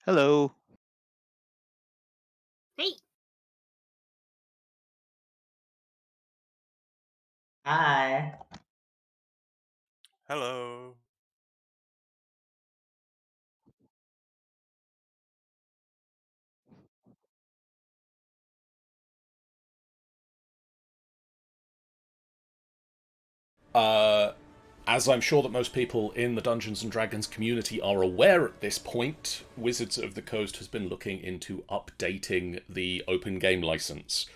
Hello. Hey. Hi. Hello. As I'm sure that most people in the Dungeons and Dragons community are aware at this point, Wizards of the Coast has been looking into updating the open game license.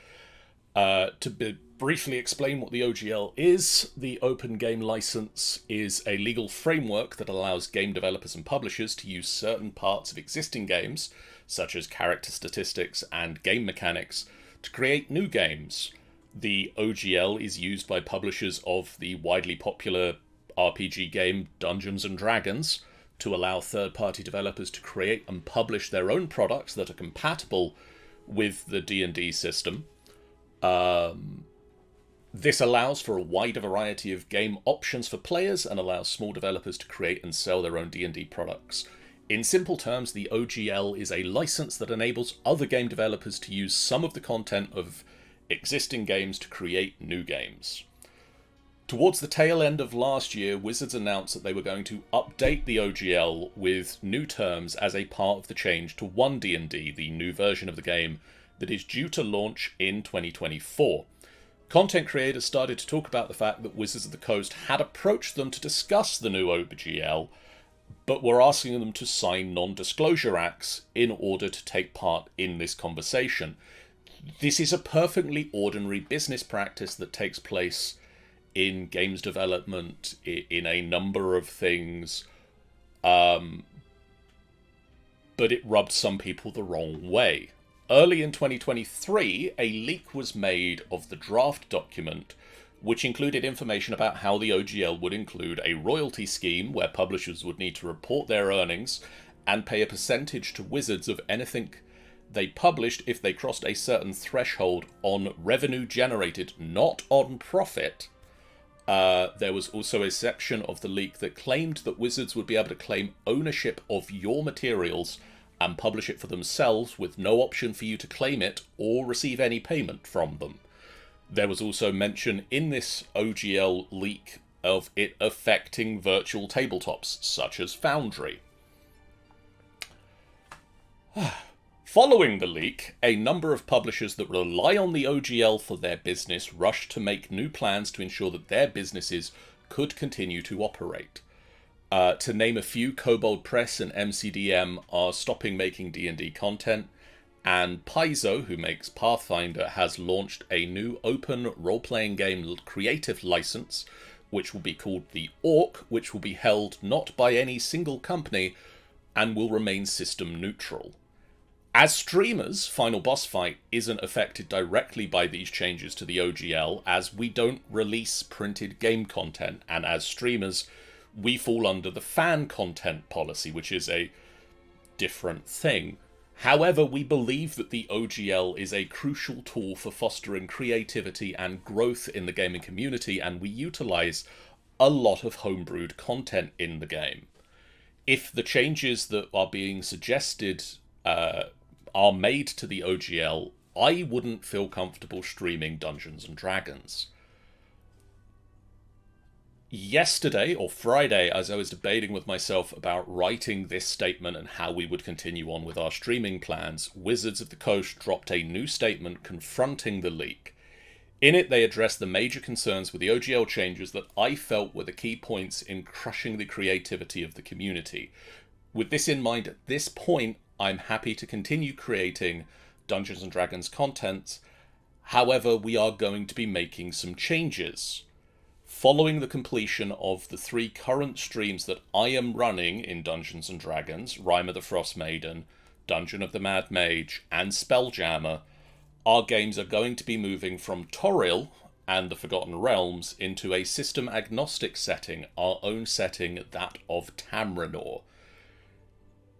Briefly explain what the OGL is, the open game license is a legal framework that allows game developers and publishers to use certain parts of existing games, such as character statistics and game mechanics, to create new games. The OGL is used by publishers of the widely popular RPG game Dungeons and Dragons to allow third-party developers to create and publish their own products that are compatible with the D&D system. This allows for a wider variety of game options for players and allows small developers to create and sell their own D&D products. In simple terms, the OGL is a license that enables other game developers to use some of the content of existing games to create new games. Towards the tail end of last year, Wizards announced that they were going to update the OGL with new terms as a part of the change to 1D&D, the new version of the game that is due to launch in 2024. Content creators started to talk about the fact that Wizards of the Coast had approached them to discuss the new OGL, but were asking them to sign non-disclosure acts in order to take part in this conversation. This is a perfectly ordinary business practice that takes place in games development, in a number of things, but it rubbed some people the wrong way. Early in 2023, a leak was made of the draft document, which included information about how the OGL would include a royalty scheme where publishers would need to report their earnings and pay a percentage to Wizards of anything they published if they crossed a certain threshold on revenue generated, not on profit. There was also a section of the leak that claimed that Wizards would be able to claim ownership of your materials and publish it for themselves with no option for you to claim it or receive any payment from them. There was also mention in this OGL leak of it affecting virtual tabletops, such as Foundry. Following the leak, a number of publishers that rely on the OGL for their business rushed to make new plans to ensure that their businesses could continue to operate. To name a few, Kobold Press and MCDM are stopping making D&D content, and Paizo, who makes Pathfinder, has launched a new open role-playing game creative license, which will be called the Orc, which will be held not by any single company and will remain system neutral. As streamers, Final Boss Fight isn't affected directly by these changes to the OGL, as we don't release printed game content, and as streamers, we fall under the fan content policy, which is a different thing. However, we believe that the OGL is a crucial tool for fostering creativity and growth in the gaming community, and we utilize a lot of homebrewed content in the game. If the changes that are being suggested are made to the OGL, I wouldn't feel comfortable streaming Dungeons and Dragons. Yesterday, or Friday, as I was debating with myself about writing this statement and how we would continue on with our streaming plans, Wizards of the Coast dropped a new statement confronting the leak. In it, they addressed the major concerns with the OGL changes that I felt were the key points in crushing the creativity of the community. With this in mind, at this point, I'm happy to continue creating Dungeons and Dragons content. However, we are going to be making some changes. Following the completion of the 3 current streams that I am running in Dungeons and Dragons, Rime of the Frost Maiden, Dungeon of the Mad Mage, and Spelljammer, our games are going to be moving from Toril and the Forgotten Realms into a system-agnostic setting, our own setting, that of Tamrinor.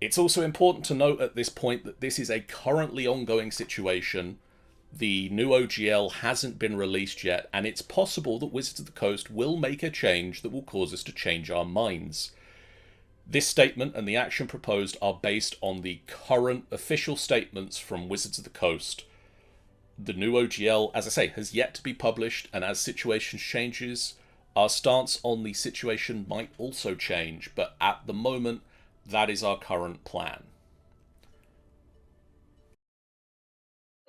It's also important to note at this point that this is a currently ongoing situation. The new OGL hasn't been released yet, and it's possible that Wizards of the Coast will make a change that will cause us to change our minds. This statement and the action proposed are based on the current official statements from Wizards of the Coast. The new OGL, as I say, has yet to be published, and as situations changes, our stance on the situation might also change, but at the moment, that is our current plan.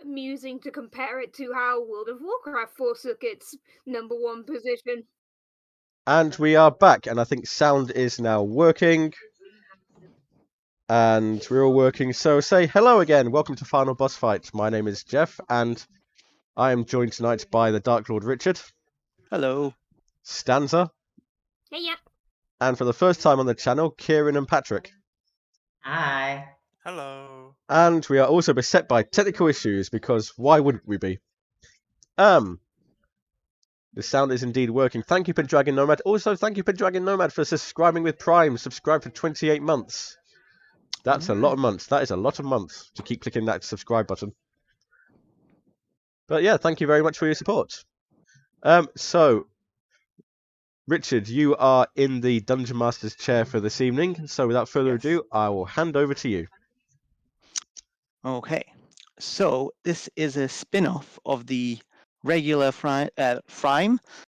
Amusing to compare it to how World of Warcraft forsook its #1 position. And we are back, and I think sound is now working. And we're all working, so say hello again. Welcome to Final Boss Fight. My name is Jeff, and I am joined tonight by the Dark Lord Richard. Hello. Stanza. Hey, yeah. And for the first time on the channel, Kieran and Patrick. Hi. Hello. And we are also beset by technical issues, because why wouldn't we be? The sound is indeed working. Thank you, Pendragon Nomad. Also, thank you, Pendragon Nomad, for subscribing with Prime. Subscribe for 28 months. That's a lot of months. That is a lot of months to keep clicking that subscribe button. But yeah, thank you very much for your support. So, Richard, you are in the Dungeon Master's chair for this evening. So without further ado, I will hand over to you. Okay. So this is a spin-off of the regular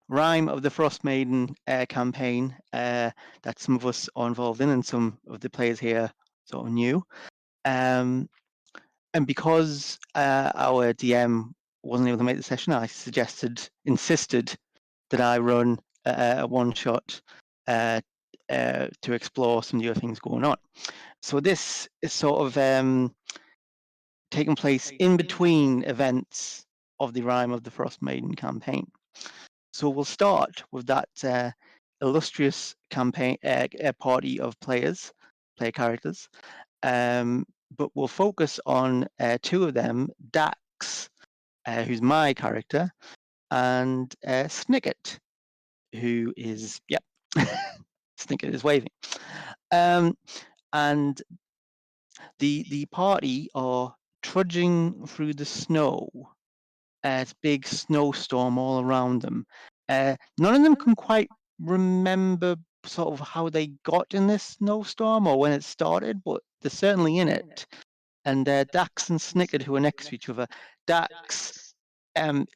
Rime of the Frost Maiden campaign that some of us are involved in and some of the players here sort of new. And because our DM wasn't able to make the session, I insisted that I run a one-shot to explore some of the other things going on. So this is sort of taking place in between events of the Rime of the Frost Maiden campaign. So we'll start with that illustrious campaign party of player characters, but we'll focus on two of them, Dax, who's my character, and Snicket, who is, yep, Snicket is waving. And the party are trudging through the snow. It's a big snowstorm all around them. None of them can quite remember sort of how they got in this snowstorm or when it started, but they're certainly in it. And Dax and Snicket, who are next to each other, Dax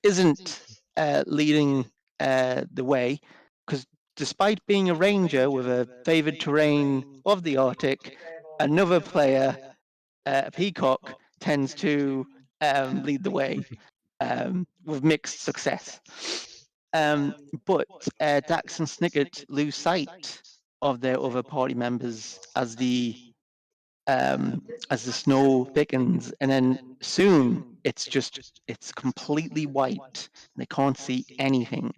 isn't leading the way, because despite being a ranger with a favoured terrain of the Arctic, another player, a peacock, tends to lead the way with mixed success. But Dax and Snicket lose sight of their other party members as the snow thickens, and then soon it's completely white. They can't see anything.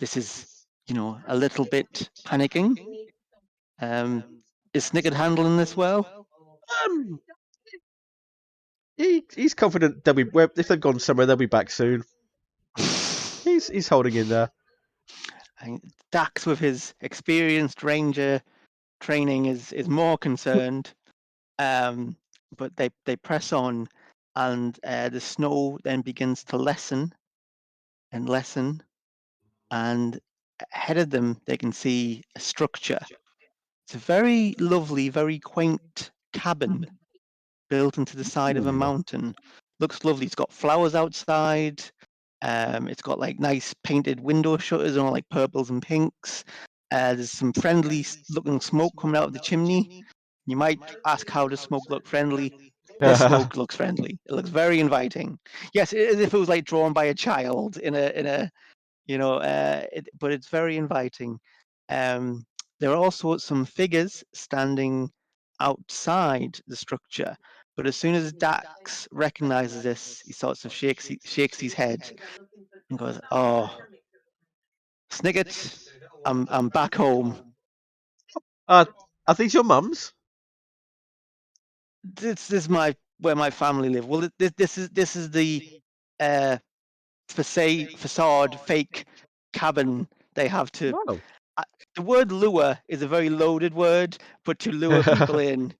This is, a little bit panicking. Is Snicket handling this well? He's confident if they've gone somewhere, they'll be back soon. He's holding in there. Dax, with his experienced ranger training, is more concerned. But they press on, and the snow then begins to lessen and lessen, and ahead of them they can see a structure. It's a very lovely, very quaint cabin built into the side of a mountain. Looks lovely. It's got flowers outside. It's got like nice painted window shutters and all like purples and pinks. There's some friendly looking smoke coming out of the chimney. You might ask, how does smoke look friendly? The smoke looks friendly. It looks very inviting. Yes, as if it was like drawn by a child in a but it's very inviting. There are also some figures standing outside the structure, but as soon as Dax recognizes this, he sort of shakes his head and goes, "Oh, Snicket, I'm back home." Are these your mums? This is where my family live. Well, this is the facade fake cabin they have to. Oh. The word lure is a very loaded word, but to lure people in.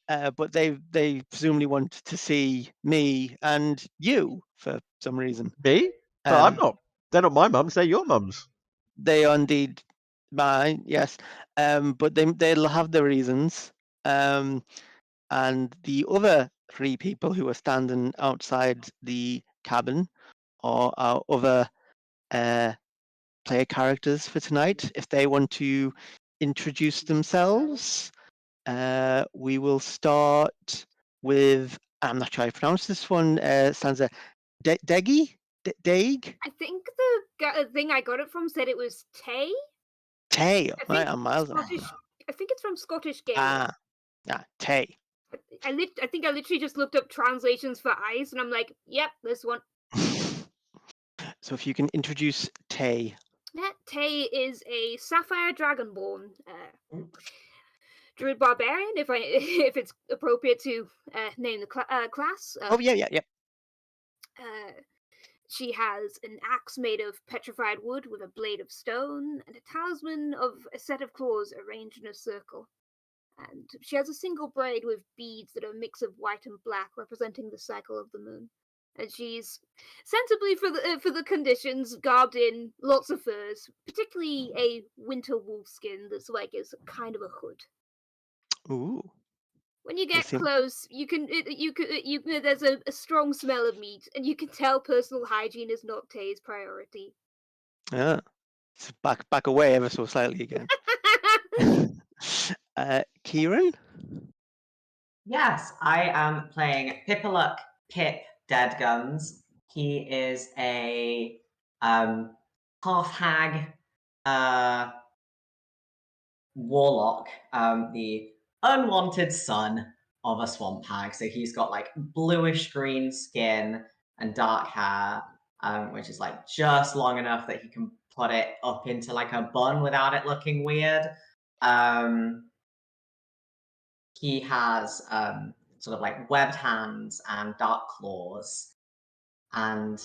But they presumably want to see me and you for some reason. Me? But I'm not. They're not my mums. They're your mums. They are indeed Mine, yes. But they'll have their reasons. And the other three people who are standing outside the cabin are our other player characters for tonight. If they want to introduce themselves, we will start with. I'm not sure how I pronounce this one. Stands a Deggy? Daig? I think the thing I got it from said it was Tay. Tay. I Right, think I'm miles away. Scottish. I think it's from Scottish Gaelic. Tay. I think I literally just looked up translations for ice, and I'm like, yep, this one. So if you can introduce Tay. Yeah, Tay is a sapphire dragonborn druid barbarian. If if it's appropriate to name the class. Oh yeah. She has an axe made of petrified wood with a blade of stone and a talisman of a set of claws arranged in a circle. And she has a single braid with beads that are a mix of white and black, representing the cycle of the moon. And she's sensibly for the conditions garbed in lots of furs, particularly a winter wolf skin that's like is kind of a hood. Ooh. When you They get seem. close, there's a strong smell of meat, and you can tell personal hygiene is not Tay's priority. Yeah. So back away ever so slightly again. Kieran? Yes, I am playing Pippaluck Pip Deadguns. He is a half hag warlock, the unwanted son of a swamp hag. So he's got like bluish green skin and dark hair, which is like just long enough that he can put it up into like a bun without it looking weird. He has sort of like webbed hands and dark claws, and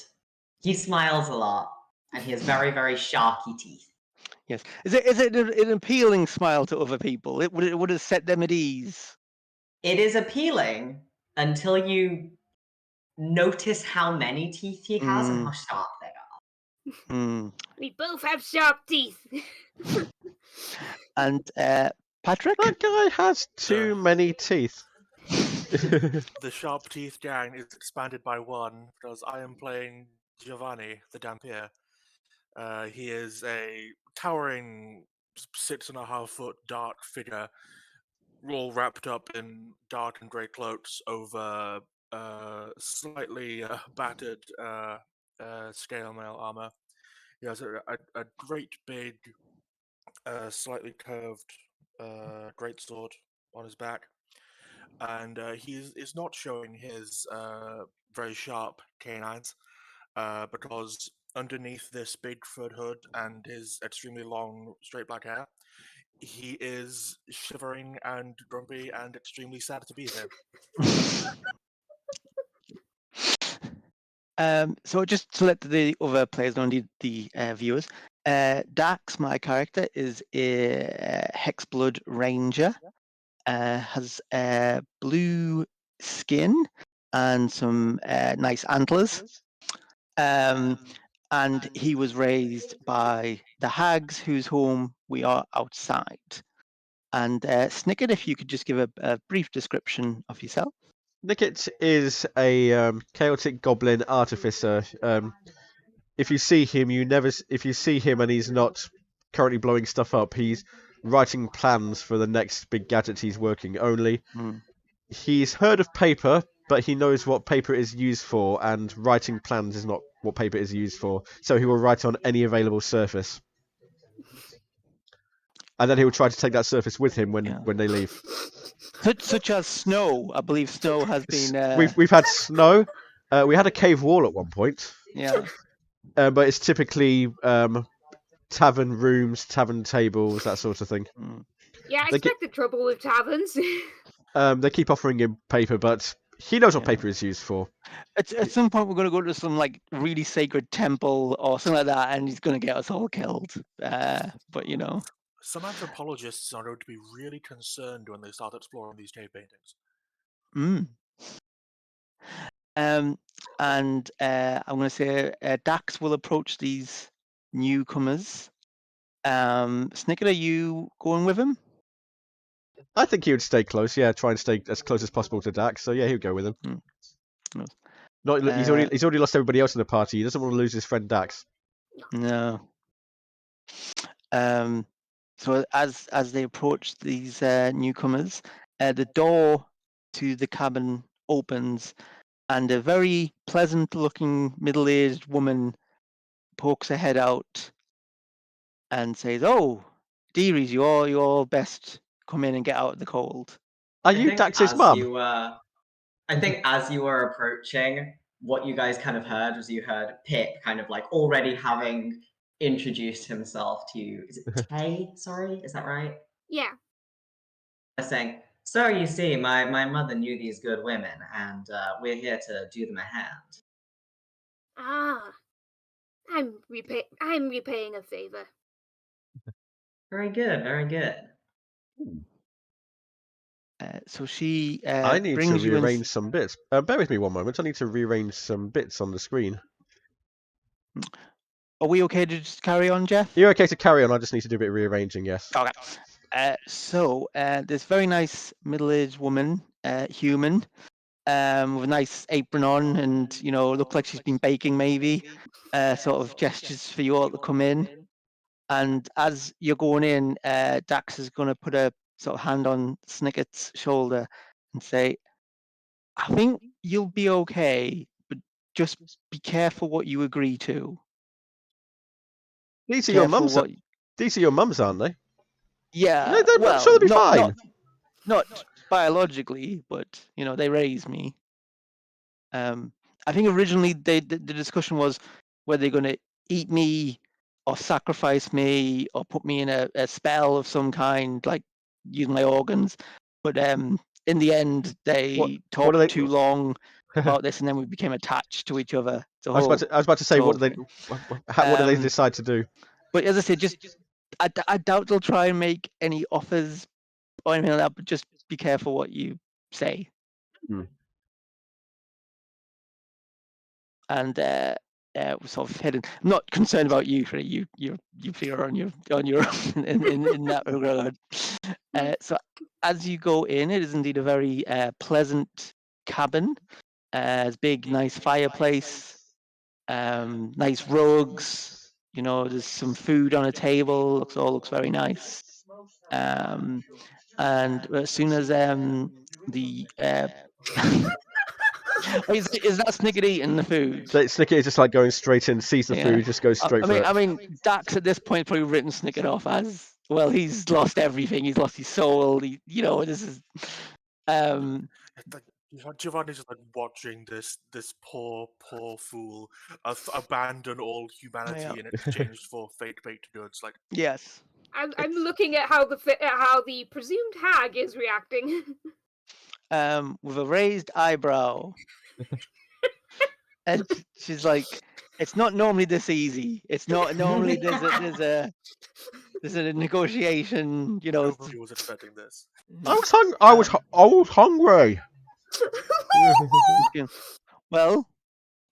he smiles a lot, and he has very, very sharky teeth. Yes. Is it an appealing smile to other people? It would have set them at ease. It is appealing until you notice how many teeth he has and how sharp they are. We both have sharp teeth. And Patrick? That guy has too many teeth. The sharp teeth gang is expanded by one because I am playing Giovanni, the Dampier. He is a towering 6.5-foot dark figure, all wrapped up in dark and grey cloaks over slightly battered scale mail armor. He has a great big, slightly curved greatsword on his back. And he is not showing his very sharp canines because underneath this big furred hood and his extremely long straight black hair, he is shivering and grumpy and extremely sad to be here. So just to let the other players know, the viewers, Dax, my character, is a Hexblood Ranger. Has blue skin and some nice antlers. And he was raised by the hags whose home we are outside. And Snicket, if you could just give a brief description of yourself. Nicket is a chaotic goblin artificer. If you see him, if you see him and he's not currently blowing stuff up, he's writing plans for the next big gadget he's working. Only he's heard of paper, but he knows what paper is used for, and writing plans is not what paper is used for. So he will write on any available surface, and then he will try to take that surface with him when they leave. Such as snow. I believe snow has been. We've had snow. We had a cave wall at one point. Yeah. But it's typically tavern rooms, tavern tables, that sort of thing. Yeah, I expected trouble with taverns. They keep offering him paper, but he knows what paper is used for. At some point, we're going to go to some like really sacred temple or something like that, and he's going to get us all killed. But you know, some anthropologists are going to be really concerned when they start exploring these cave paintings. And I'm going to say Dax will approach these newcomers Snicket, are you going with him? I think he would stay close. Yeah, try and stay as close as possible to Dax. So yeah, he would go with him. No. Not he's already lost everybody else in the party. He doesn't want to lose his friend Dax. No. So as they approach these newcomers, the door to the cabin opens, and a very pleasant-looking middle-aged woman pokes her head out and says, "Oh, dearies, you all best come in and get out of the cold." Are I you think Dax's as mum? you I think as you were approaching, what you guys kind of heard was you heard Pip kind of like already having introduced himself to you. Is it Tay? Sorry, is that right? Yeah. Saying, so you see, my mother knew these good women, and we're here to do them a hand. Ah, I'm repaying a favor. Very good, very good. So she I need to brings you in. rearrange some bits. Bear with me one moment. I need to rearrange some bits on the screen. Are we okay to just carry on, Jeff? You're okay to carry on. I just need to do a bit of rearranging. Yes. Okay. So this very nice middle-aged woman, human, with a nice apron on, and look like she's been baking maybe. Sort of gestures for you all to come in. And as you're going in, Dax is going to put a sort of hand on Snicket's shoulder and say, "I think you'll be okay, but just be careful what you agree to." These are your mums. These are your mums, aren't they? Yeah. I'm sure they'll be fine. Not biologically, but they raised me. I think originally the discussion was whether they're going to eat me or sacrifice me or put me in a spell of some kind, like using my organs. But in the end, they talked too long about this, and then we became attached to each other. I was about to say, what do they decide to do? But as I said, I doubt they'll try and make any offers or anything like that. But just be careful what you say. And we're sort of heading. I'm not concerned about you, Freddie. You figure on your own in that regard. So as you go in, it is indeed a very pleasant cabin. It's big, nice fireplace, nice rugs. There's some food on a table. Looks very nice. And as soon as the is that Snicket eating the food? Snicket is just like going straight in, sees the food, just goes straight for it. I mean, Dax at this point probably written Snicket off as well. He's lost everything. He's lost his soul. This is. Giovanni's just like watching this poor fool abandon all humanity in exchange for fake baked goods. Like, yes. I'm looking at how the presumed hag is reacting. With a raised eyebrow, and she's like, "It's not normally this easy. It's not normally there's a negotiation. Nobody was expecting this. I was hungry. Well,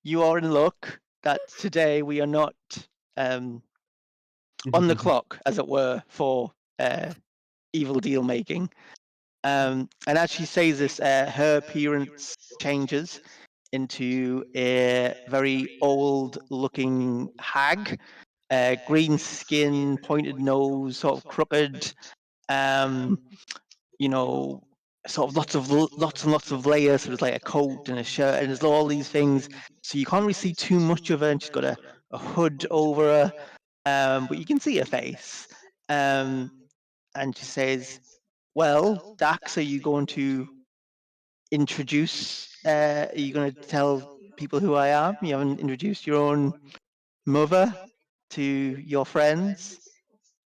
you are in luck that today we are not on the clock, as it were, for evil deal making. And as she says this, her appearance changes into a very old-looking hag, green skin, pointed nose, sort of crooked. Sort of lots and lots of layers. So there's like a coat and a shirt, and there's all these things. So you can't really see too much of her, and she's got a hood over her, but you can see her face. And she says, "Well, Dax, are you going to introduce? Are you going to tell people who I am? You haven't introduced your own mother to your friends."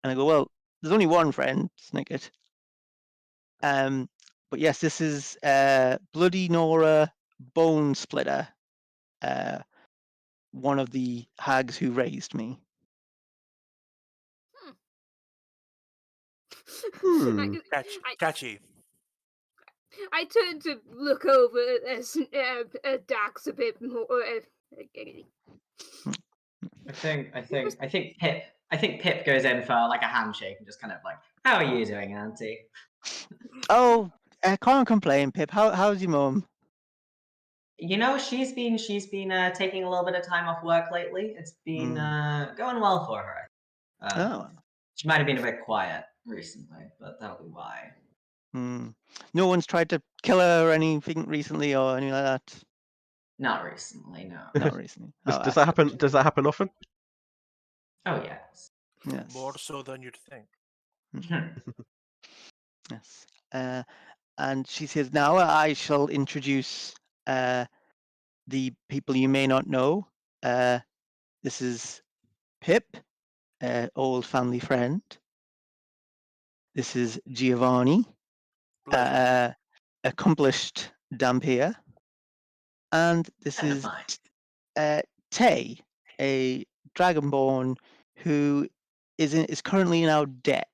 And I go, "Well, there's only one friend, Snicket. But yes, this is Bloody Nora Bone Splitter, one of the hags who raised me." Catchy. I turn to look over at Dax a bit more. I think Pip goes in for like a handshake and just kind of like, how are you doing, Auntie? Oh, can't complain, Pip. How's your mum? You know, she's been taking a little bit of time off work lately. It's been going well for her. Oh. She might have been a bit quiet recently, but that'll be why. No one's tried to kill her or anything recently or anything like that? Not recently, no. Not recently. Does Oh, that that's happen? good. Does that happen often? Oh yes. Yes. More so than you'd think. Yes. And she says, now I shall introduce the people you may not know. This is Pip, old family friend. This is Giovanni, Pleasure. accomplished dampier. And this Never is mind. Tay, a dragonborn who is currently in our debt.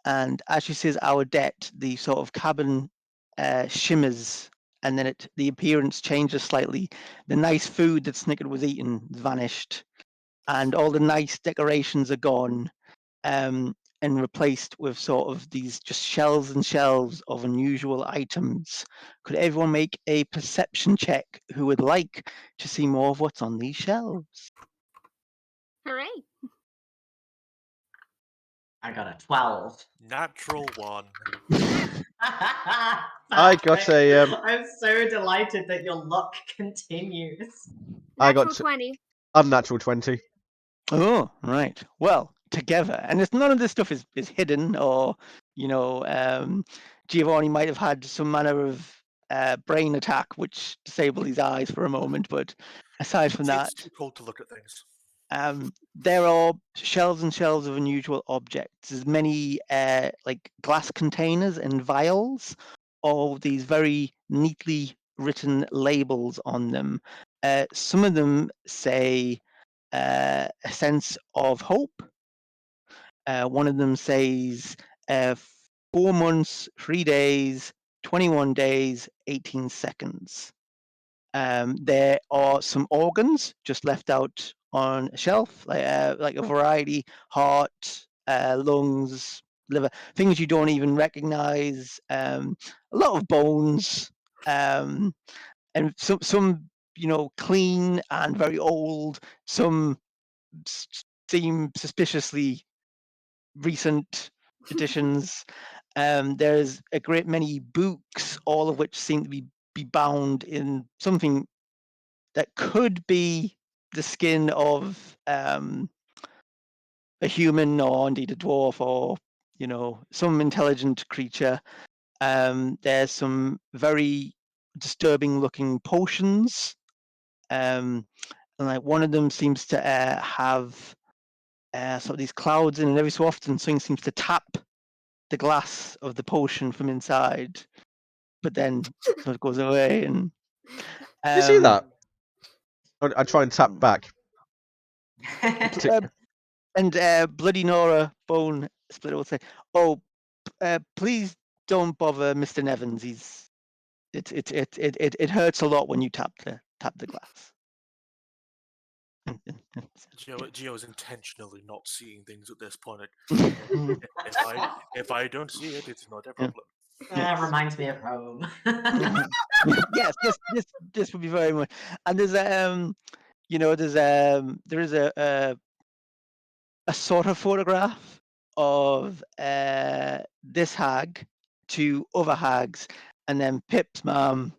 And as she says our debt, the sort of cabin shimmers, and then the appearance changes slightly. The nice food that Snicket was eating vanished, and all the nice decorations are gone, and replaced with sort of these just shelves and shelves of unusual items. Could everyone make a perception check who would like to see more of what's on these shelves? Hooray! I got a 12. Natural 1. I got a I'm so delighted that your luck continues. I got Natural 20. unnatural 20. Oh, right. Well, together, and it's none of this stuff is hidden, or Giovanni might have had some manner of brain attack which disabled his eyes for a moment, but aside from that, It's too cold to look at things. there are shelves and shelves of unusual objects. There's many like glass containers and vials, all these very neatly written labels on them. Some of them say a sense of hope. One of them says 4 months, 3 days, 21 days, 18 seconds. There are some organs just left out on a shelf, like a variety: heart, lungs, liver, things you don't even recognize. A lot of bones, and some clean and very old. Some seem suspiciously recent editions. There's a great many books, all of which seem to be bound in something that could be the skin of a human, or indeed a dwarf, or some intelligent creature. There's some very disturbing looking potions, and like one of them seems to have sort of these clouds in, and every so often something seems to tap the glass of the potion from inside, but then it goes away. And You see that? I try and tap back. and Bloody Nora Bone Splitter will say, "Oh, please don't bother Mr. Nevins. It hurts a lot when you tap the glass." Geo is intentionally not seeing things at this point. If I don't see it, it's not a problem. That reminds me of home. Yes, this would be very much. And there's there is a sort of photograph of this hag to other hags, and then Pip's mum,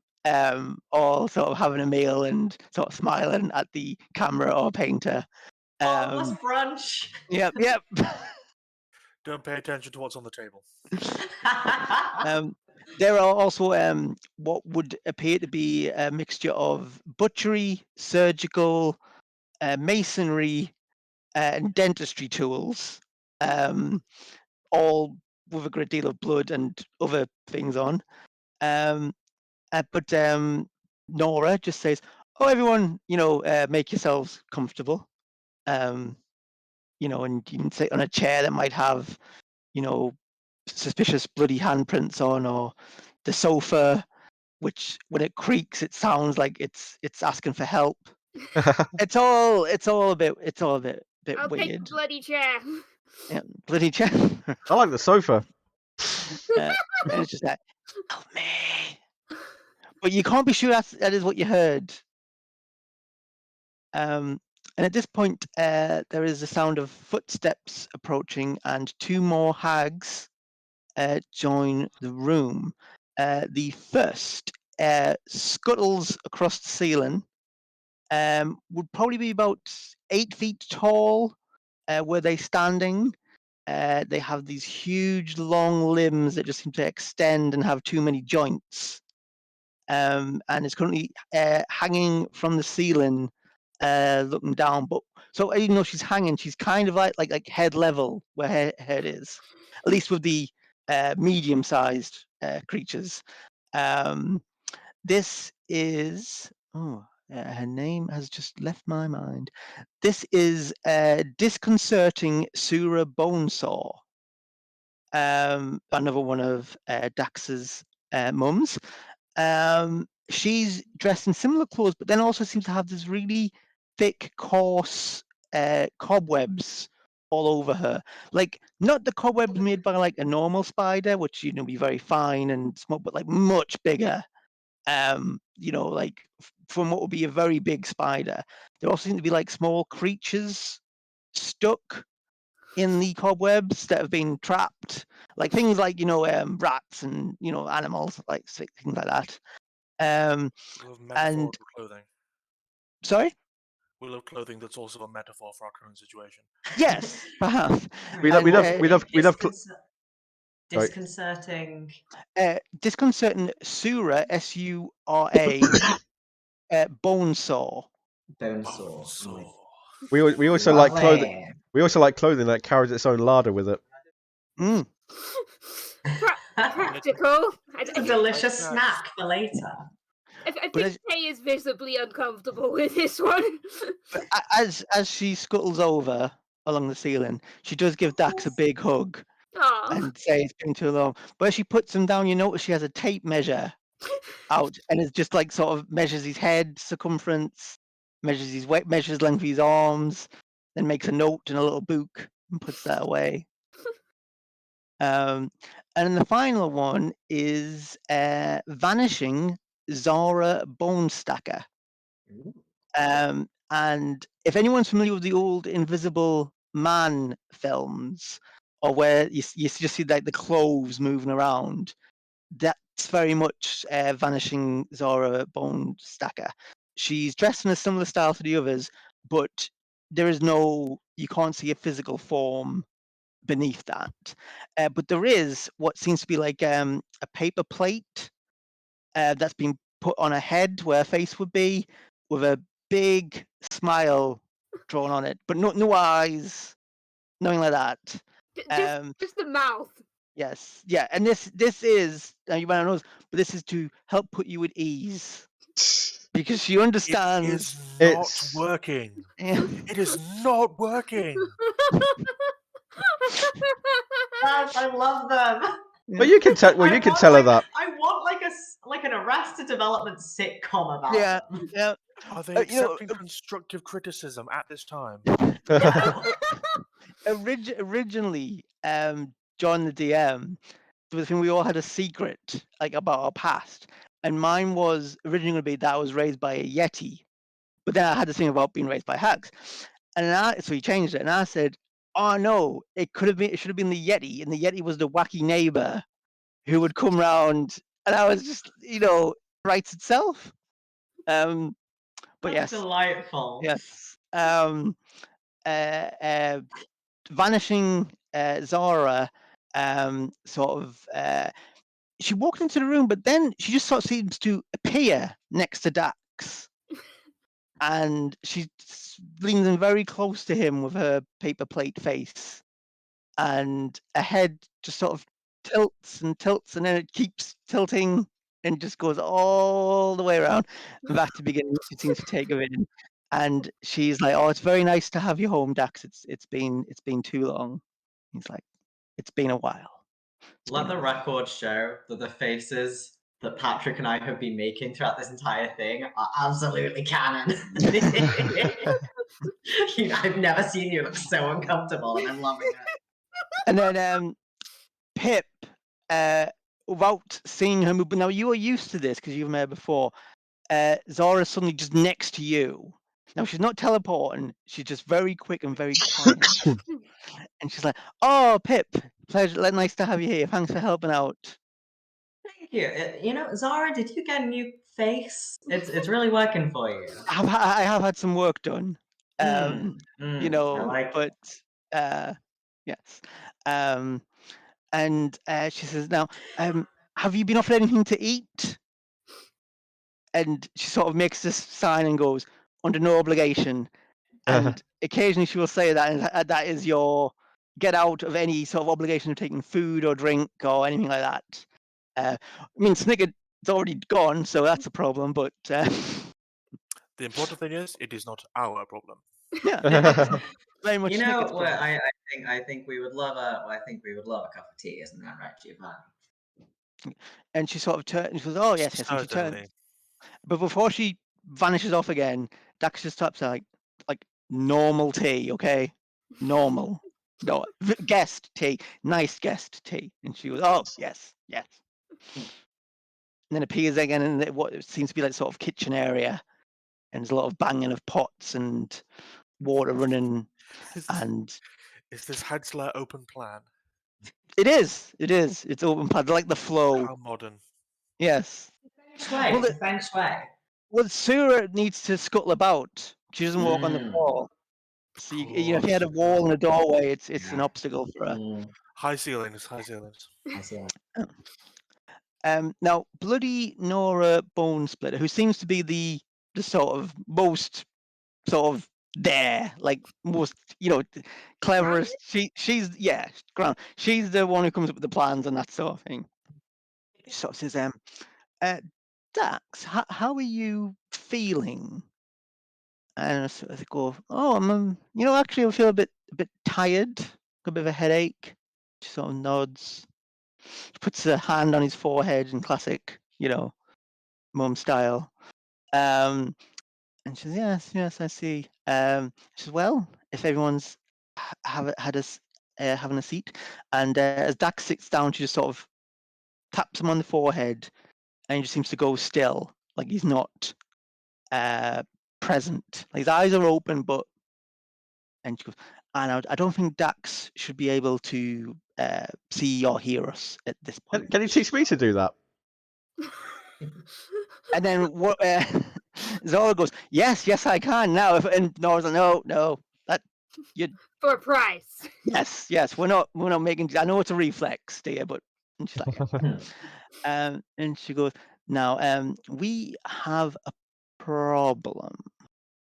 all sort of having a meal and sort of smiling at the camera or painter. Bottomless brunch. Yep. Don't pay attention to what's on the table. There are also what would appear to be a mixture of butchery, surgical, masonry, and dentistry tools, all with a great deal of blood and other things on. But Nora just says, "Oh, everyone, make yourselves comfortable. And you can sit on a chair that might have, suspicious bloody handprints on, or the sofa, which when it creaks, it sounds like it's asking for help. It's all a bit I'll take the weird. bloody chair. Yeah, bloody chair. I like the sofa. And it's just like, help me. But you can't be sure that is what you heard. And at this point, there is the sound of footsteps approaching, and two more hags join the room. The first scuttles across the ceiling, would probably be about 8 feet tall. Were they standing? They have these huge, long limbs that just seem to extend and have too many joints. And it's currently hanging from the ceiling, looking down. But so even though she's hanging, she's kind of like head level where her head is, at least with the medium-sized creatures. This is her name has just left my mind. This is disconcerting Sura Bonesaw. Another one of Dax's mums. She's dressed in similar clothes, but then also seems to have this really thick, coarse cobwebs all over her. Like, not the cobwebs made by like a normal spider, which be very fine and small, but like much bigger. Like from what would be a very big spider. There also seem to be like small creatures stuck in the cobwebs that have been trapped, like things like rats and animals, like things like that. With And metaphorical clothing. sorry, We love clothing that's also a metaphor for our current situation. yes, perhaps. We love Disconcerting. Disconcerting Sura, Sura, Bonesaw. Bonesaw. So, We also like clothing. Lovely. We also like clothing that carries its own larder with it. Mm. Practical. It's a delicious snack for later. I But think Kay is visibly uncomfortable with this one. as she scuttles over along the ceiling, she does give Dax a big hug Aw. and say it's been too long. But as she puts him down, you notice she has a tape measure out, and it's just like sort of measures his head circumference, measures his weight, measures length of his arms, then makes a note in a little book and puts that away. And then the final one is Vanishing Zara Bonestacker. And if anyone's familiar with the old Invisible Man films, or where you just see like the clothes moving around, that's very much Vanishing Zara Bonestacker. She's dressed in a similar style to the others, but you can't see a physical form beneath that. But there is what seems to be like a paper plate that's been put on a head where a face would be, with a big smile drawn on it, but no eyes, nothing like that. Just the mouth. Yes, yeah, and this is you might not know, but this is to help put you at ease because she it understands. is not working. Yeah. It is not working. I love them. But you can tell. Well, you can tell her that. I want like an Arrested Development sitcom about Yeah, them. yeah. Are they accepting constructive criticism at this time? Originally, John the DM, there was a thing we all had a secret like about our past, and mine was originally going to be that I was raised by a Yeti, but then I had this thing about being raised by hags, and so he changed it, and I said, "Oh no, it should have been the Yeti, and the Yeti was the wacky neighbor who would come round," and I was just, writes itself. But That's yes, delightful. yes. Vanishing Zara, sort of. She walked into the room, but then she just sort of seems to appear next to Dax, and she leans in very close to him with her paper plate face, and her head just sort of tilts and tilts, and then it keeps tilting and just goes all the way around and back to the beginning. She seems to take her in, and she's like, "Oh, it's very nice to have you home, Dax. It's been too long." He's like, "It's been a while." Let the record show that the faces that Patrick and I have been making throughout this entire thing are absolutely canon. I've never seen you look so uncomfortable, and I'm loving it. And then Pip, without seeing her move, but now you are used to this because you've met her before. Zara's suddenly just next to you. Now she's not teleporting; she's just very quick and very quiet. And she's like, "Oh, Pip, pleasure, nice to have you here. Thanks for helping out." Thank you. Zara, did you get a new face? It's really working for you. I have had some work done. I like But yes. And she says, "Now, have you been offered anything to eat?" And she sort of makes this sign and goes, "Under no obligation." And occasionally she will say that, and that is your get out of any sort of obligation of taking food or drink or anything like that. I mean, Snicket's already gone, so that's a problem. But The important thing is, it is not our problem. yeah, very much Snicket's problem. I think we would love a cup of tea, isn't that right, Giovanni? And she sort of turns and she goes, "Oh yes, yes." And she turns, Certainly. but before she vanishes off again, Dax just stops her like normal tea, okay, normal, no guest tea, nice guest tea. And she goes, "Oh yes, yes." And then appears again in what seems to be like sort of kitchen area, and there's a lot of banging of pots and water running, and Is this Hansler open plan? it's open plan, like the flow. How modern. Yes. Well, it's a feng shui. Well, Sura needs to scuttle about. She doesn't walk on the wall. So if you had a wall and a doorway, it's an obstacle for her. High ceilings, high ceilings. I see that. Now, Bloody Nora Bone Splitter, who seems to be the sort of most sort of there, like most cleverest. She's ground. She's the one who comes up with the plans and that sort of thing. She sort of says, Dax, how are you feeling? And I go, "Oh, I'm, actually I feel a bit tired, got a bit of a headache." She sort of nods. She puts a hand on his forehead in classic, mum style. And she says, yes, I see. She says, "Well, if everyone's having a seat," and as Dax sits down, she just sort of taps him on the forehead, and he just seems to go still, like he's not present. Like his eyes are open, but and she goes, "And I don't think Dax should be able to see or hear us at this point." Can you teach me to do that? And then what? Zora goes, "Yes, I can now." And Nora's like, "No, that you." For a price. Yes, we're not making. I know it's a reflex, dear, but and she's like, and she goes, "Now, we have a problem.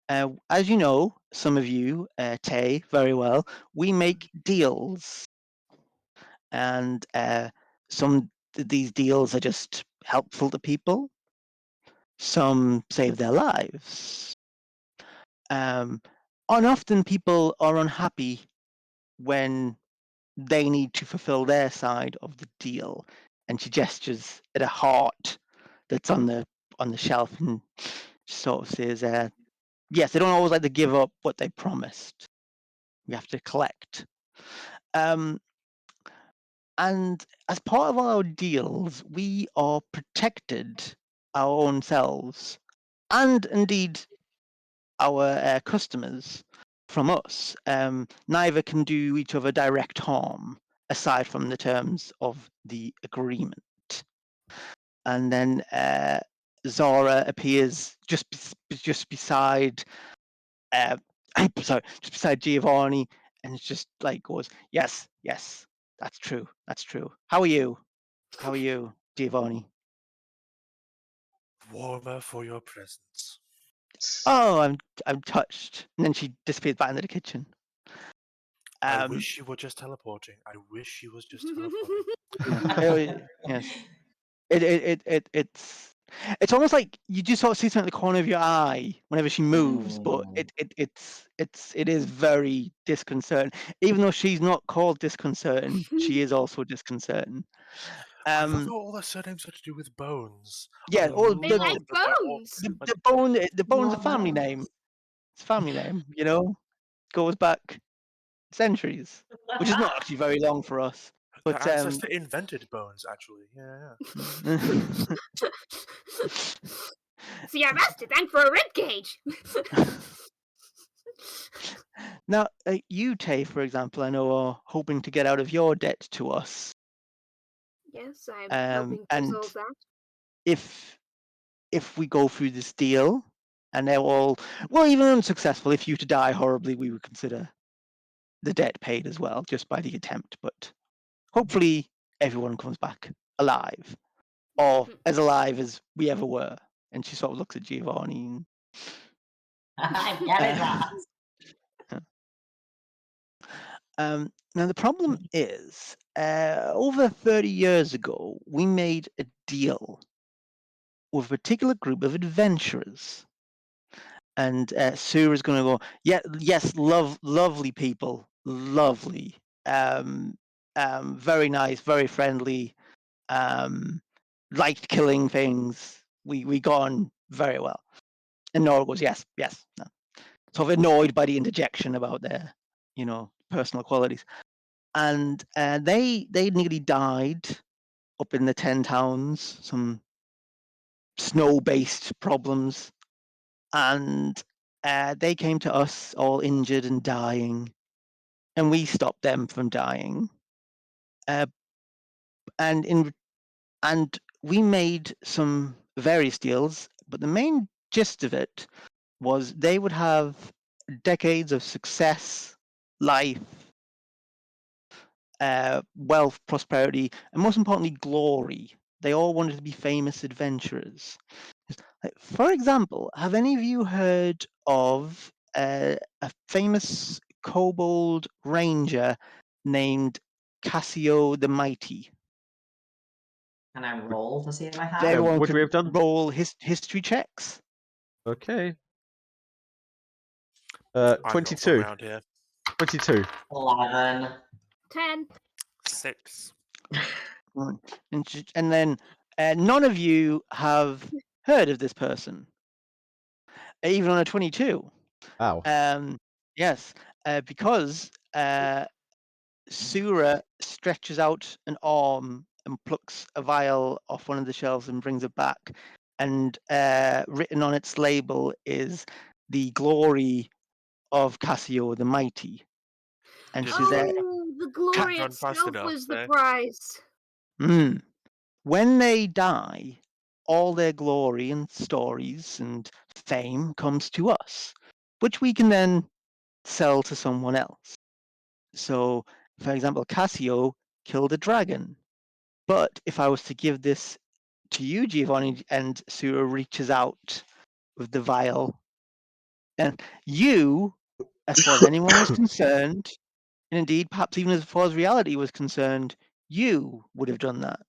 As you know, some of you, Tay, very well, we make deals, and some these deals are just helpful to people. Some save their lives. And often people are unhappy when they need to fulfill their side of the deal." And she gestures at a heart that's on the shelf and sort of says, "Yes, they don't always like to give up what they promised. We have to collect." And as part of our deals, we are protected our own selves and indeed our customers from us. Neither can do each other direct harm aside from the terms of the agreement. And then Zara appears just beside just beside Giovanni, and it's just like goes, yes, that's true. How are you, Giovanni? Warmer for your presence. Oh, I'm touched. And then she disappears back into the kitchen. I wish you were just teleporting. I wish you was just teleporting. Yes. It's almost like you just sort of see something at the corner of your eye whenever she moves, but it is very disconcerting. Even though she's not called disconcerting, she is also disconcerting. I thought all their surnames had to do with bones. Yeah, I all They the, like love that they're all- bones. the bone's a Love family bones. name. It's a family name, goes back centuries, which is not actually very long for us. Their But ancestor invented bones, actually. Yeah. See, I asked it then for a rib cage. now, you, Tay, for example, I know are hoping to get out of your debt to us. Yes, I'm helping to And resolve that. if we go through this deal and they're all, well, even unsuccessful, if you to die horribly, we would consider the debt paid as well, just by the attempt. But hopefully everyone comes back alive, or as alive as we ever were. And she sort of looks at Giovanni. Get his ass. Now, the problem is, over 30 years ago, we made a deal with a particular group of adventurers. And Sue is going to go, yeah, yes, lovely people, lovely, very nice, very friendly, liked killing things. We got on very well. And Nora goes, yes, yes. No. Sort of annoyed by the interjection about their, personal qualities. And they nearly died up in the 10 towns, some snow-based problems. And they came to us all injured and dying, and we stopped them from dying. And we made some various deals, but the main gist of it was they would have decades of success, life, wealth, prosperity, and most importantly, glory. They all wanted to be famous adventurers. For example, have any of you heard of a famous kobold ranger named Cassio the Mighty? Can I roll to see if I If have? everyone would we could have done? roll history checks. Okay. I'm not from 22. around here. 22. 11. 10. 6. Right. And then none of you have heard of this person, even on a 22. Wow. Yes, because Sura stretches out an arm and plucks a vial off one of the shelves and brings it back. And written on its label is the glory of Cassio the Mighty. And she said, Oh, the glory run fast itself enough, was the eh? prize. When they die, all their glory and stories and fame comes to us, which we can then sell to someone else. So, for example, Cassio killed a dragon. But if I was to give this to you, Giovanni, and Sura reaches out with the vial, and you, as far as anyone was concerned, and indeed perhaps even as far as reality was concerned, you would have done that.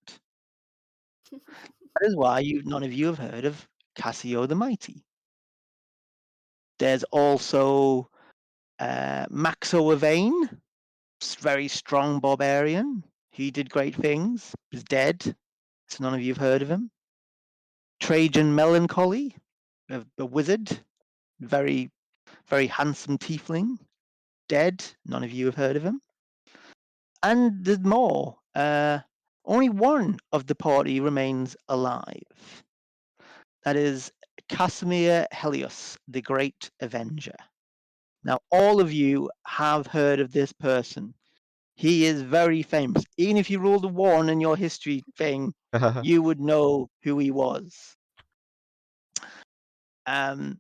That is why none of you have heard of Cassio the Mighty. There's also Maxo Avane, very strong barbarian. He did great things. He's dead, so none of you have heard of him. Trajan Melancholy, a wizard, very, very handsome tiefling, dead. None of you have heard of him. And there's more. Only one of the party remains alive. That is Casimir Helios, the Great Avenger. Now, all of you have heard of this person. He is very famous. Even if you rolled a 1 in your history thing, you would know who he was. And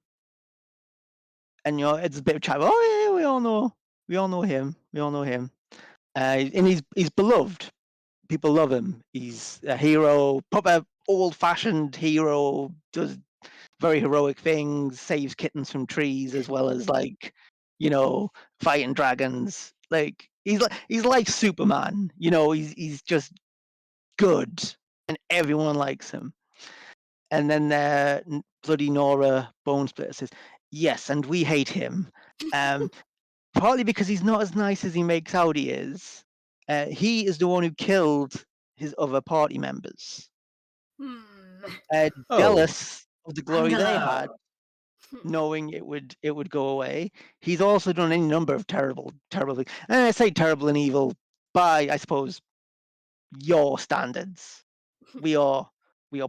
it's a bit of chat. Oh yeah, we all know him. And he's beloved. People love him. He's a hero, proper old-fashioned hero. Does very heroic things. Saves kittens from trees as well as fighting dragons. Like he's like Superman. He's just good, and everyone likes him. And then bloody Nora Bonesplitter says, "Yes, and we hate him, partly because he's not as nice as he makes out he is. He is the one who killed his other party members. Hmm. Oh. Jealous of the glory they had, Angelo. knowing it would go away. He's also done any number of terrible things. And I say terrible and evil by, I suppose, your standards. We are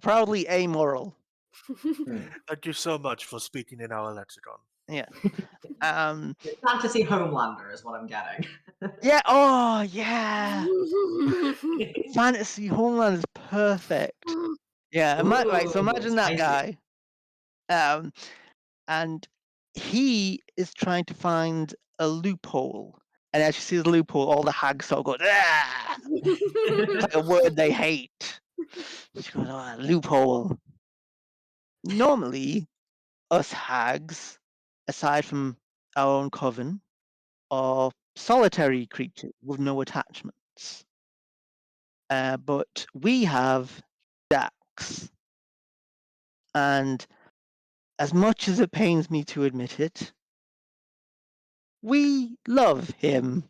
proudly amoral. Thank you so much for speaking in our lexicon. Yeah. Fantasy Homelander is what I'm getting. Yeah. Oh, yeah. Fantasy Homeland is perfect. Yeah. Right. So Ooh, imagine that spicy. guy. And he is trying to find a loophole. And as you see the loophole, all the hags sort of go, ah! It's like a word they hate. She goes, oh, loophole. Normally, us hags, aside from our own coven, are solitary creatures with no attachments. But we have Dax. And as much as it pains me to admit it, we love him.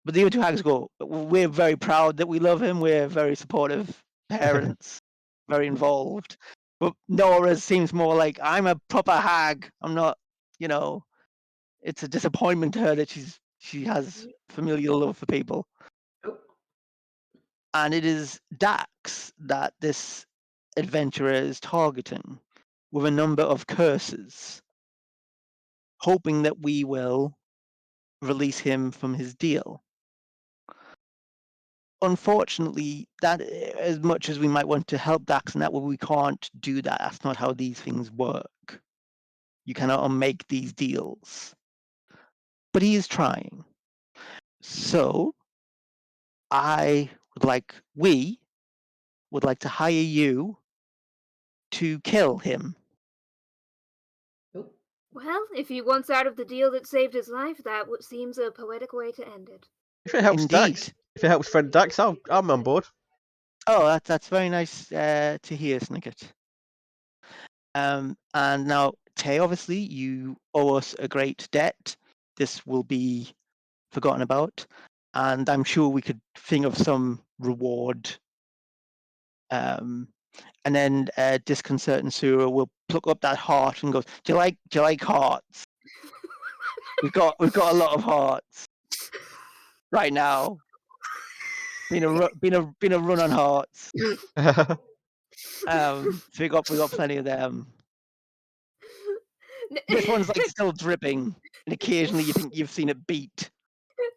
But the other two hags go, we're very proud that we love him. We're very supportive parents, very involved. But Nora seems more like, I'm a proper hag. I'm not, it's a disappointment to her that she has familial love for people. Oh, And it is Dax that this adventurer is targeting with a number of curses, hoping that we will release him from his deal. Unfortunately, that as much as we might want to help Dax in that way, we can't do that. That's not how these things work. You cannot unmake these deals. But he is trying. So we would like to hire you to kill him. oh. Well, if he wants out of the deal that saved his life, that seems a poetic way to end it. If it helps Indeed. Dax, if it helps friend Dax, I'm on board. Oh, that's very nice to hear, Snicket. And now, Tay, obviously, you owe us a great debt. This will be forgotten about, and I'm sure we could think of some reward. And then Disconcerting Sura will pluck up that heart and goes, "Do you like hearts? We've got a lot of hearts right now. Been a run on hearts. So we got plenty of them. This one's like still dripping, and occasionally you think you've seen it beat.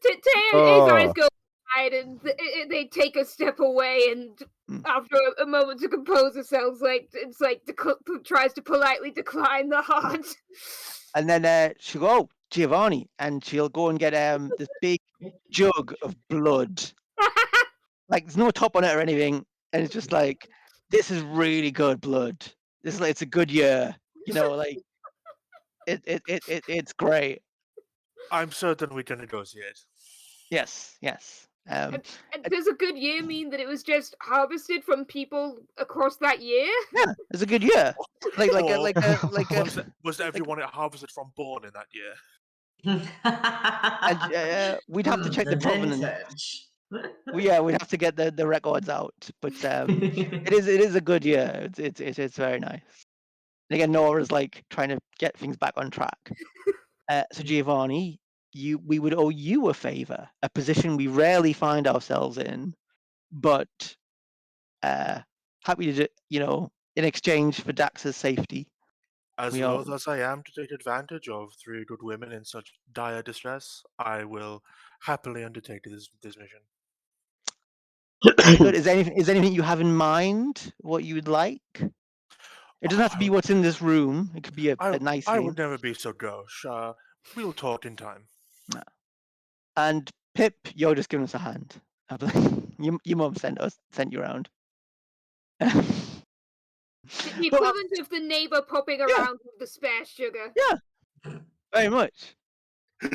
His eyes Oh. go wide, and they take a step away, and after a moment to compose herself, tries to politely decline the heart. And then she'll go, oh, Giovanni, and she'll go and get this big jug of blood. Like there's no top on it or anything, and it's just like, this is really good blood. This is like, it's a good year, like it's great. I'm certain we can negotiate. Yes. And does a good year mean that it was just harvested from people across that year? Yeah, it's a good year. Was everyone harvested from born in that year? And we'd have to check the provenance. Vintage. Well, we'd have to get the records out, but it is a good year. It's very nice. And again, Nora's like trying to get things back on track. So Giovanni, we would owe you a favor, a position we rarely find ourselves in, but happy to do, in exchange for Dax's safety. As loath as I am to take advantage of three good women in such dire distress, I will happily undertake this mission. Very good. Is there anything you have in mind? What you would like? It doesn't have to be what's in this room. It could be a nice thing. I would never be so gauche. We'll talk in time. And Pip, you're just giving us a hand. Your mum sent you around. The equivalent of the neighbor popping around with the spare sugar. Yeah, very much.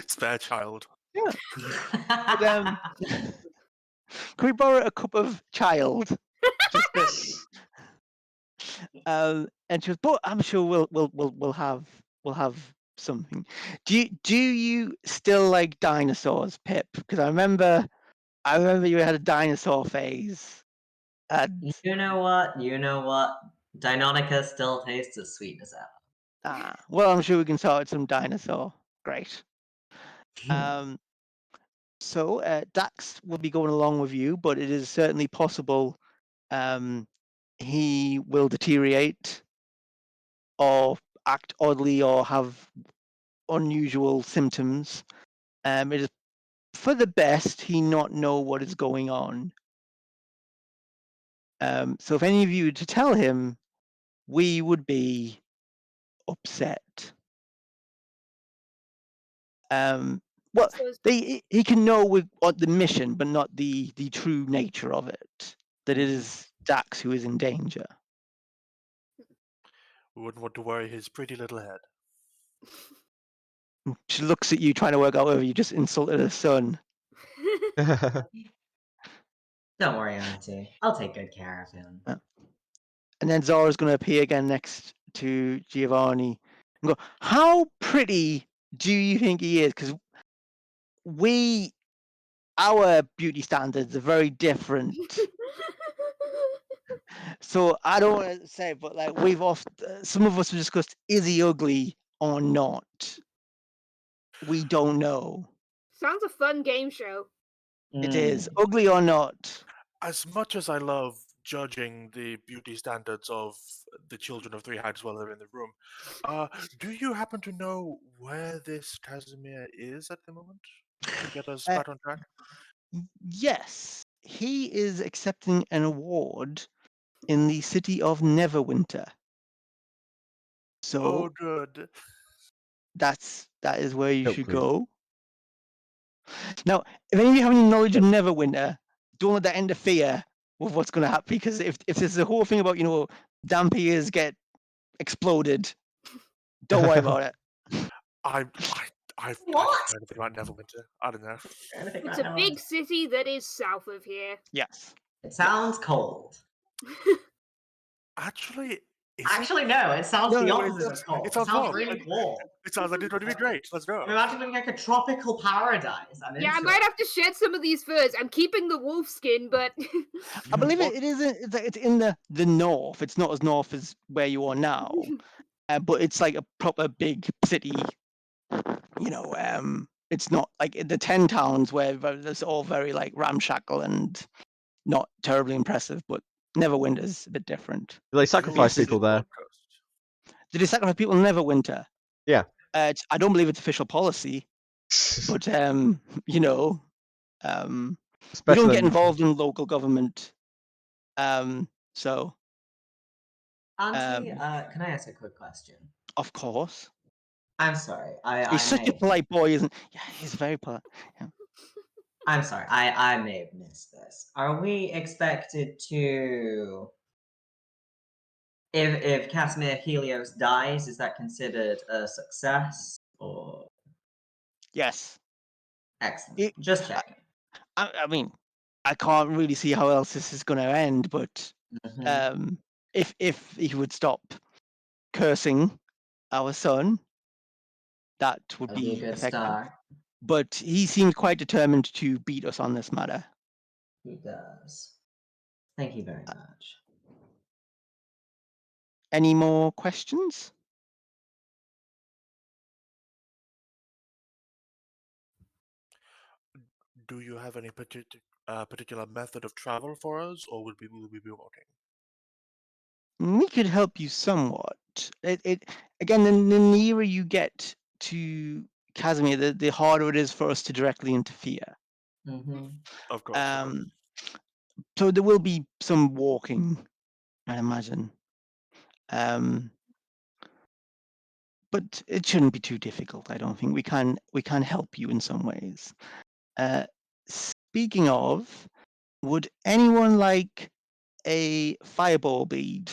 Spare child. Yeah. But, can we borrow a cup of child? Just this. And she goes, but I'm sure we'll have something. Do you still like dinosaurs, Pip? Because I remember you had a dinosaur phase. And You know what? Deinonychus still tastes as sweet as ever. well, I'm sure we can sort some dinosaur. Great. So Dax will be going along with you, but it is certainly possible he will deteriorate or act oddly or have unusual symptoms. It is for the best he not know what is going on. So if any of you were to tell him, we would be upset. Well, So he can know with the mission, but not the true nature of it. That it Mhm. is Dax who is in danger. We wouldn't want to worry his pretty little head. She looks at you, trying to work out whether you just insulted her son. Don't worry, Auntie. I'll take good care of him. And then Zora's going to appear again next to Giovanni and go, "How pretty do you think he is? Because our beauty standards are very different. So I don't want to say, but like some of us have discussed, is he ugly or not? We don't know. Sounds a fun game show. It is Mm. ugly or not. As much as I love judging the beauty standards of the children of Three Heights while they're in the room, do you happen to know where this Casimir is at the moment to get us Uh, back on track? Yes, he is accepting an award in the city of Neverwinter. So Oh, good. that is where you Oh, should great. go. Now, if any of you have any knowledge of Neverwinter, don't let that interfere with what's going to happen. Because if there's a whole thing about damp ears get exploded, don't worry about it. I've What? heard anything about Neverwinter. I don't know. Anything It's I a know big of? city that is south of here. Yes. It sounds cold. Actually, is Actually, no, it sounds No, the no, opposite of cold. it It sounds sounds warm. really warm. It sounds like it's going to be great. Let's go. I'm imagining like a tropical paradise. I'm Yeah, I into might it. have to shed some of these furs. I'm keeping the wolf skin, but I believe Well, it is. It's in the north. It's not as north as where you are now, but it's like a proper big city. It's not like the 10 towns where it's all very like ramshackle and not terribly impressive. But Neverwinter's a bit different. Do they is it sacrifice located people in the there? Gold Coast? Did they sacrifice people in Neverwinter? Yeah. I don't believe it's official policy, but we don't Special get and involved in local government. So Auntie, um, can I ask a quick question? of course, I'm sorry. he's I such a may. polite boy, isn't? Yeah, he's very polite. Yeah. I'm sorry. I may have missed this. Are we expected to? If Casimir Helios dies, is that considered a success or Yes. excellent? It- Just checking. I mean, I can't really see how else this is going to end, but Mhm. if he would stop cursing our son, that would That'll be a be good effective. start. But he seems quite determined to beat us on this matter. He does. Thank you very much. Any more questions? Do you have any particular method of travel for us, or will we be walking? We could help you somewhat. It again, the nearer you get to Casimir, the harder it is for us to directly interfere. Mm-hmm. Of course. So there will be some walking, I imagine. But it shouldn't be too difficult. I don't think we can help you in some ways. Speaking of, would anyone like a fireball bead?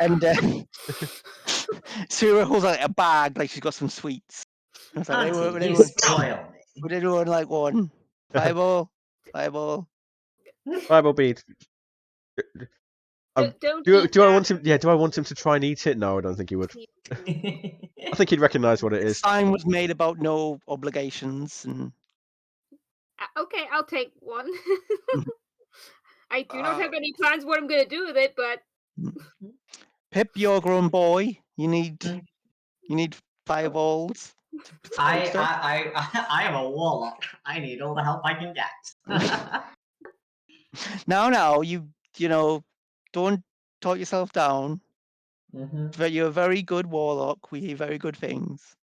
And Sarah holds out a bag like she's got some sweets. I was like, Auntie, you anyone, spoil me. would anyone like one? Fireball? Fireball? Bible bead. don't Do eat I that. want him? Yeah. Do I want him to try and eat it? No, I don't think he would. I think he'd recognise what it is. Sign was made about no obligations, and Okay, I'll take one. I do not have any plans what I'm going to do with it, but Pip, you're a grown boy. You need fireballs to throw stuff. I am a warlock. I need all the help I can get. Now, you know, don't talk yourself down. Mhm. But you're a very good warlock. We hear very good things.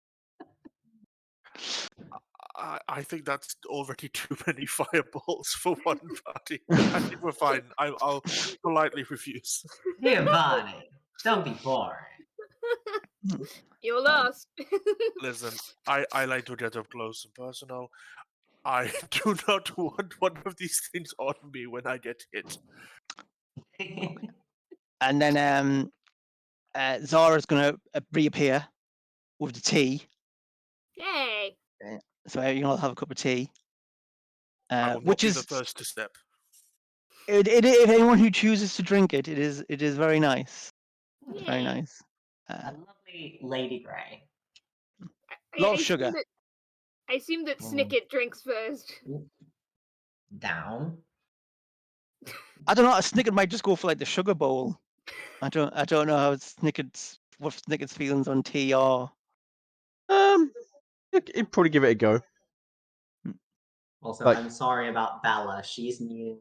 I think that's already too many fireballs for one party. I think we're fine. I'll politely refuse. Giovanni, don't be boring. you're lost. Listen, I like to get up close and personal. I do not want one of these things on me when I get hit. And then Zara's going to reappear with the tea. Yay! So you're going to have a cup of tea. I will not Which be is the first to step. if anyone who chooses to drink it, it is very nice. It's very Yay. nice. A lovely Lady Grey. Lot of sugar. I assume that Mm. Snicket drinks first. Down. I don't know. A Snicket might just go for like the sugar bowl. I don't know how what Snicket's feelings on tea are. You'd probably give it a go. Also, Like- I'm sorry about Bella. She's new.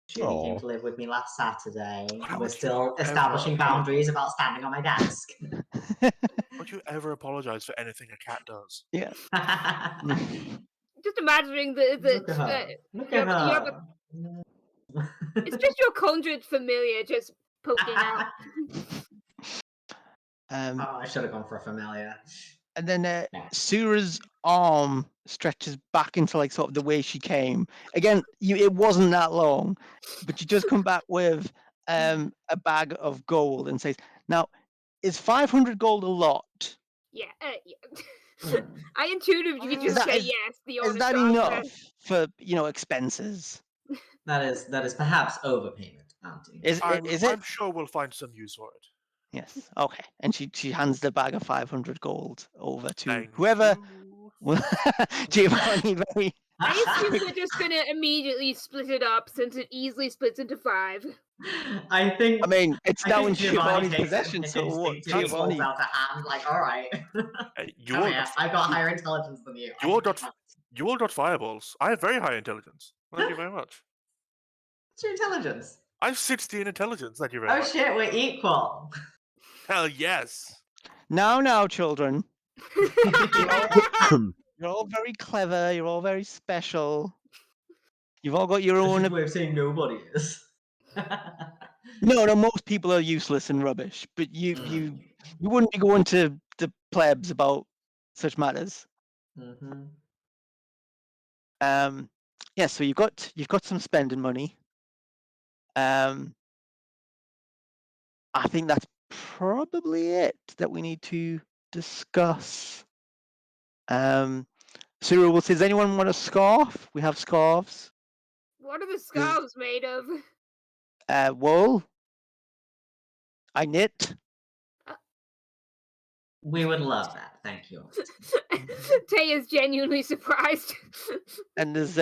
She only came Aw. to live with me last Saturday. Why We're would you still ever establishing boundaries about standing on my desk. Don't you ever apologize for anything a cat does? Yeah. Just imagining that Look at her. Look at you have her. it's just your conjured familiar just poking out. Oh, I should have gone for a familiar. And then Yeah. Sura's arm stretches back into like sort of the way she came. Again, it wasn't that long, but you just come back with a bag of gold and says, "Now, is 500 gold a lot? Yeah. I intuitively Is just that- say is- yes. The Is honest that answer. enough for expenses? That is perhaps overpayment, Auntie. Is it? I'm sure we'll find some use for it. Yes. Okay. And she hands the bag of 500 gold over to Thank whoever. you. Giovanni very. I assume they're just gonna immediately split it up since it easily splits into 5. I think. I mean, it's I now think in Giovanni Giovanni's takes it possession, and so what? instinctively holds Giovanni. out a hand, like, all right. Hey, Come here. I've got higher intelligence than you. You all got fireballs. I have very high intelligence. Thank you very much. What's your intelligence? I have 16 intelligence. Thank you very Oh much. shit, we're equal. Hell yes. Now, children, you're all very clever. You're all very special. You've all got your own. way of saying nobody is. No, most people are useless and rubbish. But you wouldn't be going to the plebs about such matters. Mm-hmm. Yeah. So you've got some spending money. I think that's probably it that we need to discuss. Cyril will say, does anyone want a scarf? We have scarves. What are the scarves made of? Wool. I knit. We would love that. Thank you. Tay is genuinely surprised. And there's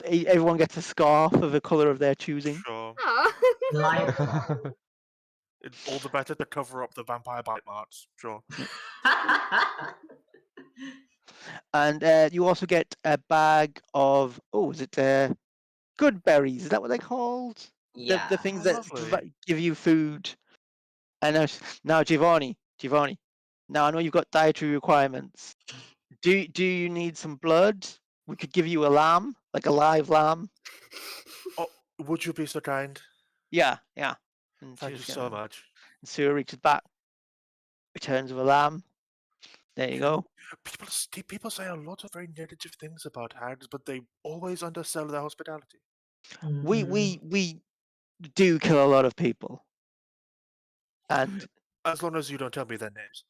everyone gets a scarf of a color of their choosing. Sure. Aw. Delightful. All the better to cover up the vampire bite marks. Sure. And you also get a bag of is it good berries? Is that what they're called? Yeah. The things Oh, that lovely. give you food. And now Giovanni. Now I know you've got dietary requirements. Do you need some blood? We could give you a lamb, like a live lamb. Oh, would you be so kind? Yeah. And Thank you so much. And Sue reaches back, returns with a lamb. There you go. People say a lot of very negative things about hags, but they always undersell their hospitality. We do kill a lot of people. And As long as you don't tell me their names.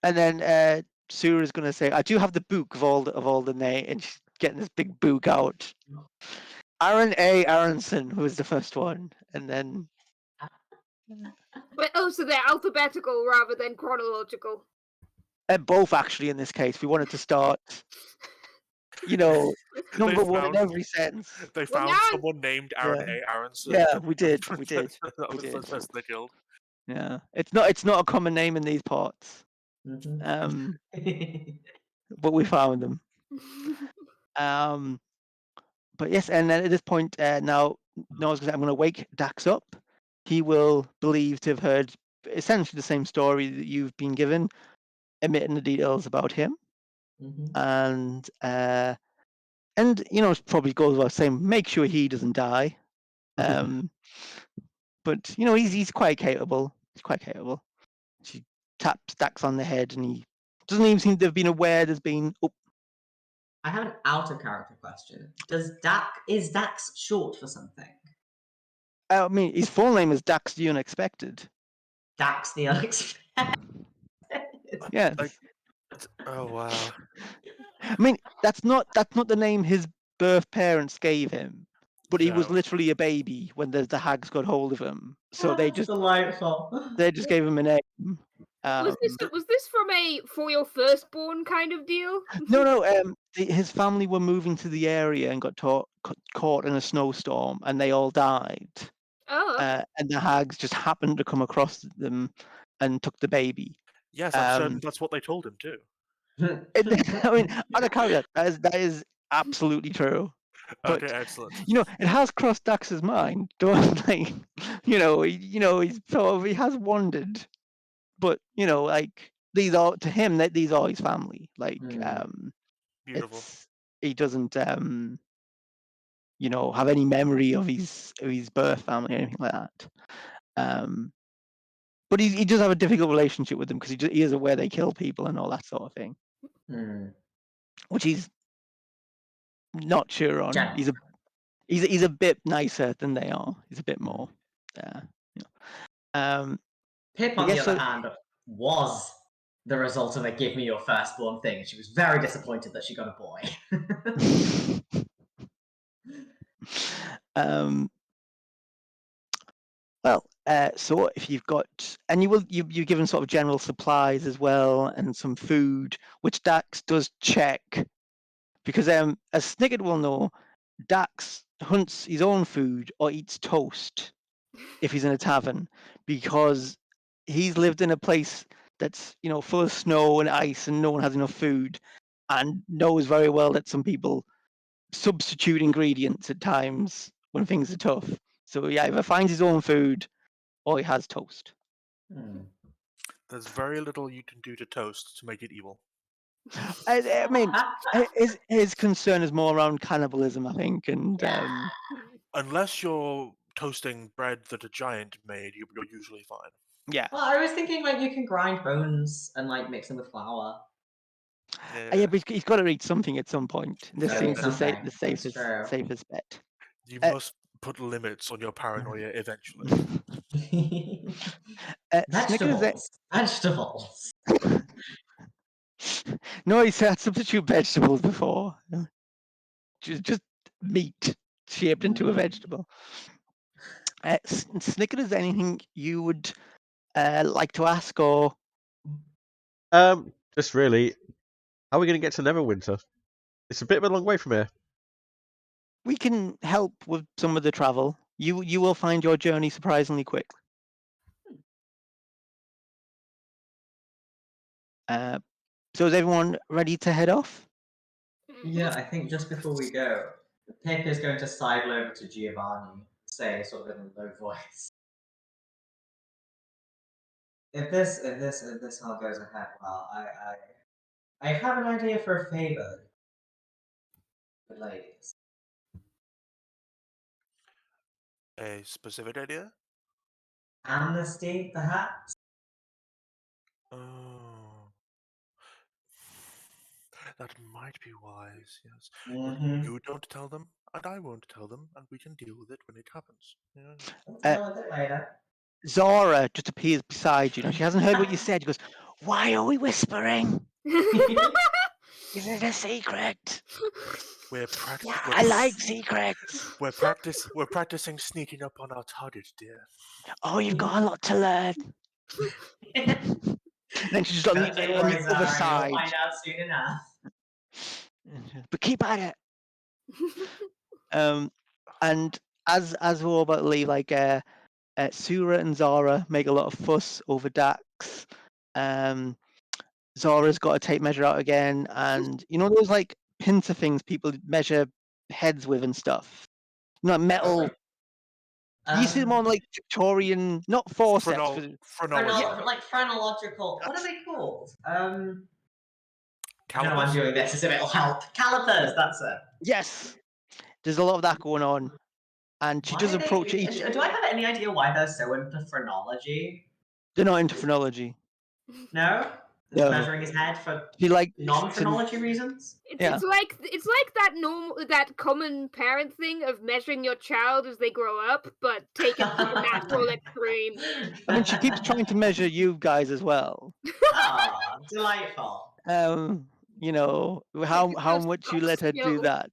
and then Sue is gonna say, I do have the book of all the names, and she's getting this big book out. Aaron A. Aronson, who was the first one, and then But so they're alphabetical rather than chronological. both actually in this case. We wanted to start You know, number one in found- every sense. They Well, found now- someone named Aaron Yeah. A. Aronson. Yeah, we did. We did. That We was did. the person they killed. Yeah, it's not a common name in these parts. Mhm. But we found them. But yes, and then at this point, now Noah's going to say, I'm going to wake Dax up. He will believe to have heard essentially the same story that you've been given, omitting the details about him. Mhm. And you know, it probably goes without saying, make sure he doesn't die. But you know, he's quite capable. He's quite capable. She taps Dax on the head, and he doesn't even seem to have been aware there's been. Oh, I have an out of character question. Is Dax short for something? I mean, his full name is Dax the Unexpected. Dax the Unexpected. Yes. Like- Oh wow. I mean, that's not the name his birth parents gave him. But he was No. literally a baby when the hags got hold of him. So they That's just delightful. gave him a name. Was this from a for your firstborn kind of deal? No. His family were moving to the area and got caught in a snowstorm, and they all died. Oh, okay. And the hags just happened to come across them and took the baby. Yes, I'm certain that's what they told him too. I mean, on a caveat, that is absolutely true. But Okay, excellent. you know, it has crossed Dax's mind. Don't like, he's sort of he has wondered, but you know, like these are to him that these are his family. Like, Beautiful. he doesn't have any memory of his birth family or anything like that. But he does have a difficult relationship with them because he is aware they kill people and all that sort of thing, which he's not sure on. General. He's a bit nicer than they are. He's a bit more. Pip, But on yes, the other so- hand, was the result of a give me your firstborn thing. She was very disappointed that she got a boy. So if you've got, and you're given sort of general supplies as well and some food, which Dax does check, because as Snicket will know, Dax hunts his own food or eats toast if he's in a tavern, because he's lived in a place that's full of snow and ice and no one has enough food, and knows very well that some people substitute ingredients at times when things are tough. So he either finds his own food or he has toast. There's very little you can do to toast to make it evil. I mean, his concern is more around cannibalism, I think, and Unless you're toasting bread that a giant made, you're usually fine. yeah. Well, I was thinking like you can grind bones and like mix them with flour. Yeah, but he's got to eat something at some point. This Gotta seems eat the something. the That's true. safest bet. You must put limits on your paranoia eventually. Vegetables. Vegetables. No, he said substitute vegetables before. Just meat shaped into a vegetable. Snicket, is there anything you would like to ask, or Just really, how are we going to get to Neverwinter? It's a bit of a long way from here. we can help with some of the travel. You will find your journey surprisingly quick. So is everyone ready to head off? Yeah, I think just before we go, Pip is going to sidle over to Giovanni, say sort of in a low voice. If this all goes ahead well, I have an idea for a favor. The ladies. A specific idea? Amnesty, perhaps? Oh. That might be wise, yes. Mm-hmm. You don't tell them, and I won't tell them, and we can deal with it when it happens. Yeah. We'll deal with it later. Zora just appears beside you. Now she hasn't heard what you said. She goes, "Why are we whispering? Is it a secret? We're practicing. I like secrets. We're practicing sneaking up on our target, dear. Oh, you've got a lot to learn." Then she just on Don't the worry, other Zara, you'll side. find out soon enough. But keep at it. And as we're all about to leave, like Sura and Zara make a lot of fuss over Dax. Zara's got a tape measure out again, and you know those like pincer things people measure heads with and stuff. Not metal. You see them on like Victorian, not forceps. Phrenology. Like phrenological. What are they called? I don't know why I'm Calipers? doing this as if it'll help. Calipers, that's it. Yes, there's a lot of that going on, and she does approach each. Do I have any idea why they're so into phrenology? They're not into phrenology. No? Just No. measuring his head for She like non-phrenology reasons? Yeah. It's like that common parent thing of measuring your child as they grow up, but take it to the natural extreme. I mean, she keeps trying to measure you guys as well. Ah, delightful. You know how much you let her do that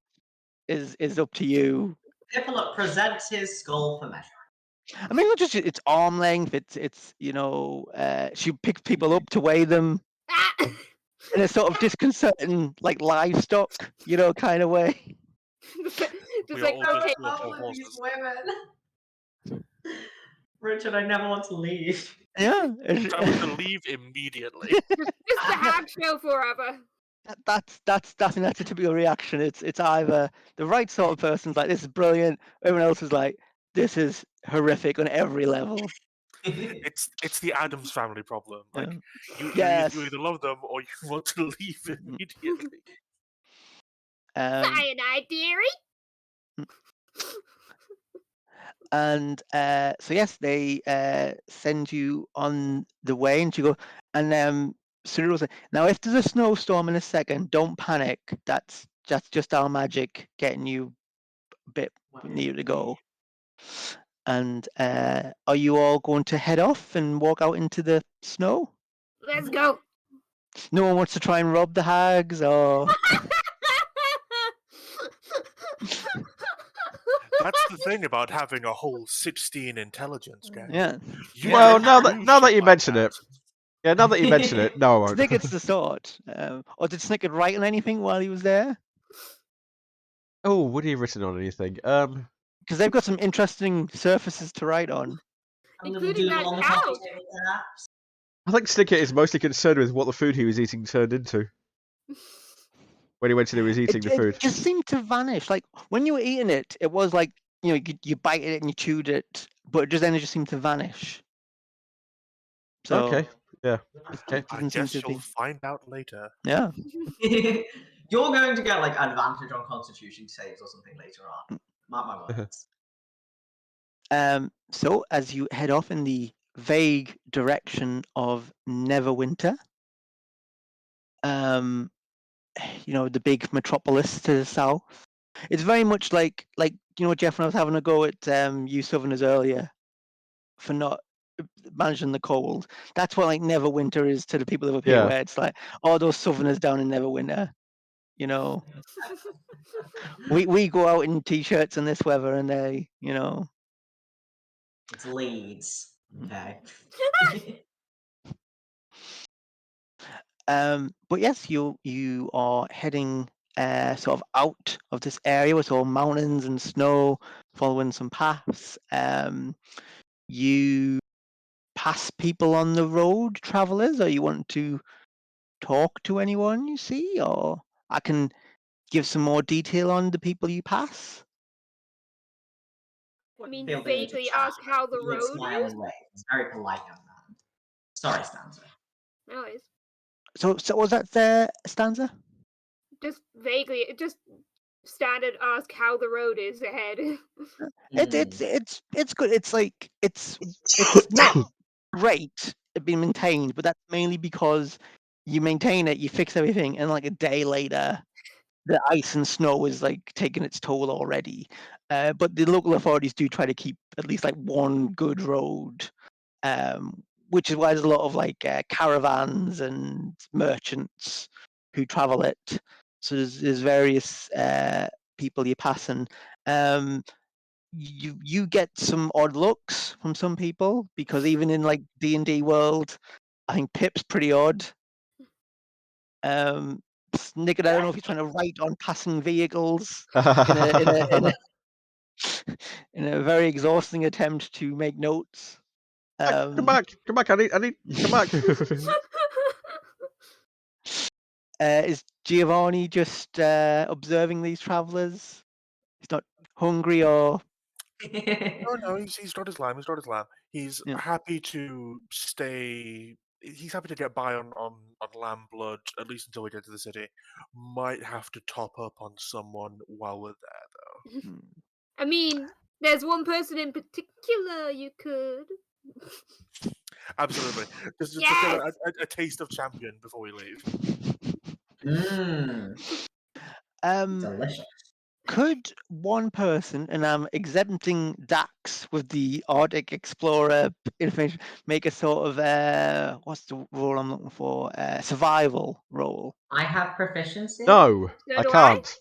is up to you. Pippa presents his skull for measuring. I mean, not just it's arm length. It's you know, she picks people up to weigh them in a sort of disconcerting, like livestock, you know, kind of way. Just We are like all just okay, poor horses. Women. Richard, I never want to leave. Yeah. I want to leave immediately. just the hag show forever. That's I think that's a typical reaction. It's either the right sort of person's like, this is brilliant. Everyone else is like, this is horrific on every level. It's the Adams family problem. Like Yes. you either love them or you want to leave immediately. Cyanide theory. And so yes, they send you on the way, and you go. And Cyril said, "Now, if there's a snowstorm in a second, don't panic. That's just our magic getting you a bit near to go." And are you all going to head off and walk out into the snow? Let's go. No one wants to try and rob the hags, or That's the thing about having a whole 16 intelligence gang. yeah. Well, now that you mention it, yeah, now that you mention it, no, I won't. Snickert's the sort. Or did Snickert write on anything while he was there? Oh, would he have written on anything? Because they've got some interesting surfaces to write on. Including that cow. I think Snicket is mostly concerned with what the food he was eating turned into. When he mentioned he was eating the food. It just seemed to vanish. Like when you were eating it, it was like, you know, you bite it and you chewed it, but then it just seemed to vanish. So Okay. Yeah. Okay. I guess you'll find out later. Yeah. You're going to get like advantage on Constitution saves or something later on. Mark my words. So as you head off in the vague direction of Neverwinter, you know, the big metropolis to the south, it's very much like you know, Jeff and I was having a go at you Southerners earlier for not managing the cold. That's what like Neverwinter is to the people of up here, where it's like, oh, those Southerners down in Neverwinter, you know. we go out in t-shirts in this weather, and they, you know. It's Leeds. Okay. But yes, you are heading sort of out of this area with all mountains and snow, following some paths. You pass people on the road, travelers, or you want to talk to anyone you see, or I can give some more detail on the people you pass. I mean, vaguely ask how the road is. It's very polite, young man. Sorry, Stanza. No, it's So was that the stanza? just vaguely, just standard ask how the road is ahead. It's good. It's like it's not great at being maintained, but that's mainly because you maintain it, you fix everything, and like a day later, the ice and snow is like taking its toll already. But the local authorities do try to keep at least like one good road, which is why there's a lot of like caravans and merchants who travel it. So there's various people you're passing. You get some odd looks from some people, because even in like D&D world, I think Pip's pretty odd. Nick, I don't know if he's trying to write on passing vehicles in a very exhausting attempt to make notes. Come back! I need. Come back! Is Giovanni just observing these travellers? He's not hungry or Oh no, he's not Islam. He's not Islam. He's Yeah. happy to stay. He's happy to get by on lamb blood at least until we get to the city. Might have to top up on someone while we're there, though. I mean, there's one person in particular you could. Absolutely. Just get Yes! a taste of champion before we leave. Mmm, delicious. could one person, and I'm exempting Dax with the Arctic Explorer information, make a sort of what's the role I'm looking for? Survival role. I have proficiency. No, So I do I? can't.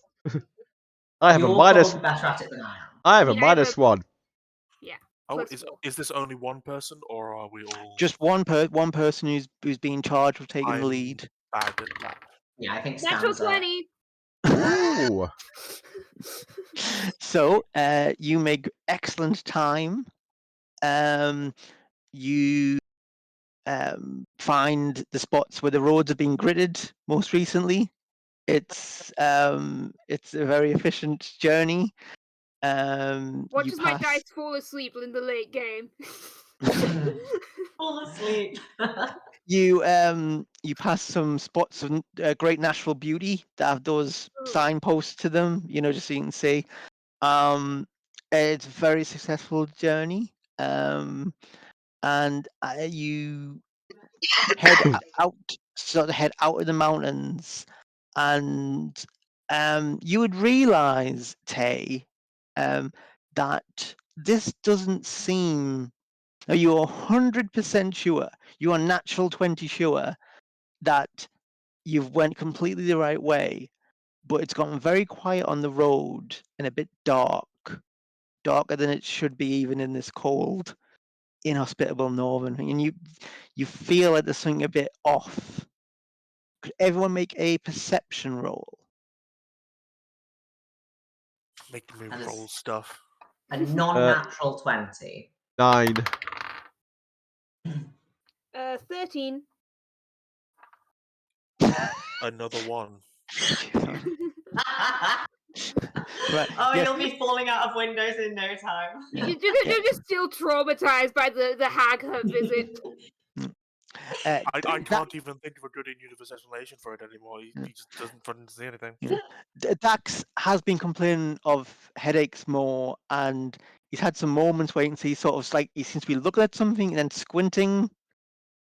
I have a You're minus. probably better at it than I am. I have I mean, a I have minus a- 1. Yeah. Oh, Flexible. is this only one person, or are we all? Just one person who's being charged with taking the I'm lead. bad at that. Yeah, I think Natural Stanza. 20. Ooh. So you make excellent time. You find the spots where the roads have been gridded most recently. It's a very efficient journey. You Watches my pass. dice fall asleep in the late game. Fall asleep. You pass some spots of great natural beauty that have those signposts to them, just so you can see. It's a very successful journey. And you head head out of the mountains, and you would realize, Tay, that this doesn't seem. Now you're 100% sure. You are natural 20 sure that you've went completely the right way, but it's gotten very quiet on the road and a bit darker than it should be, even in this cold, inhospitable northern. And you feel like there's something a bit off. Could everyone make a perception roll? Making me And it's- roll stuff. A non-natural 20. 9. 13. Another one. Right. Oh, yes. you'll be falling out of windows in no time. You're just still traumatized by the hag her visit. I that- can't even think of a good in-universe explanation for it anymore. He just doesn't fucking see anything. Dax has been complaining of headaches more, and he's had some moments where you can see sort of like he seems to be looking at something and then squinting,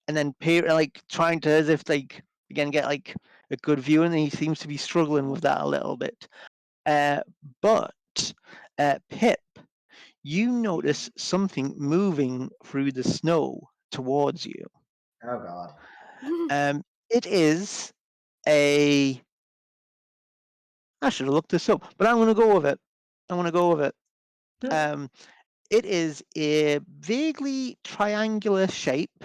and then like trying to, as if like again get like a good view, and he seems to be struggling with that a little bit. But Pip, you notice something moving through the snow towards you. Oh god. It is a. I should have looked this up, but I'm going to go with it. It is a vaguely triangular shape,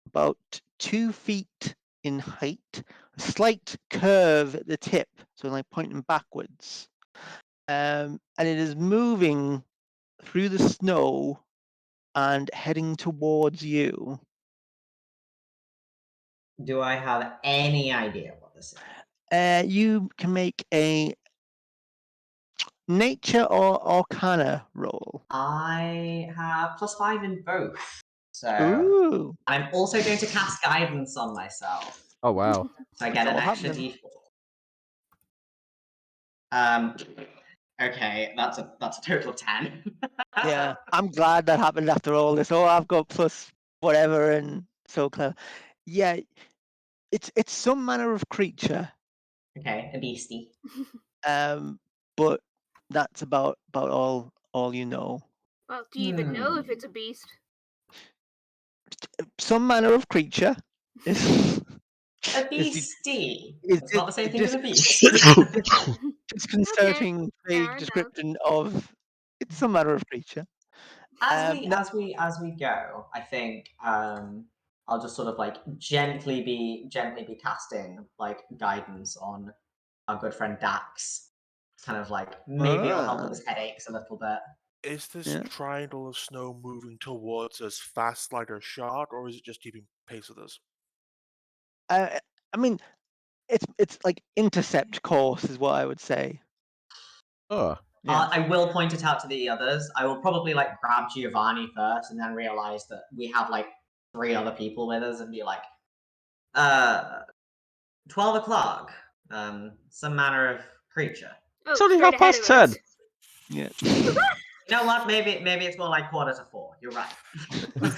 about 2 feet in height, a slight curve at the tip, so like pointing backwards. And it is moving through the snow and heading towards you. Do I have any idea what this is? You can make a nature or arcana roll. I have +5 in both. So Ooh. I'm also going to cast guidance on myself. Oh, wow. So I get It's an all extra happening. D4. Okay, that's a total of 10. Yeah, I'm glad that happened after all this. Oh, I've got plus whatever and so clever. Yeah, it's some manner of creature, Okay, a beastie. but that's about all you know. Well, do you even know if it's a beast? Some manner of creature is A is beastie. is It's not the same thing as just a beast. disconcerting fair vague enough. description of it's some manner of creature. As No- we go, I think I'll just sort of like gently be casting like guidance on our good friend Dax. Kind of like maybe it'll help with his headaches a little bit. Is this Yeah. triangle of snow moving towards us fast like a shot, or is it just keeping pace with us? I mean, it's like intercept course is what I would say. Oh. Yeah. I will point it out to the others. I will probably like grab Giovanni first and then realize that we have like 3 other people with us and be like, 12 o'clock. Some manner of creature. Oh, It's only straight ahead 10:30. of us. Yeah. You know what? Maybe it's more like 3:45. You're right.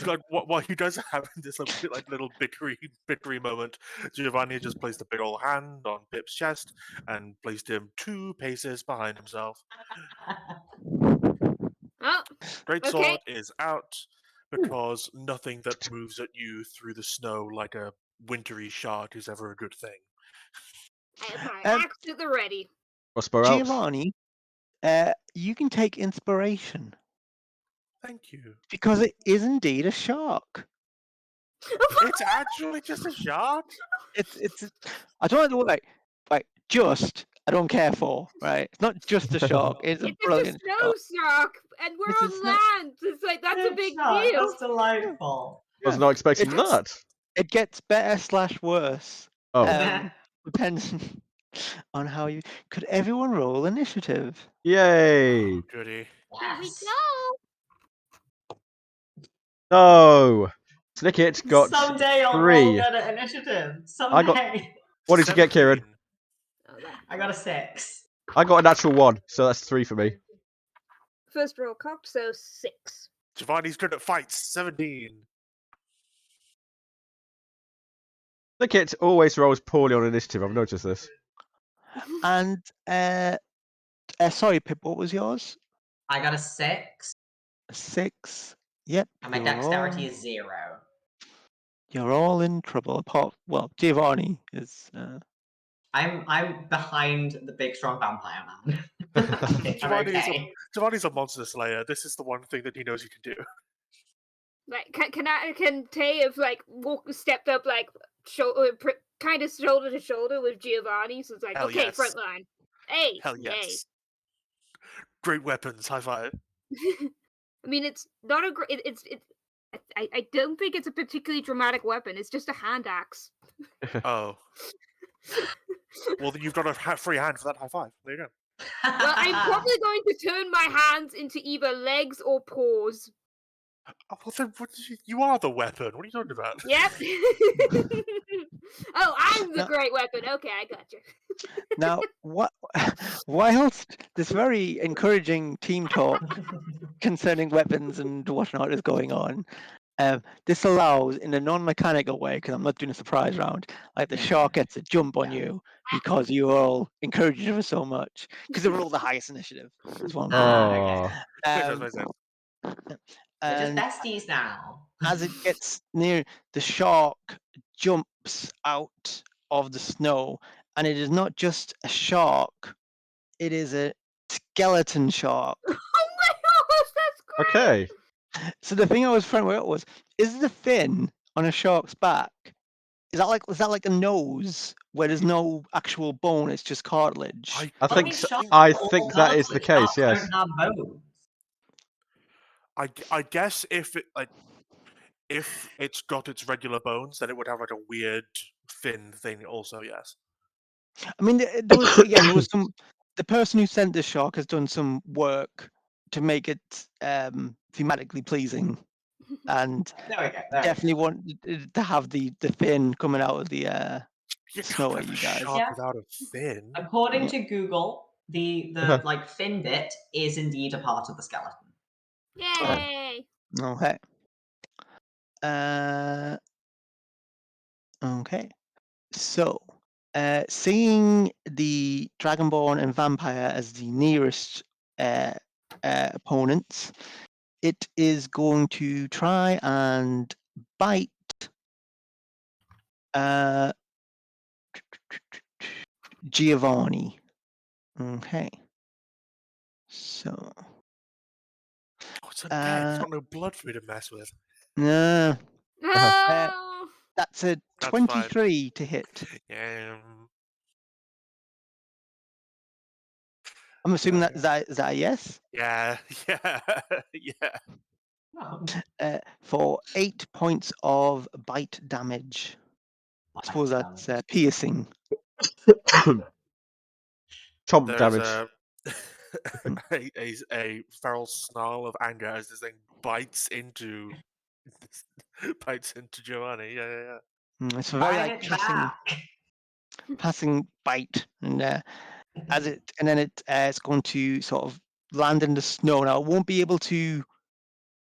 Like what you guys are having this like little bickery moment. Giovanni just placed a big old hand on Pip's chest and placed him 2 paces behind himself. Oh, Great okay. sword is out because nothing that moves at you through the snow like a wintry shard is ever a good thing. I have my Um, axe to the ready. Prosper else. Giovanni, you can take inspiration Thank you. because it is indeed a shark. It's actually just a shard. It's I don't know like just I don't care for, right? It's not just a shark. It's a It's just a brilliant snow shark. shark, and we're It's a on snow- land. It's like that's a big deal. That's delightful. Was not expecting It's- that. It gets better / worse. Oh. Depends on how you. Could everyone roll initiative? Yay. Goody. Here we Yes. go. No. Snicket got Someday I'll 3. roll good at initiative. Someday. What did you get, Kieran? 17. Oh, that. I got a 6. I got a natural 1, so that's 3 for me. First roll cocked, so 6. Giovanni's good at fights. 17. Snicket always rolls poorly on initiative. I've noticed this. And sorry, Pip, what was yours? I got a 6. 6. Yep. And my dexterity is 0. You're all in trouble. Giovanni is. I'm behind the big strong vampire man. I'm okay. Giovanni's a monster slayer. This is the one thing that he knows he can do. Like, can Tay have like stepped up like kind of shoulder to shoulder with Giovanni? So it's like, Hell okay, yes. front line. Hey, Hell yes. Great weapons. High five. I mean, it's not a great. I don't think it's a particularly dramatic weapon. It's just a hand axe. Oh. Well, then you've got a free hand for that high five. There you go. Well, I'm probably going to turn my hands into either legs or paws. Oh, well, then you are the weapon. What are you talking about? Yep. Oh, I'm the great weapon. Okay, I got you. Now, whilst this very encouraging team talk concerning weapons and whatnot is going on, this allows, in a non-mechanical way, because I'm not doing a surprise round, like the shark gets a jump on you because you all encouraged him so much, because they rolled the highest initiative. That's what I'm saying. Makes sense. We're just And besties now. as it gets near, the shark jumps out of the snow, and it is not just a shark, it is a skeleton shark. Oh my gosh, that's great. Okay. So the thing I was trying to work out was, is the fin on a shark's back, is that like a nose where there's no actual bone, it's just cartilage? I think Sharks I are all think that is the cartilage. case. Sharks Yes. don't have bones. I guess if it's got its regular bones, then it would have like a weird fin thing. Also, yes. I mean, there was some. The person who sent this shark has done some work to make it thematically pleasing, and There we go. definitely want to have the fin coming out of the You snow can't at have a you guys. shark Yeah. without a fin. According Yeah. to Google, the like fin bit is indeed a part of the skeleton. Yay! Okay. Okay. So, seeing the Dragonborn and Vampire as the nearest opponents, it is going to try and bite Giovanni. Okay. So, Oh, it's undead. It's got no blood for me to mess with. no. Oh! That's a That's fine. 23 to hit. I'm assuming Yeah. is that a yes? Yeah, yeah. Oh, For 8 points of bite damage. I suppose that's damage. piercing. Chomp There's damage. a feral snarl of anger as this thing bites into Giovanni. Yeah. It's a very Bite like it back. passing bite, and then it's going to sort of land in the snow. Now it won't be able to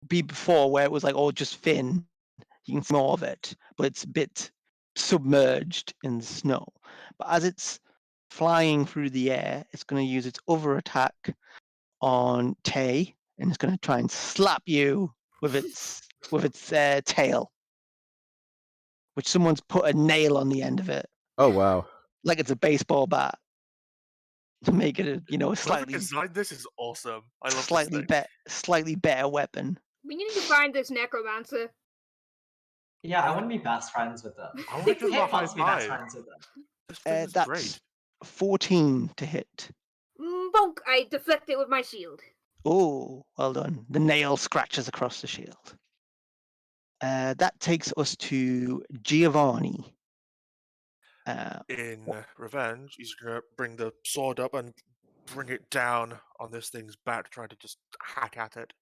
be before where it was like, oh, just fin. You can see more of it, but it's a bit submerged in the snow. But as it's flying through the air, it's going to use its other attack on Tay, and it's going to try and slap you with its tail, which someone's put a nail on the end of it, Oh wow. like it's a baseball bat, to make it a Whoever slightly designed this is awesome. I love this thing. slightly better weapon. We need to find this necromancer. Yeah, I want to be best friends with them. I want to give him a Pip high wants to be best five. friends with them. This thing is That's great. 14 to hit. Bonk! I deflect it with my shield. Oh, well done. The nail scratches across the shield. That takes us to Giovanni. In revenge, he's gonna bring the sword up and bring it down on this thing's back, trying to just hack at it.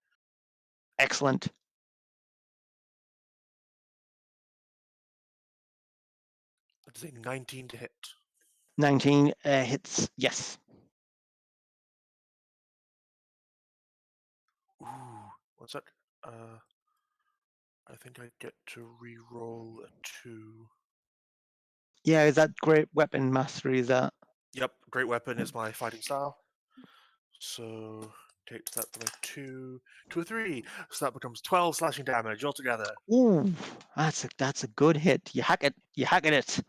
Excellent. It's a 19 to hit. 19 hits. Yes. Ooh, what's that? I think I get to re-roll a 2. Yeah, is that great weapon mastery? Is that? Yep, great weapon is my fighting style. So takes that from a 2 to a 3. So that becomes 12 slashing damage altogether. Ooh, that's a good hit. You hack at it,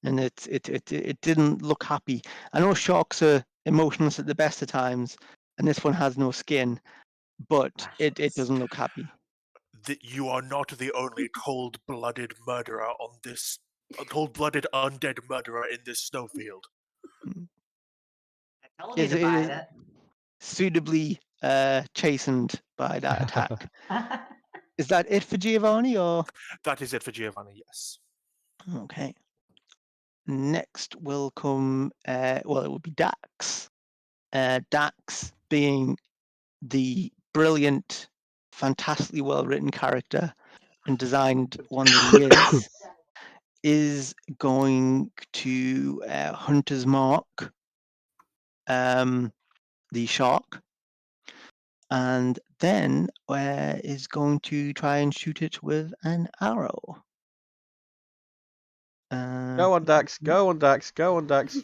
and it didn't look happy. I know sharks are emotionless at the best of times, and this one has no skin, but it doesn't look happy. That you are not the only cold-blooded murderer on this cold-blooded undead murderer in this snowfield. I told you to bite it. Suitably chastened by that attack. Is that it for Giovanni, or? That is it for Giovanni, yes. Okay. Next will come, it will be Dax. Dax being the brilliant, fantastically well-written character and designed one that he is going to Hunter's Mark, the shark, and then is going to try and shoot it with an arrow. Go on, Dax. Go on, Dax. Go on, Dax.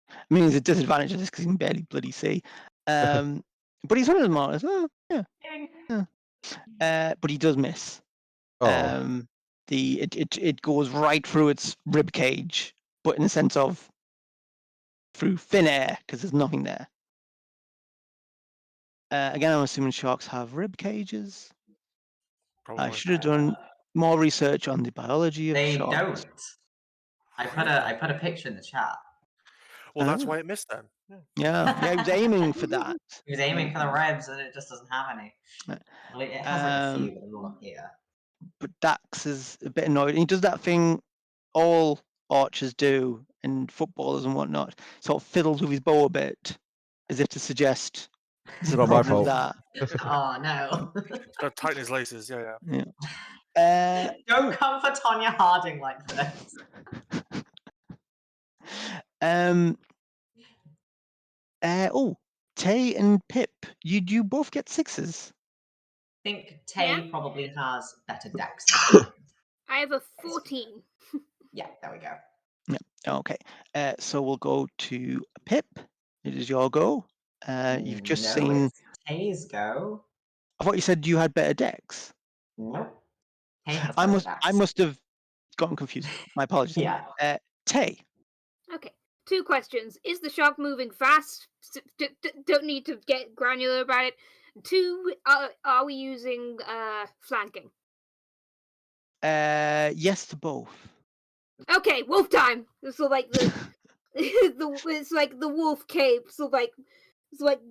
I mean, he's a disadvantage of this because he can barely bloody see. But he's one of the martyrs. Oh, yeah. But he does miss. Oh. It goes right through its rib cage, but in the sense of through thin air because there's nothing there. Again, I'm assuming sharks have rib cages. Probably. I should have done more research on the biology of They sharks. don't. I put a picture in the chat. Well, that's why it missed then. Yeah, he was aiming for that. He was aiming for the ribs and it just doesn't have any. Well, it has like a few, but not here. But Dax is a bit annoyed. He does that thing all archers do and footballers and whatnot. Sort of fiddles with his bow a bit, as if to suggest there's a Not my problem with fault. that. Oh no. It's got to tighten his laces, yeah. Don't come for Tonya Harding like this. Tay and Pip, you both get 6s. I think Tay Yeah. probably has better dex. I have a 14. Yeah, there we go. Okay, so we'll go to Pip. It is your go. You've just No, seen. it's Tay's go. I thought you said you had better decks. Nope. Tay has I better dex. must have gotten confused. My apologies. Yeah. Tay. Okay. 2 questions. Is the shark moving fast? Don't need to get granular about it. 2, are we using flanking? Yes to both. Okay, wolf time. So like the it's like the wolf cape. So like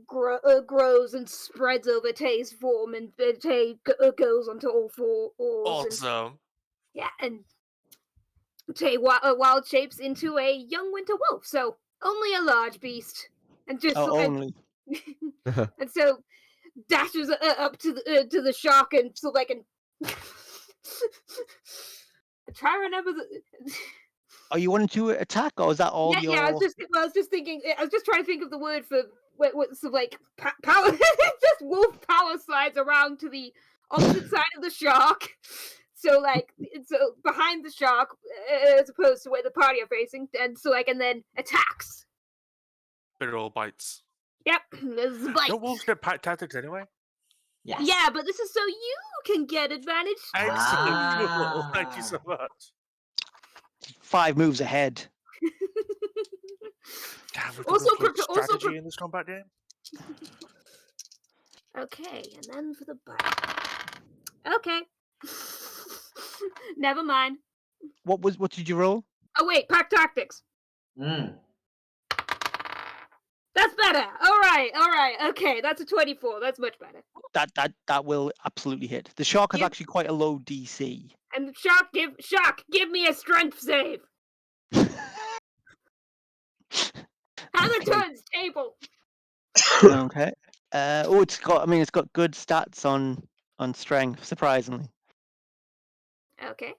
grows and spreads over Tay's form, and Tay goes onto all fours. And, Awesome. yeah, and Tay wild shapes into a young winter wolf. So only a large beast, and just Only. and so dashes up to the shark, and so like and try to remember the. Are you wanting to attack, or is that all your? Yeah. I was just thinking. I was just trying to think of the word for what so like power. Just wolf power slides around to the opposite side of the shark. So like, so behind the shark, as opposed to where the party are facing, and so like, and then attacks. But it all bites. Yep, this is a bite. Don't wolves get pack tactics anyway? Yes. Yeah, but this is so you can get advantage. Excellent. Cool. Thank you so much. 5 moves ahead. Damn, we Also, also also strategy in this combat game. Okay, and then for the bite. Okay. Never mind. What did you roll? Oh wait, pack tactics. Mm. That's better. All right. Okay, that's a 24. That's much better. That will absolutely hit. The shark has Yep. actually quite a low DC. And the shark, give me a strength save. Hammer Okay. turns table. Okay. It's got good stats on strength, surprisingly. Okay.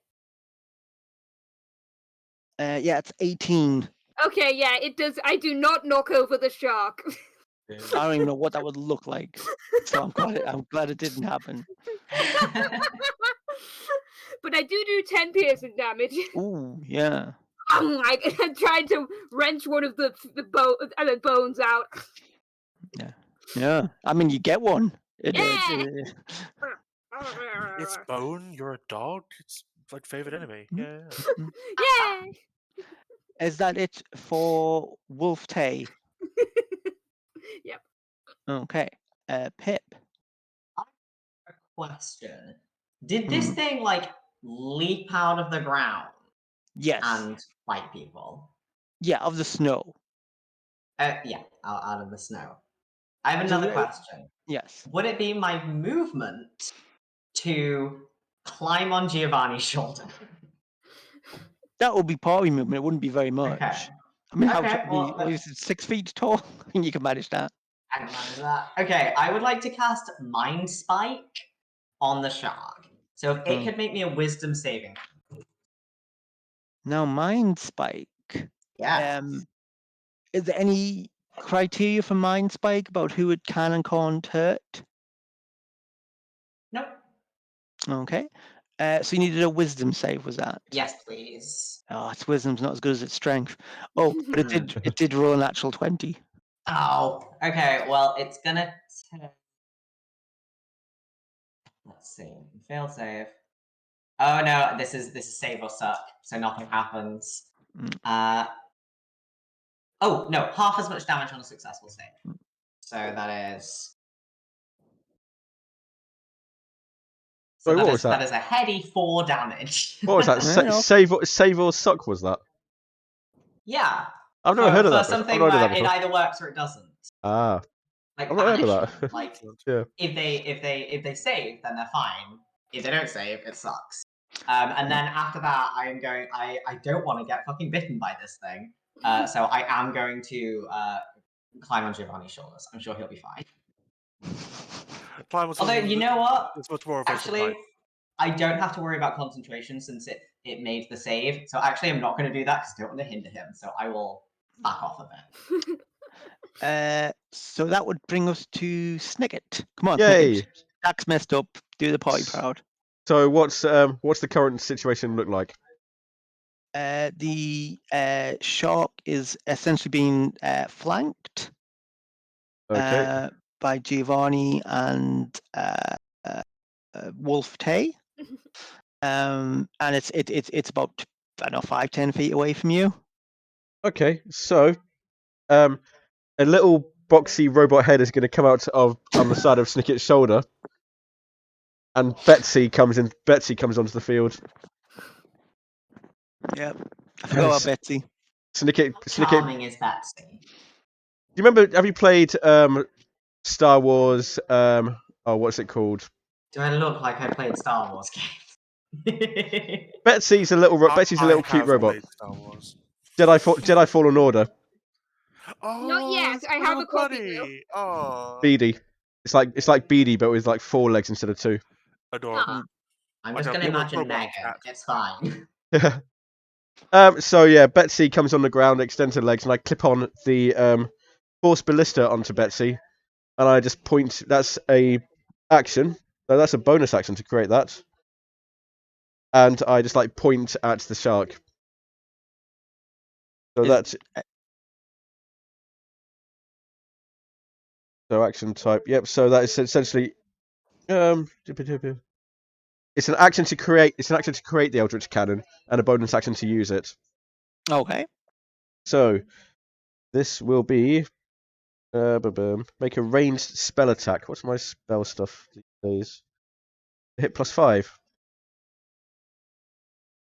Yeah, it's 18. Okay, yeah, it does. I do not knock over the shark. I don't even know what that would look like. So I'm glad it didn't happen. But I do 10 piercing damage. Ooh, yeah. I'm trying to wrench one of the bones out. Yeah. I mean, you get one. Yeah. It's Bone. You're a dog. It's like favorite enemy. Yeah. Yeah. Is that it for Wolf Tay? Yep. Okay. Pip. Question. Did this thing like leap out of the ground Yes. and fight people? Yeah, of the snow. Yeah, out of the snow. I have So, another question. Yes. Would it be my movement to climb on Giovanni's shoulder? That would be party movement. It wouldn't be very much. Okay. I mean, Okay, what is it, 6 feet tall? I think you can manage that. I can manage that. Okay, I would like to cast Mind Spike on the shark. So if it could make me a wisdom saving. Now, Mind Spike. Yeah. Is there any criteria for Mind Spike about who it can and can't hurt? Nope. Okay. So you needed a wisdom save, was that? Yes, please. Oh, its wisdom's not as good as its strength. Oh, but it did roll a natural 20. Oh, okay. Well, it's gonna. Let's see. Fail save. Oh no, this is save or suck, so nothing happens. Oh no, half as much damage on a successful save. So that is. Sorry, what was that? That is a heady 4 damage. What was that? Save or suck was that? Yeah. I've never heard of that. For something I've never heard where of that it before. either works or it doesn't. Ah. Like I've not heard of banish. that. Like Yeah. if they save, then they're fine. If they don't save, it sucks. And then after that, I don't want to get fucking bitten by this thing. So I am going to climb on Giovanni's shoulders. I'm sure he'll be fine. Although you know what? It's much more Actually, I don't have to worry about concentration since it made the save. So actually, I'm not going to do that because I don't want to hinder him. So I will back off a bit. So that would bring us to Snicket. Come on, Yay. Snicket. Dax messed up. Do the party proud. So what's the current situation look like? The shark is essentially being flanked Okay. by Giovanni and Wolf Tay. And it's about, I don't know, 5-10 feet away from you. Okay. So, a little boxy robot head is going to come out on the side of Snicket's shoulder, And Betsy comes in. Betsy comes onto the field. Yep. I forgot about Betsy. Snicket. Charming is Betsy. Do you remember? Have you played Star Wars? What's it called? Do I look like I played Star Wars games? Betsy's a little. Betsy's a I little cute have robot. played Star Wars. Jedi Fallen Order. Oh, Not yet. it's I a have little a copy, buddy. Oh, Beady. It's like Beady, but with like 4 legs instead of 2. adorable. Aw. I'm Like just a gonna imagine robot Megan. cat. It's fine. So yeah, Betsy comes on the ground, extends her legs, and I clip on the Force Ballista onto Betsy, and I just point. That's a action. No, that's a bonus action to create that, and I just like point at the shark. So Is- that's so action type. Yep. So that is essentially it's an action to create. It's an action to create the Eldritch Cannon, and a bonus action to use it. Okay. So this will be make a ranged spell attack. What's my spell stuff these days? Hit +5.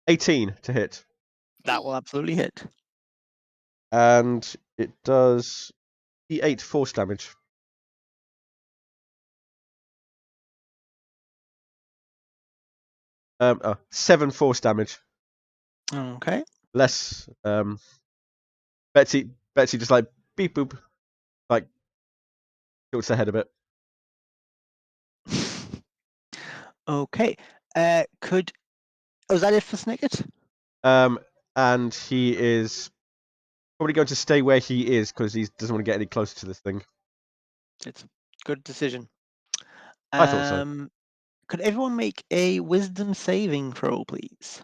18 to hit. That will absolutely hit. And it does D8 force damage. 7 force damage. Okay. Less Betsy just like beep boop, like tilts her head a bit. Okay. Was that it for Snicket? And he is probably going to stay where he is because he doesn't want to get any closer to this thing. It's a good decision. I thought so. Could everyone make a wisdom saving throw, please?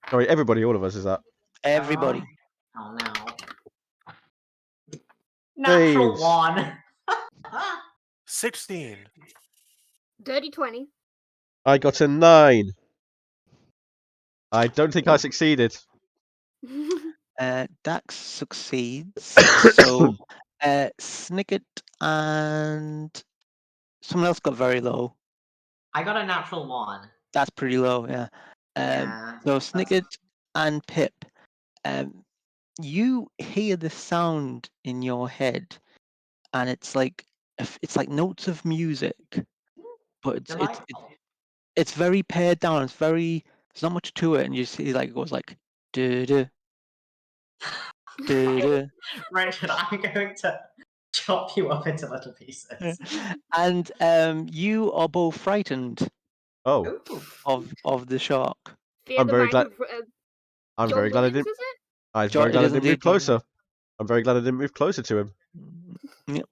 Sorry, everybody, all of us is that. Everybody. Oh no. Natural Saves. 1. 16. Dirty 20. I got a 9. I don't think I succeeded. Dax succeeds. So Snicket and someone else got very low. I got a natural 1. That's pretty low, yeah. Yeah. So that's- Snicket and Pip, you hear the sound in your head, and it's like notes of music, but Delightful. it's very pared down. There's not much to it, and you see like it goes like duh duh duh duh. Richard, I'm going to chop you up into little pieces. And you are both frightened Oh, Ooh. of the shark. Fear I'm the very might glad. of I'm John very glad I Williams, didn't. is it? I'm John- very it glad I is didn't move indeed John closer. I'm very glad I didn't move closer to him. Yep.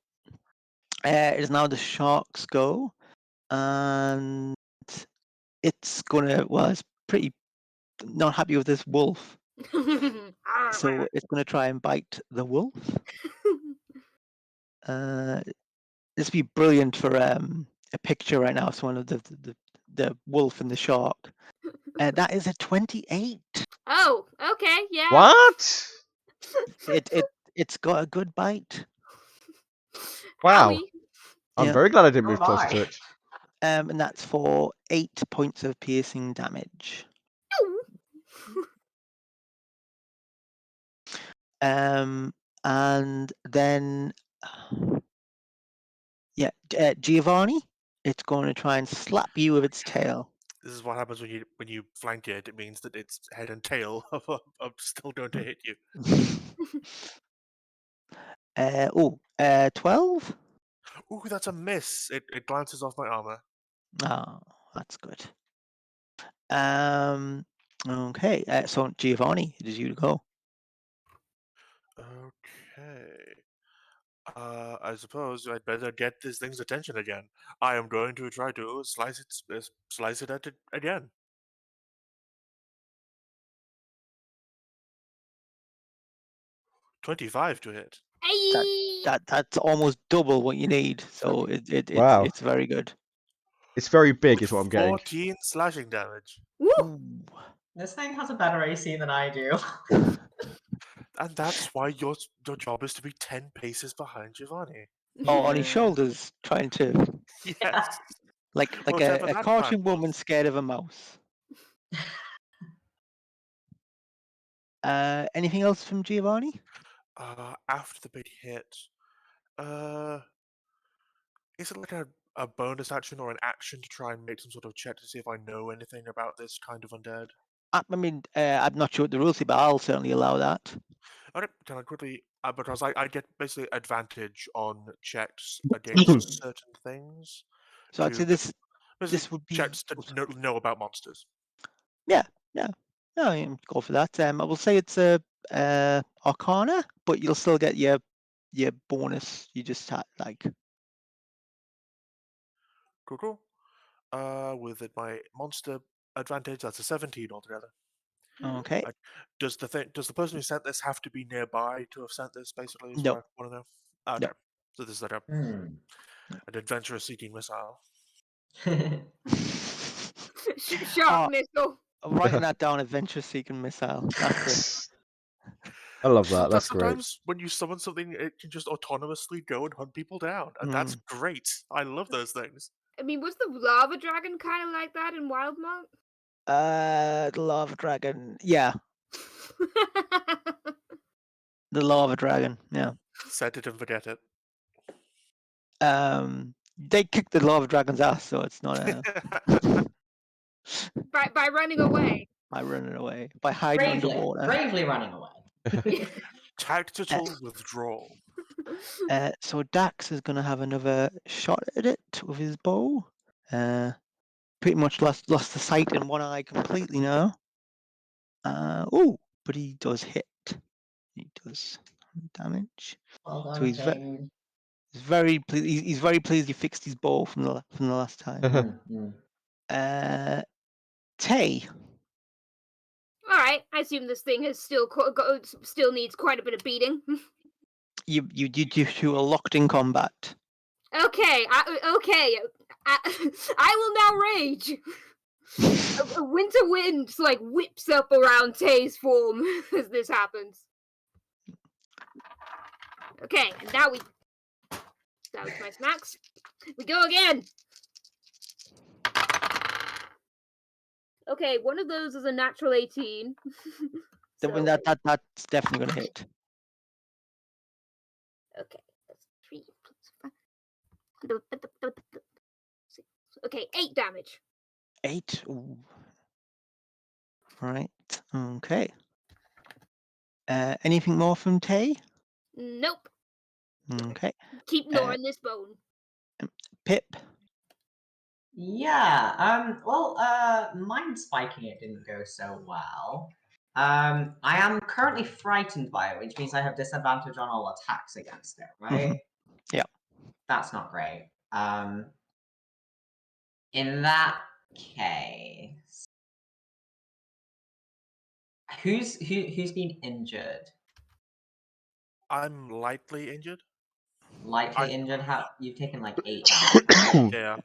It is now the shark's go, and it's pretty not happy with this wolf, so it's gonna try and bite the wolf. This would be brilliant for a picture right now. It's one of the wolf and the shark. That is a 28. Oh, okay, yeah. What? It's got a good bite. Wow. Owie. I'm Yeah. very glad I didn't Oh move closer to my. it. And that's for 8 points of piercing damage. And then Giovanni, it's going to try and slap you with its tail. This is what happens when you flank it. It means that its head and tail are still going to hit you. 12? Ooh, that's a miss. It glances off my armor. Oh, that's good. Okay, so Giovanni, it is you to go. Okay. I suppose I'd better get this thing's attention again. I am going to try to slice it at it again. $25 to hit. Hey! That's almost double what you need, so Wow. it's very good. It's very big, With is what I'm getting. 14 slashing damage. Woo! Ooh. This thing has a better AC than I do. And that's why your job is to be 10 paces behind Giovanni. Oh, on his Yeah. shoulders, trying to. Yes. like Whatever a that caution plan woman was. scared of a mouse. Anything else from Giovanni? After the big hit, is it like a bonus action or an action to try and make some sort of check to see if I know anything about this kind of undead? I mean, I'm not sure what the rules say, but I'll certainly allow that. Okay, can I quickly? Because I get basically advantage on checks against certain things. So I'd say this Basically, would be checks to know about monsters. yeah. No, you can go for that. I will say it's a Arcana, but you'll still get your bonus. You just had like Cool. With my monster advantage, that's a 17 altogether. okay. Does the person who sent this have to be nearby to have sent this? Basically, is No. what I want to know. Okay, No. so this is like Hmm. an adventurous-seeking missile. Sharp missile. I'm writing that down. Adventure-seeking missile. That's it. I love that. That's great. Sometimes when you summon something, it can just autonomously go and hunt people down, and that's great. I love those things. I mean, was the lava dragon kind of like that in Wildmount? The lava dragon. Yeah, the lava dragon. Yeah. Set it and forget it. They kicked the lava dragon's ass, so it's not a by running away. by running away, by hiding underwater. Bravely running away. Tactical withdrawal. So Dax is going to have another shot at it with his bow. Pretty much lost the sight in one eye completely now. But he does hit. He does damage. Well done, So he's very pleased. He's very pleased he fixed his bow from the last time. Tay. All right, I assume this thing has still needs quite a bit of beating. You two are locked in combat. Okay, I will now rage. A winter wind like whips up around Tay's form as this happens. Okay, and now that was my smacks. We go again. Okay, one of those is a natural 18. When that's definitely gonna hit. Okay, that's 3 plus 5. Okay, 8 damage. 8. Ooh. Right. Okay. Anything more from Tay? Nope. Okay. Keep gnawing this bone. Pip. Yeah. Well, mind spiking it didn't go so well. I am currently frightened by it, which means I have disadvantage on all attacks against it, right? Yeah. That's not great. In that case, who's been injured? I'm lightly injured. Lightly injured? How you've taken like 8 damage, right? Yeah,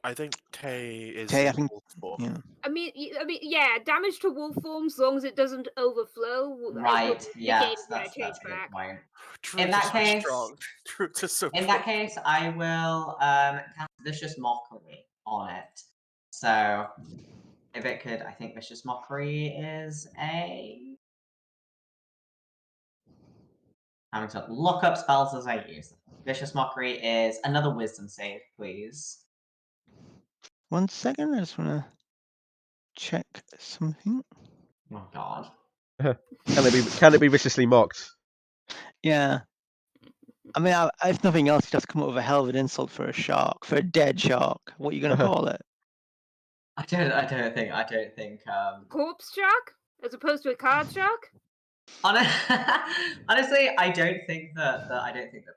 I think Tay is Tay, I in think. wolf form. Yeah. I mean, yeah, damage to wolf form, as long as it doesn't overflow. Right. Yes, when I that's change a good back. point. Truth that is case- so strong. Truth is so In that case, I will cast Vicious Mockery on it. So, if it could, I think Vicious Mockery is a. I'm going to look up spells as I use them. Vicious Mockery is another Wisdom save, please. 1 second. I just want to check something. Oh God. Can it be viciously mocked? Yeah. I mean, if nothing else, you just come up with a hell of an insult for a shark, for a dead shark. What are you going to call it? I don't think. Corpse shark, as opposed to a card shark. Honestly, I don't think that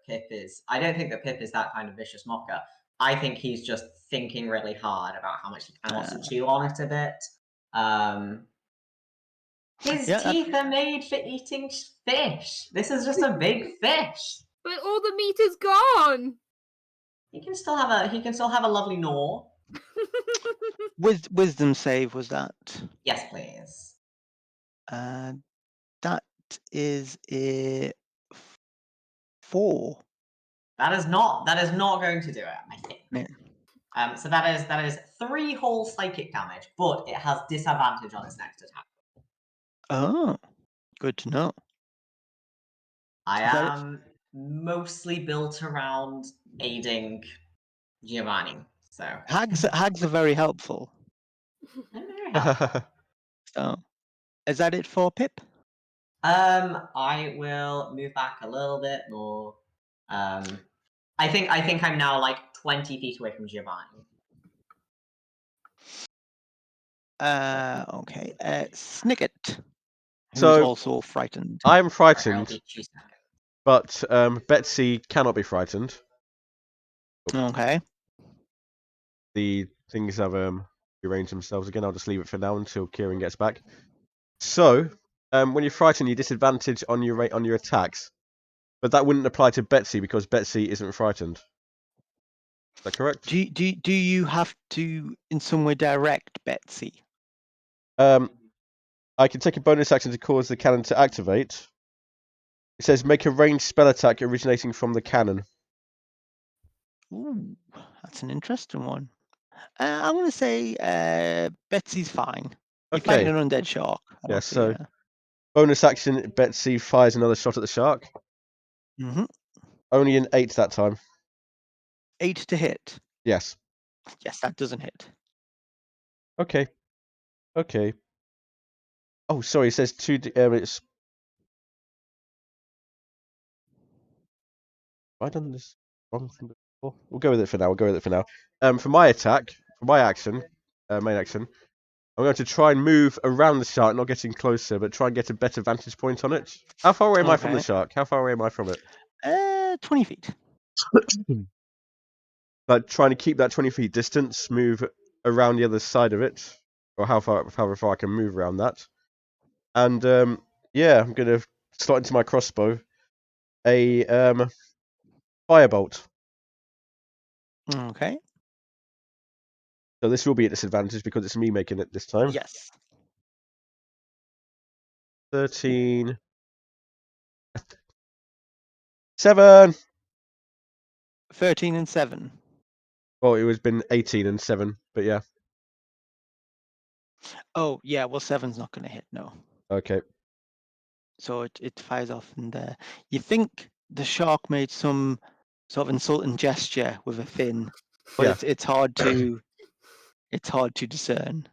Pip is. I don't think that Pip is that kind of vicious mocker. I think he's just thinking really hard about how much he kind of wants to chew on it a bit. His teeth are made for eating fish. This is just a big fish. But all the meat is gone. He can still have a lovely gnaw. Wisdom save was that? Yes, please. That is a 4. That is not going to do it, I think. So that is 3 whole psychic damage, but it has disadvantage on its next attack. Oh, good to know. I Is that it? am mostly built around aiding Giovanni, so Hags are very helpful. I'm very helpful. So, is that it for Pip? I will move back a little bit more. I think I'm now like 20 feet away from Giovanni. Okay. Snicket, who's So also frightened. I am I'll frightened, be 2 seconds. but Betsy cannot be frightened. Okay. The things have rearranged themselves again. I'll just leave it for now until Kieran gets back. So, when you're frightened, you disadvantage on your attacks, but that wouldn't apply to Betsy because Betsy isn't frightened. Is that correct? Do you have to in some way direct Betsy? I can take a bonus action to cause the cannon to activate. It says make a ranged spell attack originating from the cannon. Ooh, that's an interesting one. I'm going to say Betsy's fine. You're fighting Okay. an undead shark. I Yeah, don't see so bonus action, Betsy fires another shot at the shark. Mm-hmm. Only an 8 that time. 8 to hit. Yes. Yes, that doesn't hit. Okay. Okay. Oh, sorry, it says 2 it's... Have I done this wrong from before? We'll go with it for now. For my attack, for my action, main action, I'm going to try and move around the shark, not getting closer, but try and get a better vantage point on it. How far away am I from the Okay. shark? How far away am I from it? 20 feet. Like trying to keep that 20 feet distance, move around the other side of it, or however far I can move around that. And yeah, I'm gonna slot into my crossbow a firebolt. Okay. So this will be a disadvantage because it's me making it this time. Yes. 13. 7. 13 and 7. Well, it was been 18 and 7, but yeah. Oh, yeah. Well, 7's not going to hit. No. Okay. So it fires off, and you think the shark made some sort of insulting gesture with a fin, but Yeah. it's hard to discern.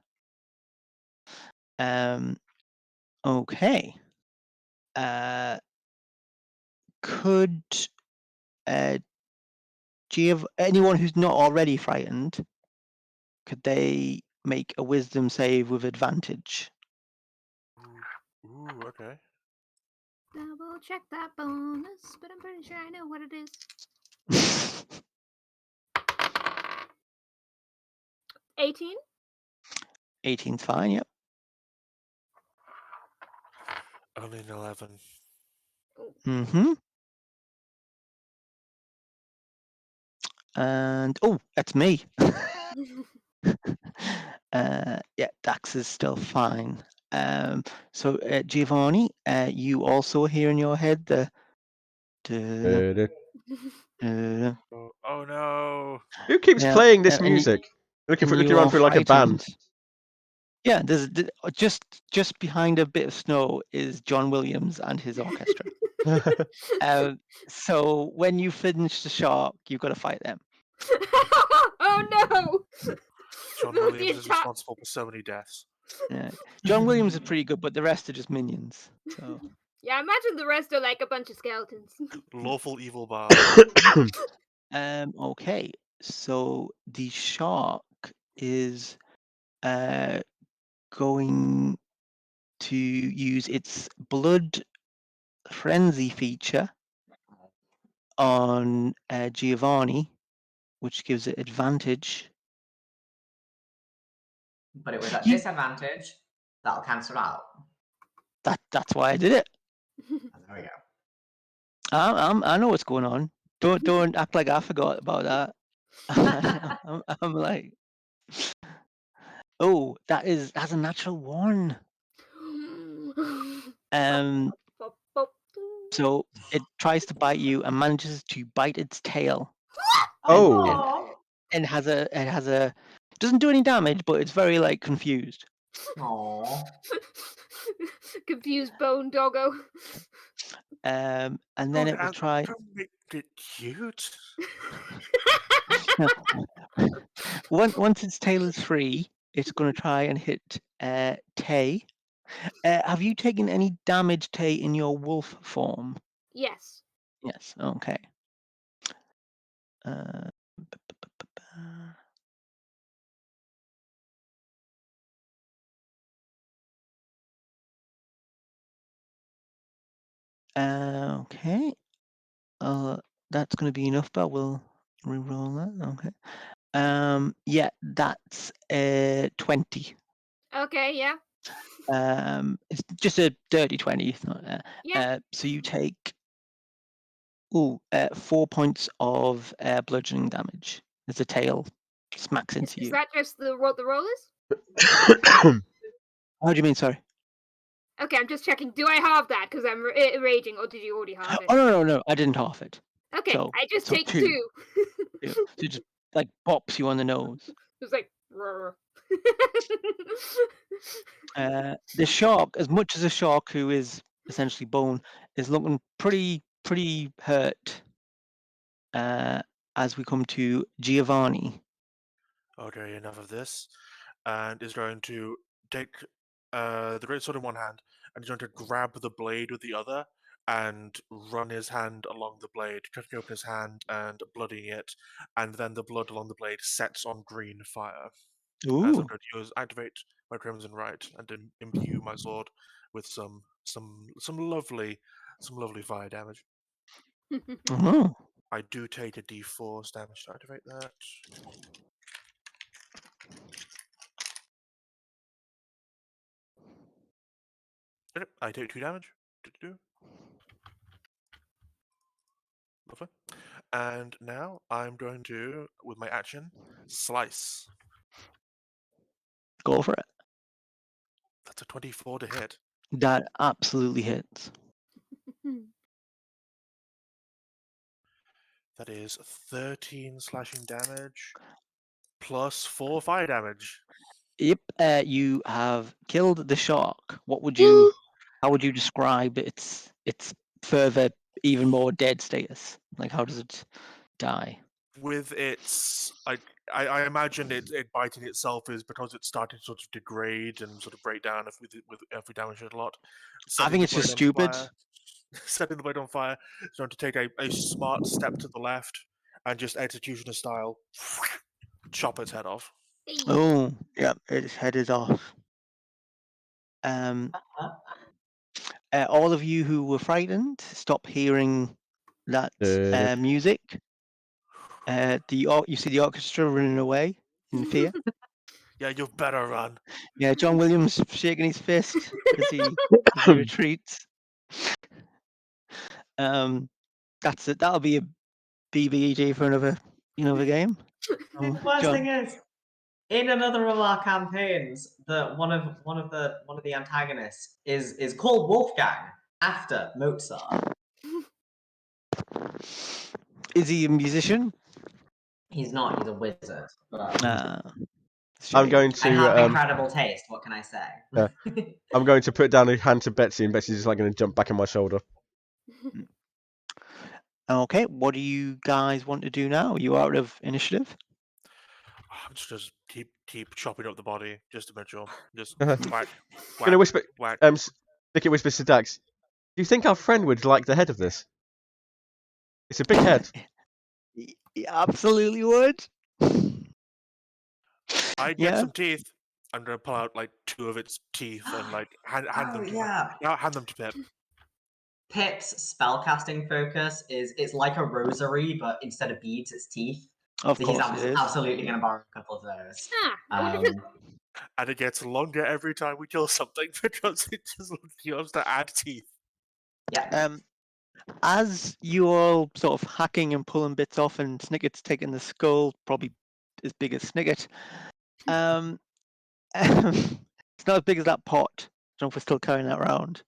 Okay. Could anyone who's not already frightened, could they make a wisdom save with advantage? Ooh, okay. Double check that bonus, but I'm pretty sure I know what it is. 18? 18's fine, yep. Only an 11. Mm-hmm. And that's me. Yeah, Dax is still fine. So Giovanni, you also hear in your head the Oh no! Who keeps yeah, playing this and music? Looking you around are for like a band. frightened. Yeah, there's just behind a bit of snow is John Williams and his orchestra. So when you finish the shark, you've got to fight them. Oh no! John The Williams is entire- responsible for so many deaths. Yeah. John Williams is pretty good, but the rest are just minions. So Yeah, imagine the rest are like a bunch of skeletons. Lawful evil bard. okay. So the shark is going to use its blood frenzy feature on Giovanni, which gives it advantage. But it was at You- disadvantage. That'll cancel out. That's why I did it. There we go. I know what's going on. Don't act like I forgot about that. I'm like, oh, that's a natural 1. So it tries to bite you and manages to bite its tail. Oh. And and doesn't do any damage, but it's very like confused. Aww. Confused bone doggo. And then it will try. Don't make it cute. Once its tail is free, it's going to try and hit Tay. Have you taken any damage, Tay, in your wolf form? Yes. Yes. Okay. Okay. That's going to be enough, but we'll re-roll that. Okay. Yeah, that's 20. Okay, yeah. It's just a dirty 20. It's not, Yeah. so you take 4 points of bludgeoning damage as the tail smacks into Is you. that just what the roll is? How do you mean? Sorry. Okay, I'm just checking. Do I have that? Because I'm raging, or did you already have it? Oh no, I didn't half it. Okay, So, I just so take 2. 2. Yeah. So it just like bops you on the nose. It's like. "Rrr." The shark, as much as a shark who is essentially bone, is looking pretty hurt. As we come to Giovanni. Okay, enough of this. And is going to take the great sword in one hand, and he's going to grab the blade with the other and run his hand along the blade, cutting open his hand and bloodying it, and then the blood along the blade sets on green fire. As I'm Ooh. going to activate my Crimson Right and imbue my sword with some lovely fire damage. Oh. I do take a d4 damage to activate that. Okay, I take 2 damage. Lovely. And now I'm going to, with my action, slice. Go for it. That's a 24 to hit. That absolutely hits. That is 13 slashing damage plus 4 fire damage. Yep. You have killed the shark. What would you? How would you describe its further, even more dead status? Like, how does it die? With its, I imagine it biting itself is because it's starting to sort of degrade and sort of break down if we damage it a lot. I think the it's just blade on stupid. fire- Setting the blade on fire, it's going to take a smart step to the left and just executioner style chop its head off. Oh, yeah, its head is off. All of you who were frightened, stop hearing that music. You see the orchestra running away in fear. Yeah, you better run. Yeah, John Williams shaking his fist as he retreats. That's it. That'll be a BBEG for another game. The worst John. thing is, in another of our campaigns, that one of the antagonists is called Wolfgang after Mozart. Is he a musician? He's not. He's a wizard. But I'm going I have to incredible taste. What can I say? Yeah. I'm going to put down a hand to Betsy, and Betsy's just like going to jump back on my shoulder. Okay, what do you guys want to do now? Are you out of initiative? I'm just keep chopping up the body just to make sure. Just Uh-huh. whack, Gonna whisper. whack. Sticky whispers to Dax. Do you think our friend would like the head of this? It's a big head. He absolutely would. I get some teeth. I'm gonna pull out like 2 of its teeth and like hand them to Pip. Pip's spellcasting focus is it's like a rosary, but instead of beads, it's teeth. Of So course he's it is. absolutely going to borrow a couple of those. And it gets longer every time we kill something because it just loves to add teeth. Yeah. As you all sort of hacking and pulling bits off, and Snickert's taking the skull, probably as big as Snickert. It's not as big as that pot. I don't know if we're still carrying that around.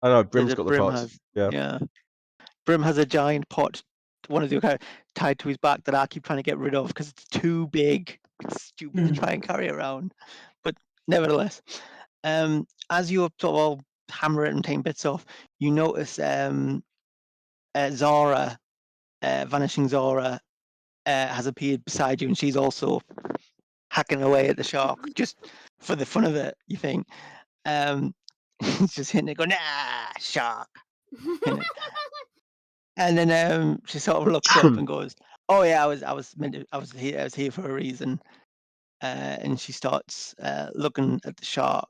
I know Brim's The got the Brim pots. has. Yeah. Yeah. Brim has a giant pot one of the kind of tied to his back that I keep trying to get rid of because it's too big. It's stupid to try and carry around. But nevertheless, as you sort of all hammer it and take bits off, you notice Zara, Vanishing Zara, has appeared beside you, and she's also hacking away at the shark just for the fun of it. You think? He's just hitting it, going, "Ah, shark!" hitting it. And then she sort of looks up and goes, "Oh yeah, I was here for a reason." And she starts looking at the shark.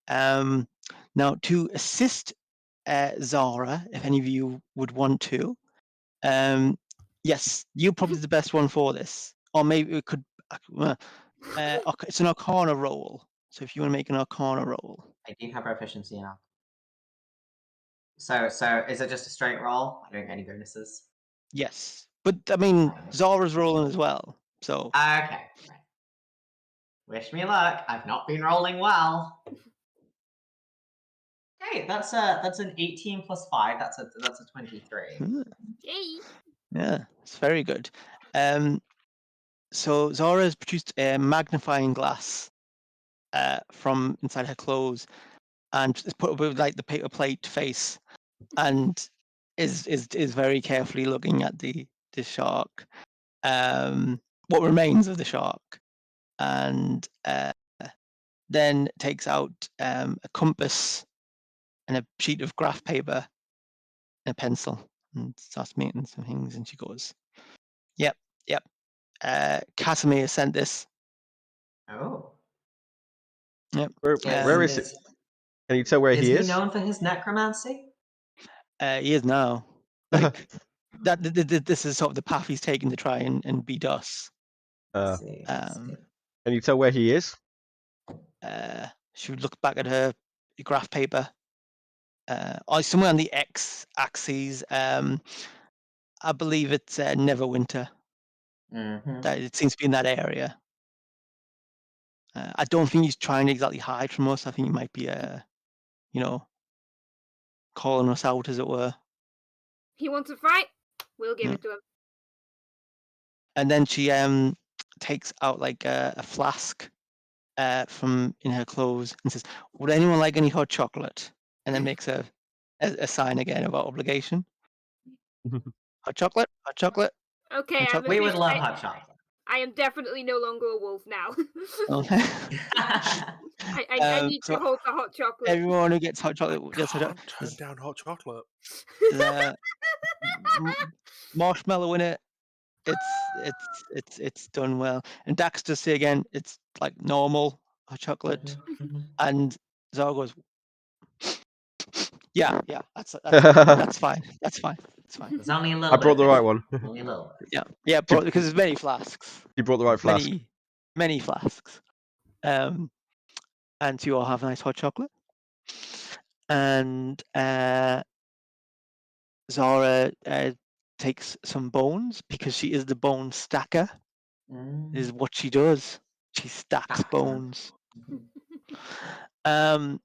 Now, to assist Zara, if any of you would want to, yes, you're probably the best one for this, or maybe we could. It's an Arcana roll. So if you want to make an Arcana roll, I do have proficiency in So is it just a straight roll? I don't get any bonuses. yes. But I mean, Fine. Zara's rolling as well. So Okay. Right. Wish me luck. I've not been rolling well. Okay, that's an 18 plus 5. That's a 23. Yay! yeah, it's very good. So Zara has produced a magnifying glass from inside her clothes, and it's put up with like the paper plate face, and is very carefully looking at the shark, what remains of the shark, and then takes out a compass and a sheet of graph paper and a pencil and starts making some things. And she goes, "Yep, yep. Casimir sent this. Oh. Yep. Where is it? Can you tell where Is he he is? known for his necromancy? He is now. Like that. This is sort of the path he's taken to try and beat us. Uh, See. Can you tell where he is? She would look back at her graph paper. Somewhere on the x-axis. I believe it's Neverwinter. Mm-hmm. That it seems to be in that area. I don't think he's trying to exactly hide from us. I think he might be, calling us out, as it were. He wants a fight. We'll give Mm. it to him. And then she takes out like a flask from in her clothes and says, "Would anyone like any hot chocolate?" And then makes a sign again about obligation. Hot chocolate, hot chocolate, Okay, hot I'm chocolate. We would love I, hot chocolate. I am definitely no longer a wolf now. Okay. I need to So hold the hot chocolate. everyone who gets hot chocolate I gets hot can't chocolate. turn down hot chocolate. There's marshmallow in it. It's done well. And Dax does say again, it's like normal hot chocolate. And Zara goes, yeah, that's fine. That's fine. It's fine. There's only a little I bit. brought the of right it. one. Only a little bit. Yeah, because there's many flasks. You brought the right flask. Many flasks. And so you all have nice hot chocolate. And Zara takes some bones because she is the bone stacker. Is what she does. She stacks Stacker. bones. And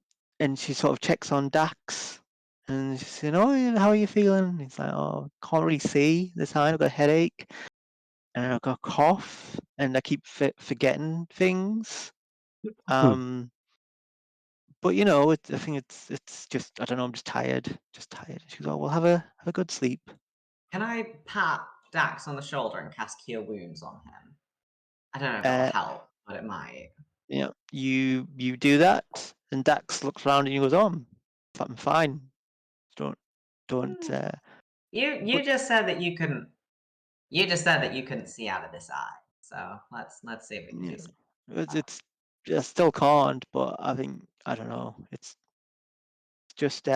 she sort of checks on Dax, and she said, "Oh, how are you feeling?" And he's like, "Oh, can't really see this time. I've got a headache, and I've got a cough, and I keep forgetting things." But I think it's just I don't know. I'm just tired. Just tired. She goes, "Oh, well, have a good sleep." Can I pat Dax on the shoulder and cast Cure Wounds on him? I don't know if it'll help, but it might. You do that, and Dax looks around and he goes, "Oh, I'm fine. Don't." You just said that you couldn't. You just said that you couldn't see out of this eye. So let's see if we can do something. It's I still can't, but I think I don't know. It's just he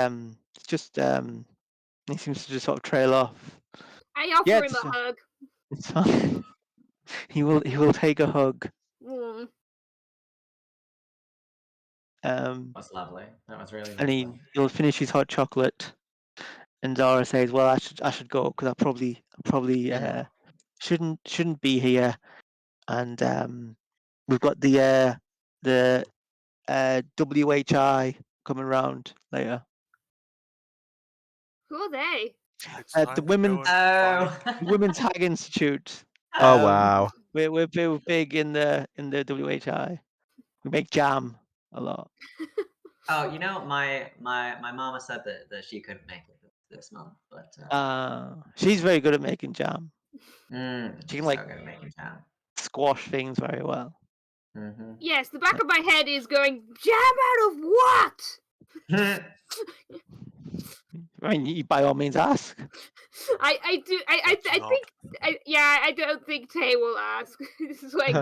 seems to just sort of trail off. I offer him a hug. It's fine. He will take a hug. Mm. That's lovely. That was really And lovely. he'll finish his hot chocolate. And Zara says, "Well, I should go because I probably shouldn't be here." And we've got the WHI coming round later. Who are they? It's The time to women, go and Oh. fight. the Women's Hag Institute. Oh wow. We're big in the WHI. We make jam a lot. Oh, you know, my mama said that she couldn't make it this month, but She's very good at making jam. She can so like good at making jam. squash things very well. Mm-hmm. Yes, the back of my head is going, jam out of what? I mean, you by all means ask. I do I Let's not. think I don't think Tay will ask. It's like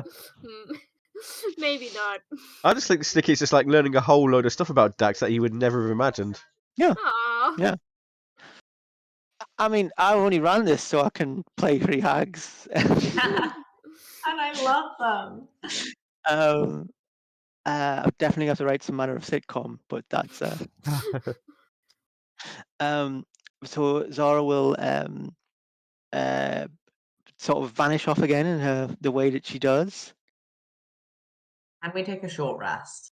maybe not. I just think Sticky's just like learning a whole load of stuff about Dax that he would never have imagined. Aww. Yeah. I mean, I only ran this so I can play 3 hags. And I love them. I definitely have to write some manner of sitcom, but that's so Zara will sort of vanish off again in the way that she does. And we take a short rest.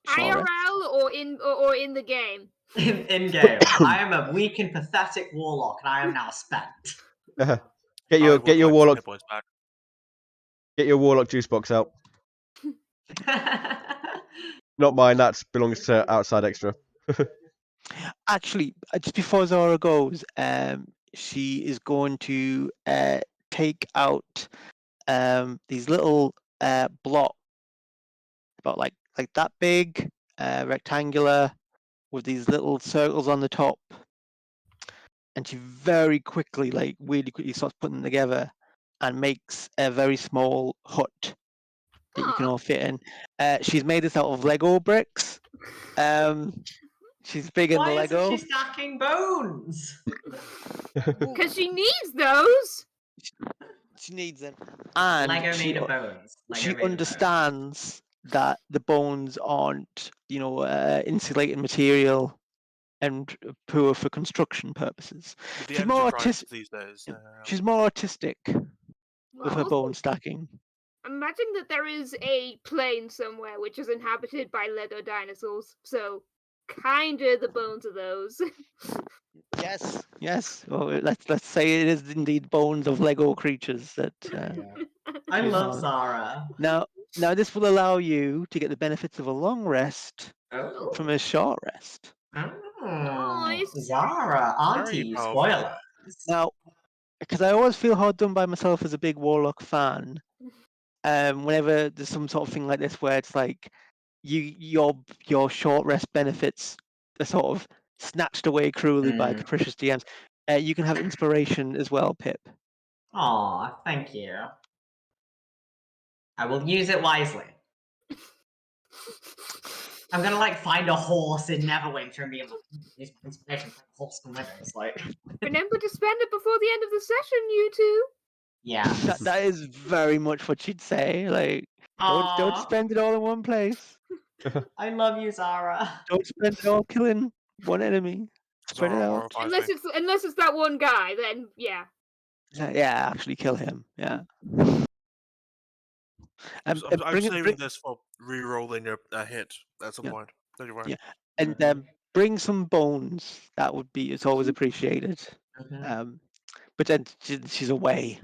Sure. IRL or in the game. In game. I am a weak and pathetic warlock, and I am now spent. Get I your would like some warlock hit points back. juice box out. Not mine. That belongs to Outside Extra. Actually, just before Zara goes, she is going to take out these little blocks, about like that big, rectangular, with these little circles on the top, and she very quickly, like really quickly, starts putting them together and makes a very small hut that you can Aw. all fit in. She's made this out of Lego bricks. She's big in the Why isn't Lego. she stacking bones? Because she needs those. She needs them, and Lego she made of bones. Lego she made of bones. understands that the bones aren't, insulating material and poor for construction purposes. With the She's energy more crisis these days. She's more artistic with her Also, bone stacking. imagine that there is a plane somewhere which is inhabited by Lego dinosaurs. So, kinda the bones of those. Yes. Well, let's say it is indeed bones of Lego creatures that. I she's love on. Zara. Now, this will allow you to get the benefits of a long rest Oh. from a short rest. Nice. Zara, auntie, Very you powerful. spoiler. Now, because I always feel hard done by myself as a big Warlock fan, whenever there's some sort of thing like this where it's like your short rest benefits are sort of snatched away cruelly by capricious DMs. You can have inspiration as well, Pip. Aw, thank you. I will use it wisely. I'm gonna like find a horse in Neverwinter and be like, use my inspiration for horse and withers. Like, Remember to spend it before the end of the session, you two. yeah. That is very much what she'd say. Like, don't Aw, spend it all in one place. I love you, Zara. Don't spend it all killing one enemy. Spread it Zara out. horrifies me. Unless it's that one guy, then yeah. Yeah, actually kill him. Yeah. I'm Bring saving this for re-rolling your hit at some Yeah. point. Thank you very Yeah. much. And bring some bones. That would be. It's always appreciated. But then she's away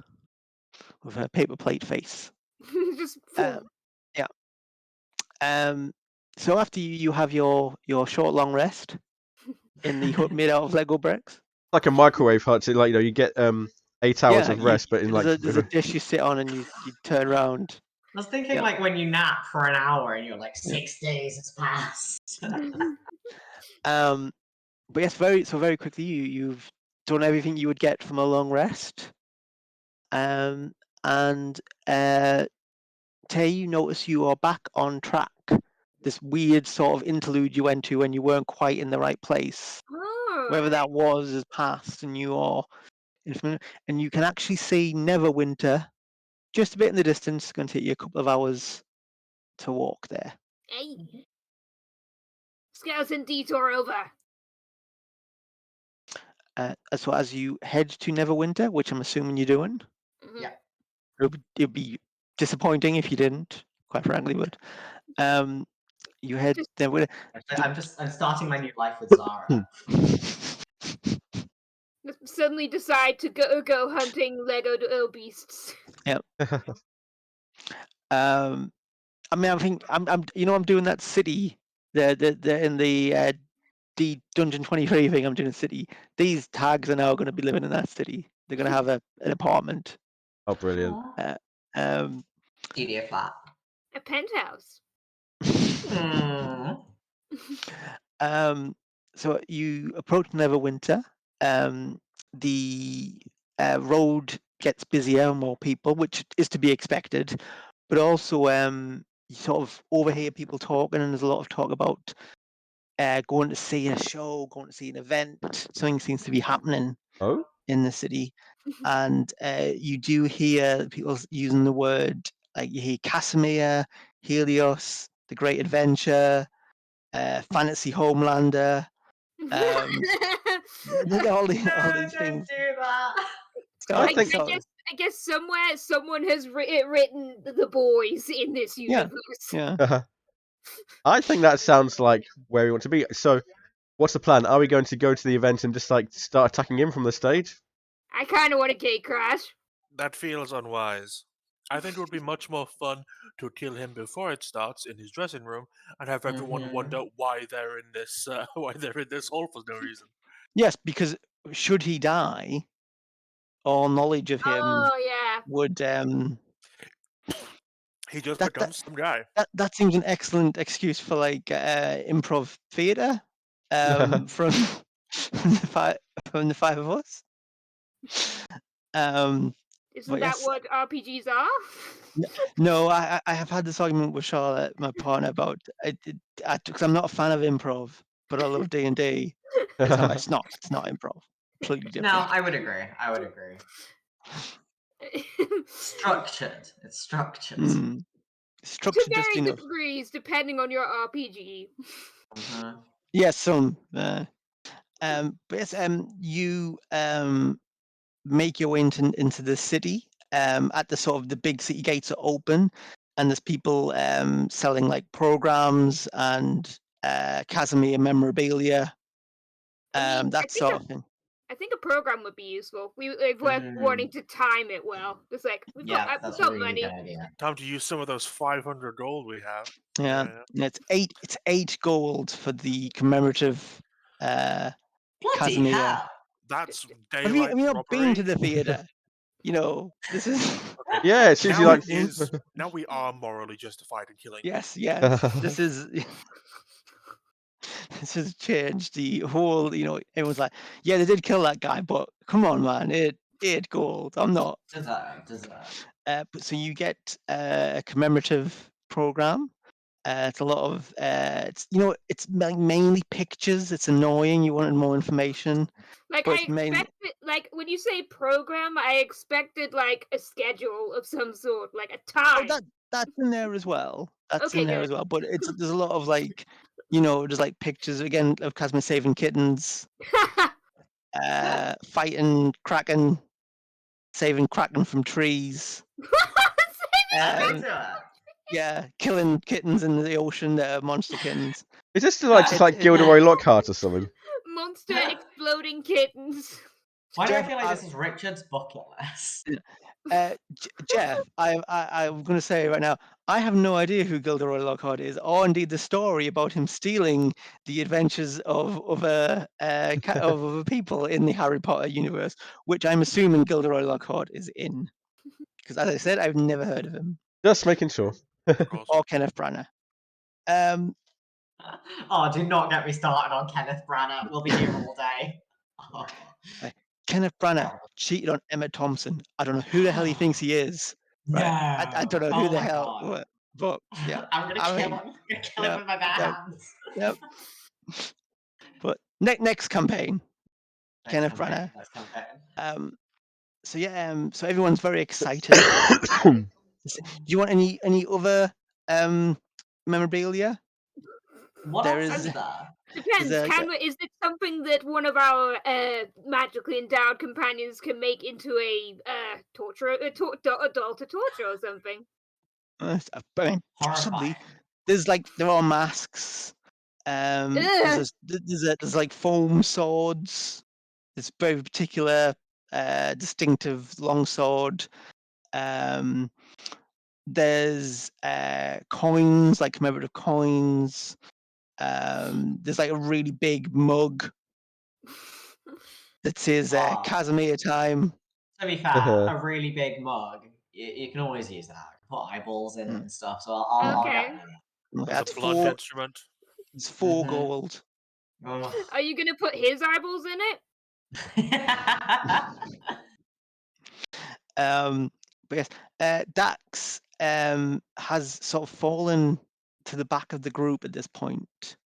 with her paper plate face. Just full. Yeah. So after you have your short long rest in the hut made out of Lego bricks. Like a microwave hut. So like you get 8 hours of rest, but in like there's a dish you sit on and you turn around. I was thinking like when you nap for an hour and you're like 6 days has passed. But yes, very quickly you've done everything you would get from a long rest. And Tay, you notice you are back on track. This weird sort of interlude you went to when you weren't quite in the right place. Whether that was is past, and you are, and you can actually see Neverwinter just a bit in the distance. It's going to take you a couple of hours to walk there. Hey. Skeleton detour over. So as you head to Neverwinter, which I'm assuming you're doing, Yeah. it'd be disappointing if you didn't, quite frankly. But you head there. I'm starting my new life with Zara. Suddenly decide to go hunting Lego beasts. I mean, I think I'm doing that city. The in the Dungeon 23 thing. I'm doing a city. These tags are now going to be living in that city. They're going to have an apartment. Oh, brilliant. Studio flat. A penthouse. So you approach Neverwinter. The road gets busier, more people, which is to be expected. But also, you sort of overhear people talking, and there's a lot of talk about going to see a show, going to see an event. Something seems to be happening Oh? in the city, and you do hear people using the word, like you hear Casimir, Helios, The Great Adventure, Fantasy Homelander. All these things. Do that. So, I think- I guess somewhere someone has written the boys in this Yeah, universe. yeah. I think that sounds like where we want to be. So, what's the plan? Are we going to go to the event and just like start attacking him from the stage? I kind of want a gate crash. That feels unwise. I think it would be much more fun to kill him before it starts in his dressing room and have everyone wonder why they're in this hole for no reason. Yes, because should he die, all knowledge of him Oh yeah. would He just That- becomes some guy. that seems an excellent excuse for like improv theater from the five of us. Isn't But that yes. what RPGs are? No, I have had this argument with Charlotte, my partner, about because I'm not a fan of improv, but I love D&D. It's not improv. Completely different. No, I would agree. Structured. It's structured. Mm. To Structured just varying enough. degrees, depending on your RPG. Yes, some. But yes, you make your way into the city. At the sort of the big city gates are open, and there's people selling like programs and Casimir memorabilia, that sort of thing. I think a program would be useful. If we're wanting to time it well, it's like we've got money. Good idea. Time to use some of those 500 gold we have. Yeah. It's 8 gold for the commemorative Bloody Casimir. hell. That's Have daylight you not robbery. been to the theater? You know, this is. Okay. Yeah, it seems now you like. now we are morally justified in killing. Yes. This is. This has changed the whole. Everyone's like, yeah, they did kill that guy, but come on, man, 8 gold. I'm not. Deserve. But so you get a commemorative program. It's a lot of it's mainly pictures. It's annoying. You wanted more information. Like but I it's mainly. expected, like when you say program, I expected like a schedule of some sort, like a Oh, time. that's in there as well. That's Okay, in there good. as well. But there's a lot of like, there's like pictures again of Casimir saving kittens, fighting Kraken, saving Kraken from trees. Yeah, killing kittens in the ocean that are monster kittens. Is this just like Gilderoy Lockhart or something? Monster exploding kittens. Why do I Jeff, feel like this is Richard's bucket list? Jeff, I'm going to say right now, I have no idea who Gilderoy Lockhart is, or indeed the story about him stealing the adventures of other people in the Harry Potter universe, which I'm assuming Gilderoy Lockhart is in. Because as I said, I've never heard of him. Just making sure. Or Kenneth Branagh. Oh, do not get me started on Kenneth Branagh. We'll be here all day. Oh. Kenneth Branagh cheated on Emma Thompson. I don't know who the hell he thinks he is. Right? No. I don't know who the hell. God. But yeah, I'm gonna kill him. I'm gonna kill him with my bare hands. Yep. But next campaign, Kenneth Branagh. Next campaign. So yeah, so everyone's very excited. Do you want any other memorabilia? What There else is- is there? Depends. Is it something that one of our magically endowed companions can make into a adult torture or something? I mean, possibly. Horrifying. There are masks. There's like foam swords. this very particular, distinctive longsword. There's coins, like commemorative coins. There's like a really big mug that says Wow. Casimir time. To be fair, a really big mug, you can always use that. Put eyeballs in it and stuff, so I'll Okay. get rid of As That's a blunt four. instrument. It's 4 Mhm. gold. that. Are you gonna put his eyeballs in it? But yes, Dax has sort of fallen to the back of the group at this point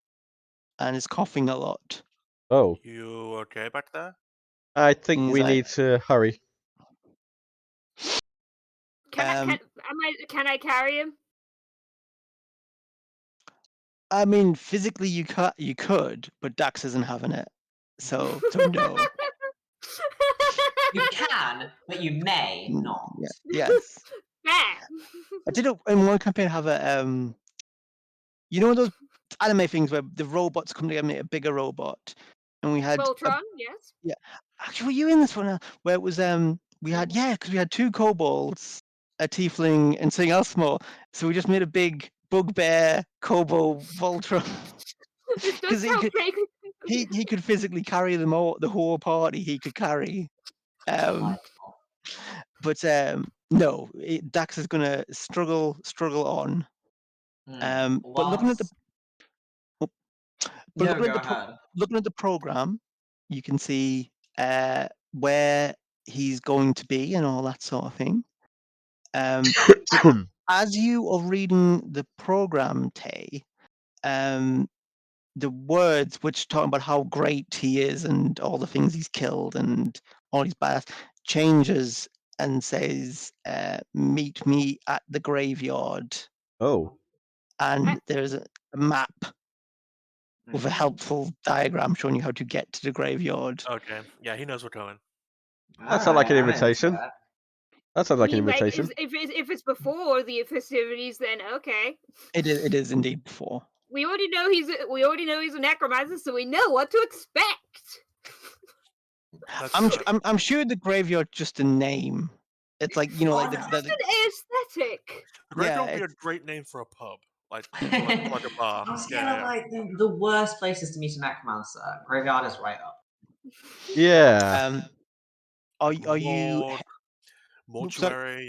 and is coughing a lot. Oh, You okay back there? I think He's we like, need to hurry. Can I carry him? I mean, physically you could, but Dax isn't having it. So no. You can, but you may not. Yeah, yes. Fair. I did in one campaign have a you know those anime things where the robots come together and make a bigger robot, and we had Voltron, yes. yeah. Actually, were you in this one where it was we had because we had 2 kobolds, a tiefling, and something else more. So we just made a big bugbear kobold Voltron This does because sound pretty. he could physically carry them all, the whole party he could carry. Delightful. But no, Dax is gonna struggle on. But looking at the Whilst- but No, looking at go the ahead. looking at the program, you can see where he's going to be and all that sort of thing. As you are reading the program, Tay, the words which talking about how great he is and all the things he's killed and all his badass changes and says, "Meet me at the graveyard." Oh, And there's a map with a Mhm. helpful diagram showing you how to get to the graveyard. Okay. Yeah, he knows we're coming. that sounds like an Alright, I'm into invitation. it. That sounds like an You make invitation. if it's before the festivities, then okay. It is indeed before. We already know he's a necromancer, so we know what to expect. That's I'm good. I'm sure the graveyard's just a name. It's like like It's just an aesthetic. The graveyard yeah, would be a it's, great name for a pub, like I like a bar. was Yeah, kind of yeah. like the worst places to meet a necromancer. Graveyard is right up. Yeah. are you Morgue, oops, sorry. mortuary,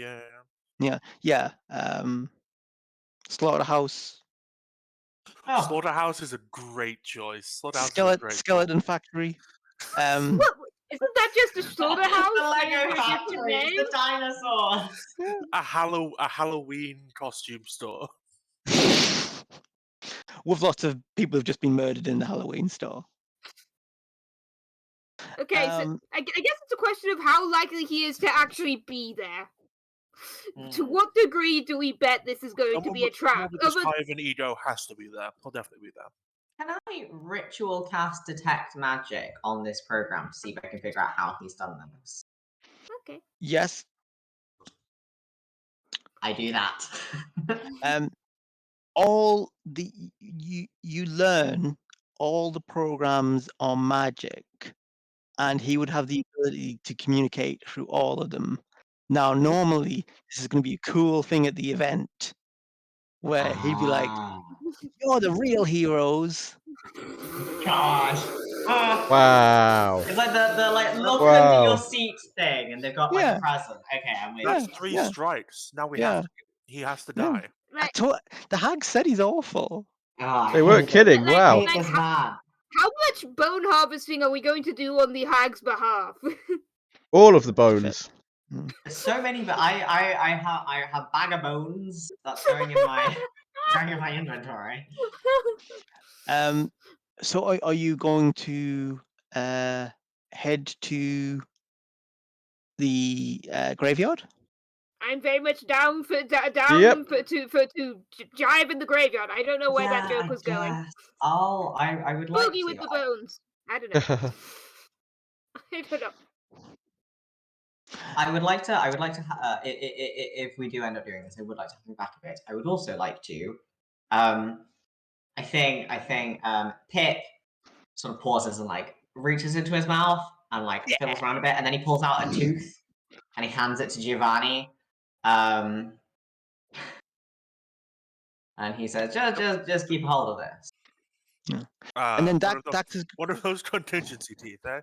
yeah. Yeah. Slaughterhouse, Oh, Slaughterhouse is a great choice. Slaughterhouse is a great skeleton factory. What? Isn't that just a slaughterhouse the Lego under a different factory, name? the dinosaurs. A Halloween costume store. with lots of people who've just been murdered in the Halloween store. Okay, so I guess it's a question of how likely he is to actually be there. To what degree do we bet this is going to be a trap? This high than Edo has to be there. He'll definitely be there. Can I ritual cast detect magic on this program to see if I can figure out how he's done this? Okay. Yes. I do that. All the you learn all the programs on magic, and he would have the ability to communicate through all of them. Now, normally, this is going to be a cool thing at the event where he'd be like, Ah, "You're the real heroes." gosh. Wow. It's like the like look Wow. under your seat thing, and they've got like Yeah. a present. Okay, I'm with That's you. 3 yeah. strikes. Now Yeah. he has to Yeah. die. Like, The hag said he's awful. Oh, I They weren't hate it. kidding. Like- Wow. I hate this man. how much bone harvesting are we going to do on the hag's behalf? All of the bones. There's so many, but I have bag of bones that's going in my inventory. So are you going to head to the graveyard? I'm very much down for Yep. to jive in the graveyard. I don't know where that joke was going. I would like Boogie to. with the bones. I don't know. I don't know. I would like to. If we do end up doing this, I would like to have him back a bit. I would also like to. I think. Pip sort of pauses and like reaches into his mouth and like fiddles around a bit, and then he pulls out a tooth and he hands it to Giovanni. And he says, just keep hold of this. And then one Dax of those contingency teeth, eh?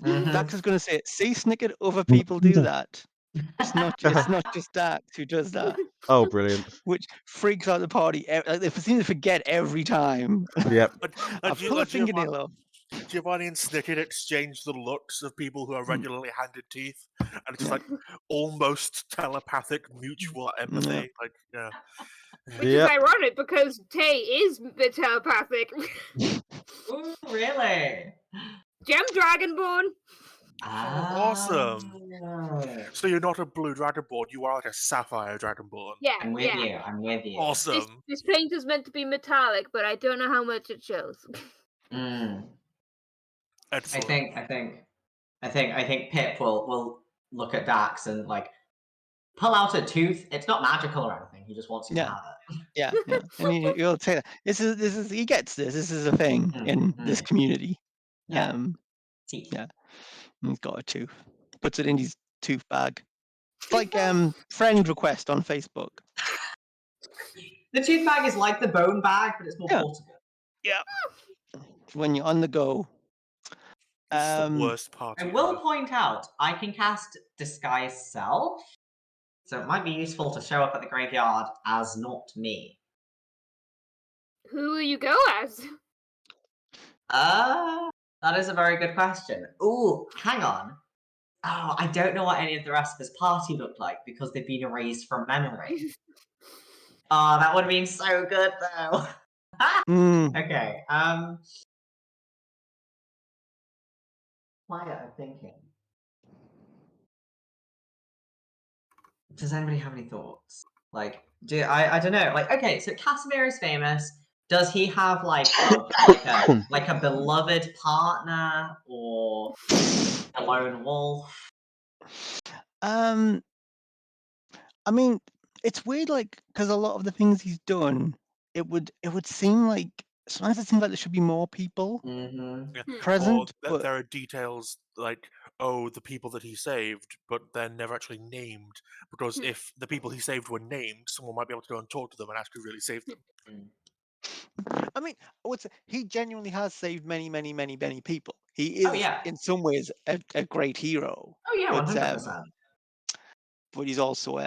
Dax is going to say, "See, Snicket, other people do that. It's not just Dax who does that." Oh, brilliant. Which freaks out the party. Like, they seem to forget every time. Yep. I pull a fingernail off. Giovanni and Snicket exchange the looks of people who are regularly handed teeth, and it's just like almost telepathic mutual empathy. Like, yeah. Which is ironic because Tay is telepathic. Ooh, really? Gem Dragonborn. Awesome. So you're not a blue dragonborn, you are like a sapphire dragonborn. Yeah, I'm with you. I'm with you. Awesome. This paint is meant to be metallic, but I don't know how much it shows. Excellent. I think Pip will look at Dax and like pull out a tooth. It's not magical or anything. He just wants you to have it. Yeah. And you'll say that this is he gets this. This is a thing in this community. Yeah. Teeth. Yeah. And he's got a tooth. Puts it in his tooth bag. It's like friend request on Facebook. The tooth bag is like the bone bag, but it's more portable. Yeah. When you're on the go. It's the worst part. I will point out, I can cast Disguise Self, so it might be useful to show up at the graveyard as not me. Who will you go as? That is a very good question. Ooh, hang on. Oh, I don't know what any of the rest of this party looked like because they've been erased from memory. Oh, that would have been so good though. Okay. Wyatt, I'm thinking. Does anybody have any thoughts? Like, I don't know. Like, okay, so Casimir is famous. Does he have like a beloved partner or a lone wolf? I mean, it's weird, like, because a lot of the things he's done, it would seem like sometimes it seems like there should be more people present, or but there are details like, oh, the people that he saved, but they're never actually named. Because if the people he saved were named, someone might be able to go and talk to them and actually really save them. I mean, I would say he genuinely has saved many, many, many, many people. He is, in some ways, a great hero. Oh yeah, 100%. But he's also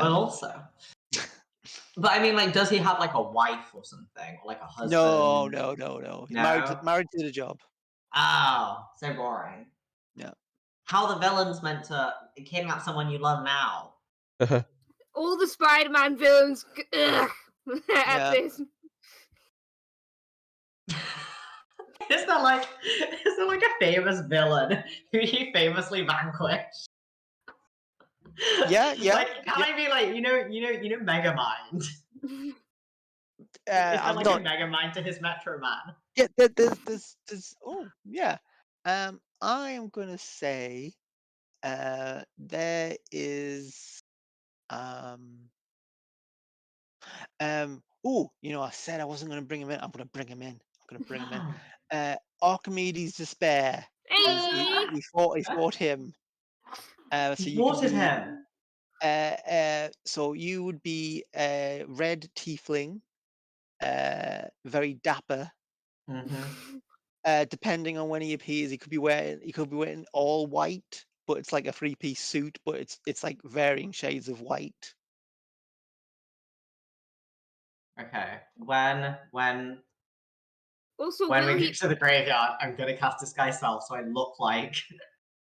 But I mean, like, does he have like a wife or something, or like a husband? No. He's married to the job. Oh, so boring. Yeah. How the villain's meant to kidnap someone you love now? All the Spider-Man villains at this. Is there like a famous villain who he famously vanquished? Yeah. Like, can I be like, you know, Megamind? Is there like a Megamind to his Metro Man? Yeah, there's oh yeah. I am gonna say there is I said I wasn't gonna bring him in. I'm gonna bring him in. Archimedes Despair. He fought him. So you Thwarted him. So you would be a red tiefling, very dapper. Depending on when he appears, he could be wearing all white, but it's like a three-piece suit, but it's like varying shades of white. Okay. When Also, we get to the graveyard, I'm gonna cast Disguise Self so I look like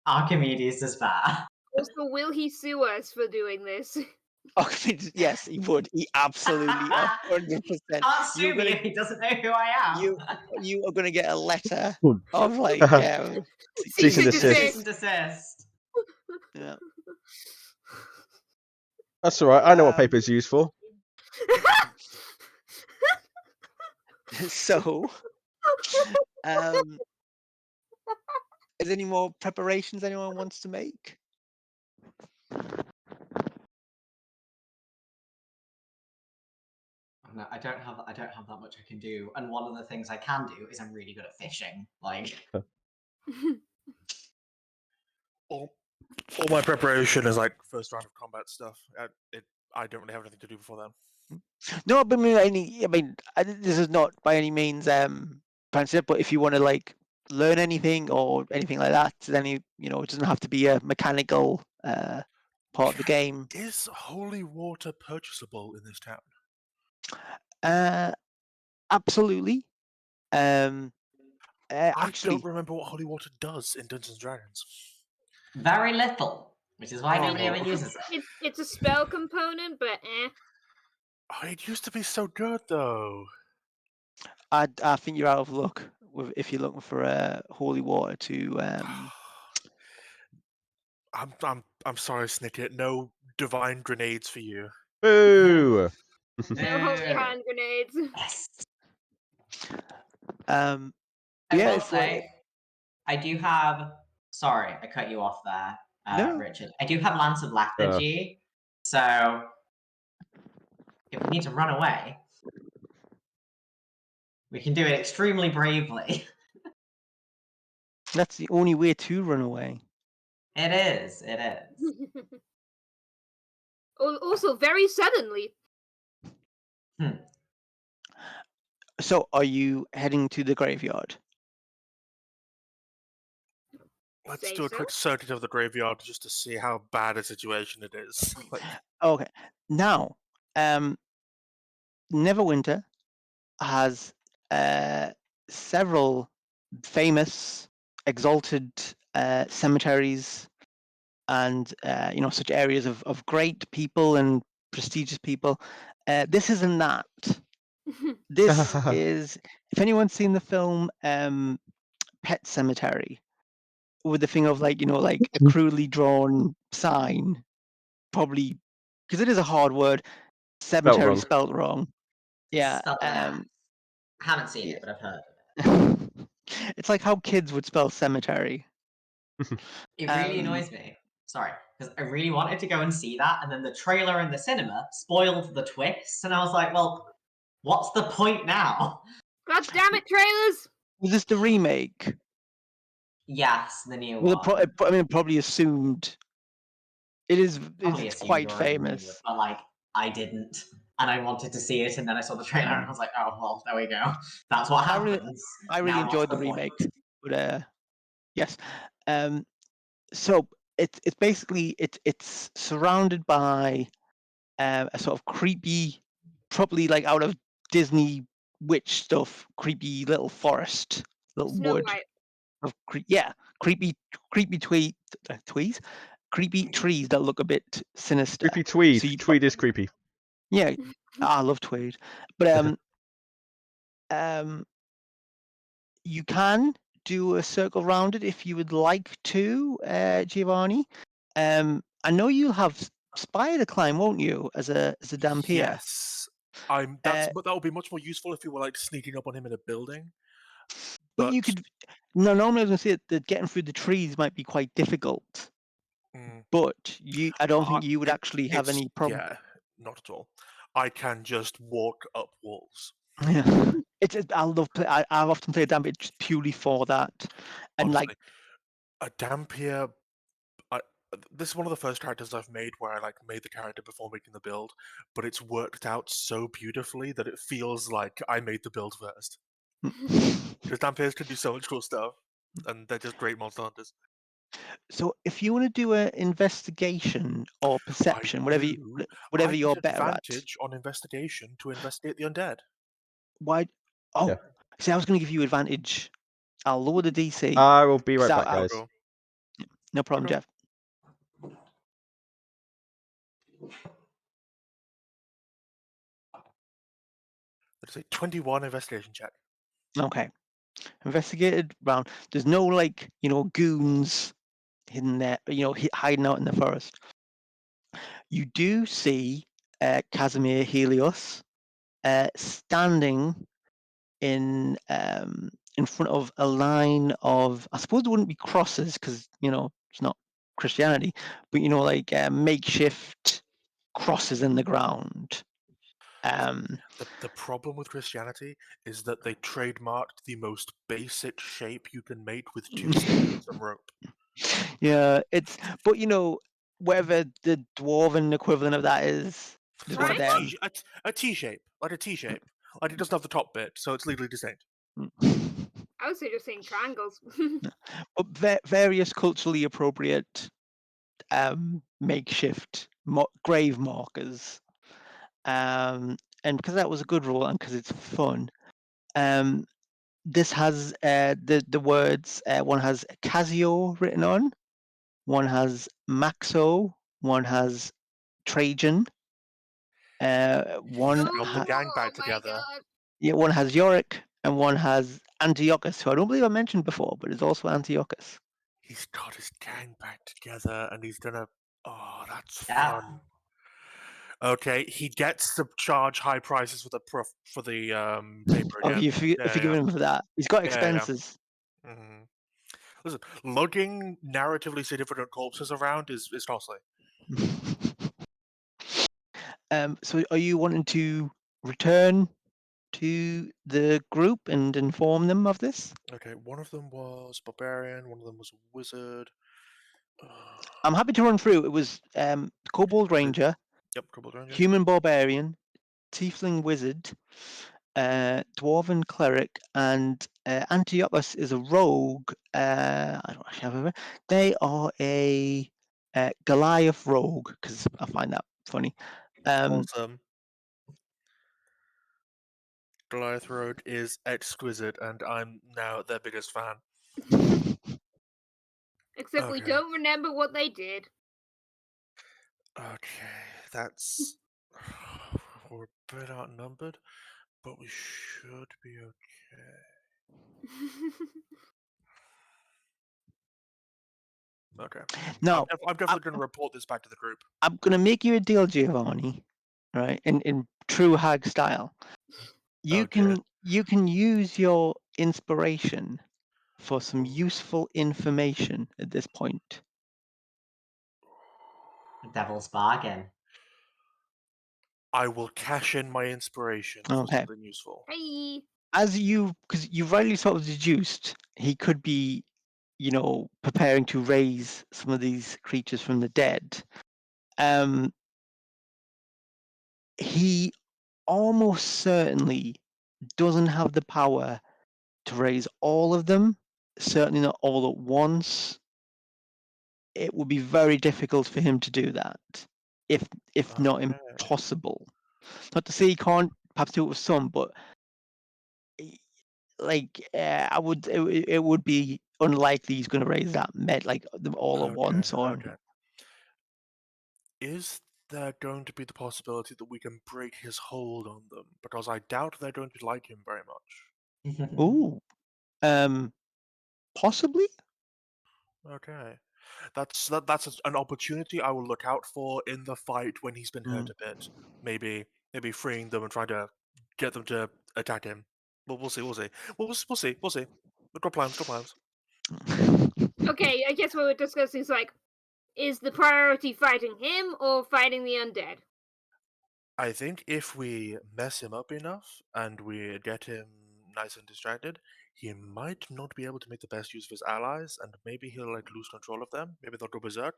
Archimedes Despair. Also, will he sue us for doing this? Archimedes, yes, he would. He absolutely 100%. Can't sue me if he doesn't know who I am. You are gonna get a letter of like cease and desist. Yeah. That's all right. I know what paper is used for. So, is there any more preparations anyone wants to make? No, I don't have that much I can do, and one of the things I can do is I'm really good at fishing. Like, all my preparation is like first round of combat stuff. I don't really have anything to do before then. No, but this is not by any means fancy, but if you want to like learn anything or anything like that, then it doesn't have to be a mechanical part of the game. Is holy water purchasable in this town? Absolutely. I Actually, don't remember what holy water does in Dungeons and Dragons. Very little, which is why Oh. nobody ever uses it. It's a spell component, but Oh, it used to be so good though. I think you're out of luck if you're looking for holy water to. I'm sorry, Snicket. No divine grenades for you. Boo! no holy Boo. hand grenades. Yes. I I will say, I do have. Sorry, I cut you off there, No. Richard. I do have Lance of Lethargy, so if we need to run away, we can do it extremely bravely. That's the only way to run away. It is. It is. Also, very suddenly. So, are you heading to the graveyard? Let's Say do a so? quick circuit of the graveyard just to see how bad a situation it is. Okay. Now, Neverwinter has several famous, exalted cemeteries, and such areas of great people and prestigious people. This isn't that. This is, if anyone's seen the film Pet Cemetery, with the thing of like a crudely drawn sign, probably because it is a hard word, cemetery wrong. spelt wrong. Yeah. I haven't seen it, but I've heard. It's like how kids would spell cemetery. It really annoys me. Sorry, because I really wanted to go and see that, and then the trailer in the cinema spoiled the twist, and I was like, well, what's the point now? God damn it, trailers! Was this the remake? Yes, the new Well, one. probably assumed it is. Probably It's assumed quite you already knew it, famous. but like I didn't, and I wanted to see it, and then I saw the trailer, and I was like, oh well, there we go. That's what happens. I really Now what's enjoyed the point? remake, but yes. So it's basically it's surrounded by a sort of creepy, probably like out of Disney witch stuff, creepy little forest, little Snow wood White. of creepy creepy trees that look a bit sinister. Creepy Tweed. So you- Tweed is creepy. Yeah, I love Tweed, but you can do a circle round it if you would like to, Giovanni. I know you'll have spider climb, won't you, as a dampier? Yes. But that would be much more useful if you were like sneaking up on him in a building. But you could. No, normally I was going to say that getting through the trees might be quite difficult. But I don't think you would actually have any problem. Yeah, not at all. I can just walk up walls. Yeah. I love play. I've often played Dampier just purely for that, and Honestly, a Dampier. This is one of the first characters I've made where I like made the character before making the build, but it's worked out so beautifully that it feels like I made the build first. Because Dampiers can do so much cool stuff, and they're just great monster hunters. So if you want to do an investigation or perception, whatever you're better at. Advantage on investigation to investigate the undead. Why? Oh, see, I was going to give you advantage. I'll lower the DC. I will be right back, guys. No problem, Jeff. Let's say 21 investigation check. Okay. Investigated round. There's no like goons hidden there, hiding out in the forest. You do see Casimir Helios standing in front of a line of, I suppose it wouldn't be crosses because it's not Christianity, but like makeshift crosses in the ground. The problem with Christianity is that they trademarked the most basic shape you can make with 2 sticks and some rope. Yeah, but whatever the dwarven equivalent of that is, just It's for like Triangle? them. a T shape, like a T shape. Like it doesn't have the top bit, so it's legally distinct. I was saying triangles. But various culturally appropriate makeshift grave markers. And because that was a good rule and because it's fun, this has the words. One has Casio written on, one has Maxo, one has Trajan, one Got the gang back my together. god. yeah, one has Yorick, and one has Antiochus, who I don't believe I mentioned before, but is also Antiochus. He's got his gang back together, and he's gonna. Oh, that's Yeah. fun. Okay, he gets to charge high prices for the paper Oh, again. you Yeah, forgive yeah, him for that. He's got yeah, yeah. expenses. Mm-hmm. Listen, lugging narratively significant corpses around is costly. So are you wanting to return to the group and inform them of this? Okay, one of them was barbarian, one of them was wizard. I'm happy to run through. It was Kobold Ranger, Yep, Kobold Ranger. Human Barbarian, Tiefling Wizard, Dwarven Cleric, and Antiochus is a rogue. I don't actually have a. They are a Goliath rogue because I find that funny. Awesome. Goliath Road is exquisite, and I'm now their biggest fan. Except we Okay. don't remember what they did. Okay, that's. We're a bit outnumbered, but we should be okay. Okay. Now, I'm definitely going to report this back to the group. I'm going to make you a deal, Giovanni, right? In true hag style. You Okay. can use your inspiration for some useful information at this point. Devil's bargain. I will cash in my inspiration for Okay. something useful. Hey. Because you've rightly sort of deduced, he could be, preparing to raise some of these creatures from the dead. He almost certainly doesn't have the power to raise all of them, certainly not all at once. It would be very difficult for him to do that, if not Okay. impossible. Not to say he can't perhaps do it with some, but I would. It would be unlikely he's going to raise that them all at once. Okay. Is there going to be the possibility that we can break his hold on them? Because I doubt they're going to like him very much. Ooh, possibly. Okay. That's an opportunity I will look out for in the fight when he's been hurt a bit. Maybe freeing them and trying to get them to attack him. But we'll see. We'll see. We'll see. We've got plans. Okay, I guess what we're discussing is is the priority fighting him or fighting the undead? I think if we mess him up enough and we get him nice and distracted, he might not be able to make the best use of his allies, and maybe he'll lose control of them. Maybe they'll go berserk.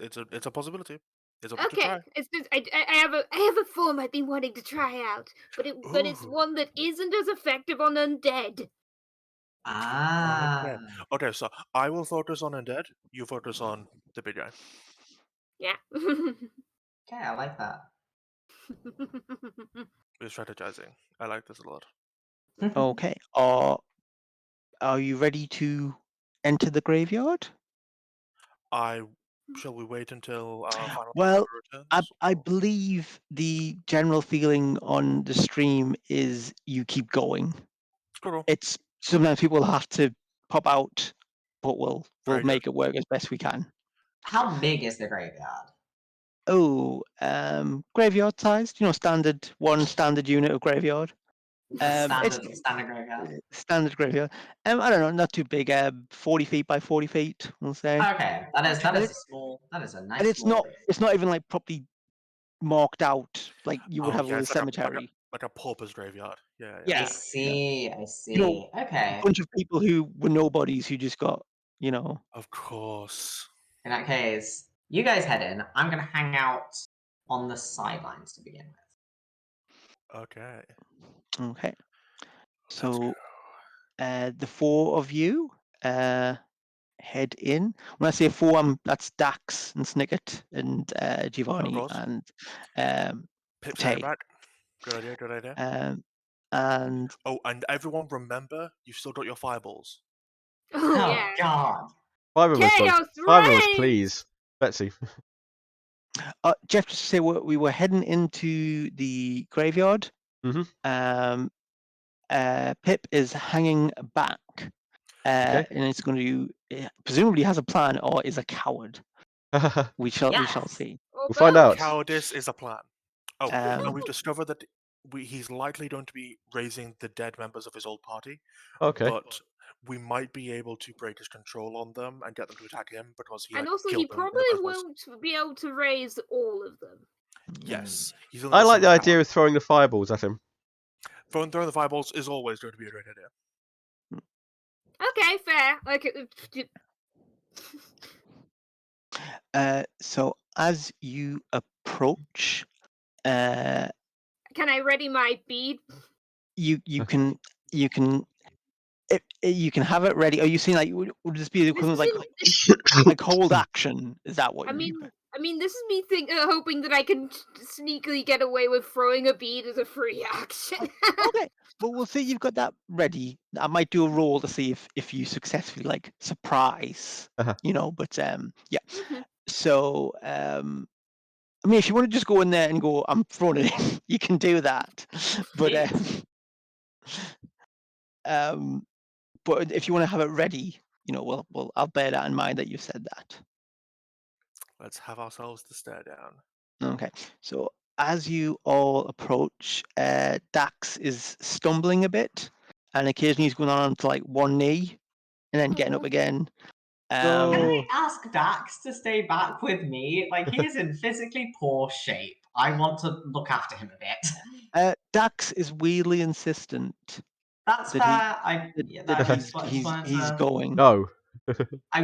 It's a possibility. It's open to Okay, try. it's just, I have a form I've been wanting to try out, but it's Ooh. one that isn't as effective on undead. Ah. Okay, so I will focus on undead. You focus on the big guy. Yeah. Okay, I like that. We're strategizing. I like this a lot. Okay. Are you ready to enter the graveyard? Shall we wait until our final Well, returns? I believe the general feeling on the stream is you keep going. Cool. It's sometimes people have to pop out, but we'll Very good. make it work as best we can. How big is the graveyard? Oh, graveyard sized, standard unit of graveyard. It's Standard graveyard. standard graveyard. I don't know, not too big. 40 feet by 40 feet, we'll say. Okay, that is And a small. That is a nice and small graveyard. it's not even properly marked out like you would have with a it's cemetery. like a pauper's graveyard. Yeah. I Yeah. see. I see. A Okay. bunch of people who were nobodies who just got you know. Of course. In that case, you guys head in. I'm going to hang out on the sidelines to begin with. Okay. Okay. Let's So go. the four of you head in. When I say four, that's Dax and Snicket and Giovanni course. and Pip's Tay. heading back. Good idea, good idea. And Oh, and everyone remember, you've still got your fireballs. Oh, Oh, yeah. God. 5 of us, though. Chaos 5 of us, reigns! please. Betsy. Jeff, just to say we were heading into the graveyard. Mhm. Pip is hanging back, Okay. and it's going to presumably has a plan or is a coward. We shall Yes. see. Or We'll find both. out. Cowardice is a plan. Oh, and Um, we've discovered that he's likely going to be raising the dead members of his old party, Okay. but we might be able to break his control on them and get them to attack him because he And like, also, killed he them in the probably first place. won't be able to raise all of them. Yes, he's only I a like the single idea coward. of throwing the fireballs at him. Throwing the fireballs is always going to be a great idea. Okay, fair. So as you approach, Can I ready my bead? you can you can have it ready. Are you saying like would this be the equivalent of like hold action? Is that what I you mean, mean? this is me hoping that I can sneakily get away with throwing a bead as a free action. Okay, but we'll see you've got that ready. I might do a roll to see if you successfully like surprise, you know. But yeah. Mhm. So I mean, if you want to just go in there and go, I'm throwing it in, you can do that. But but if you want to have it ready, you know, well, I'll bear that in mind that you said that. Let's have ourselves the stare down. Okay, so as you all approach, Dax is stumbling a bit, and occasionally he's going on to like one knee, and then getting up again. Can I ask Dax to stay back with me? Like, he is in physically poor shape. I want to look after him a bit. Dax is weirdly insistent That's that fair. he's going. No. I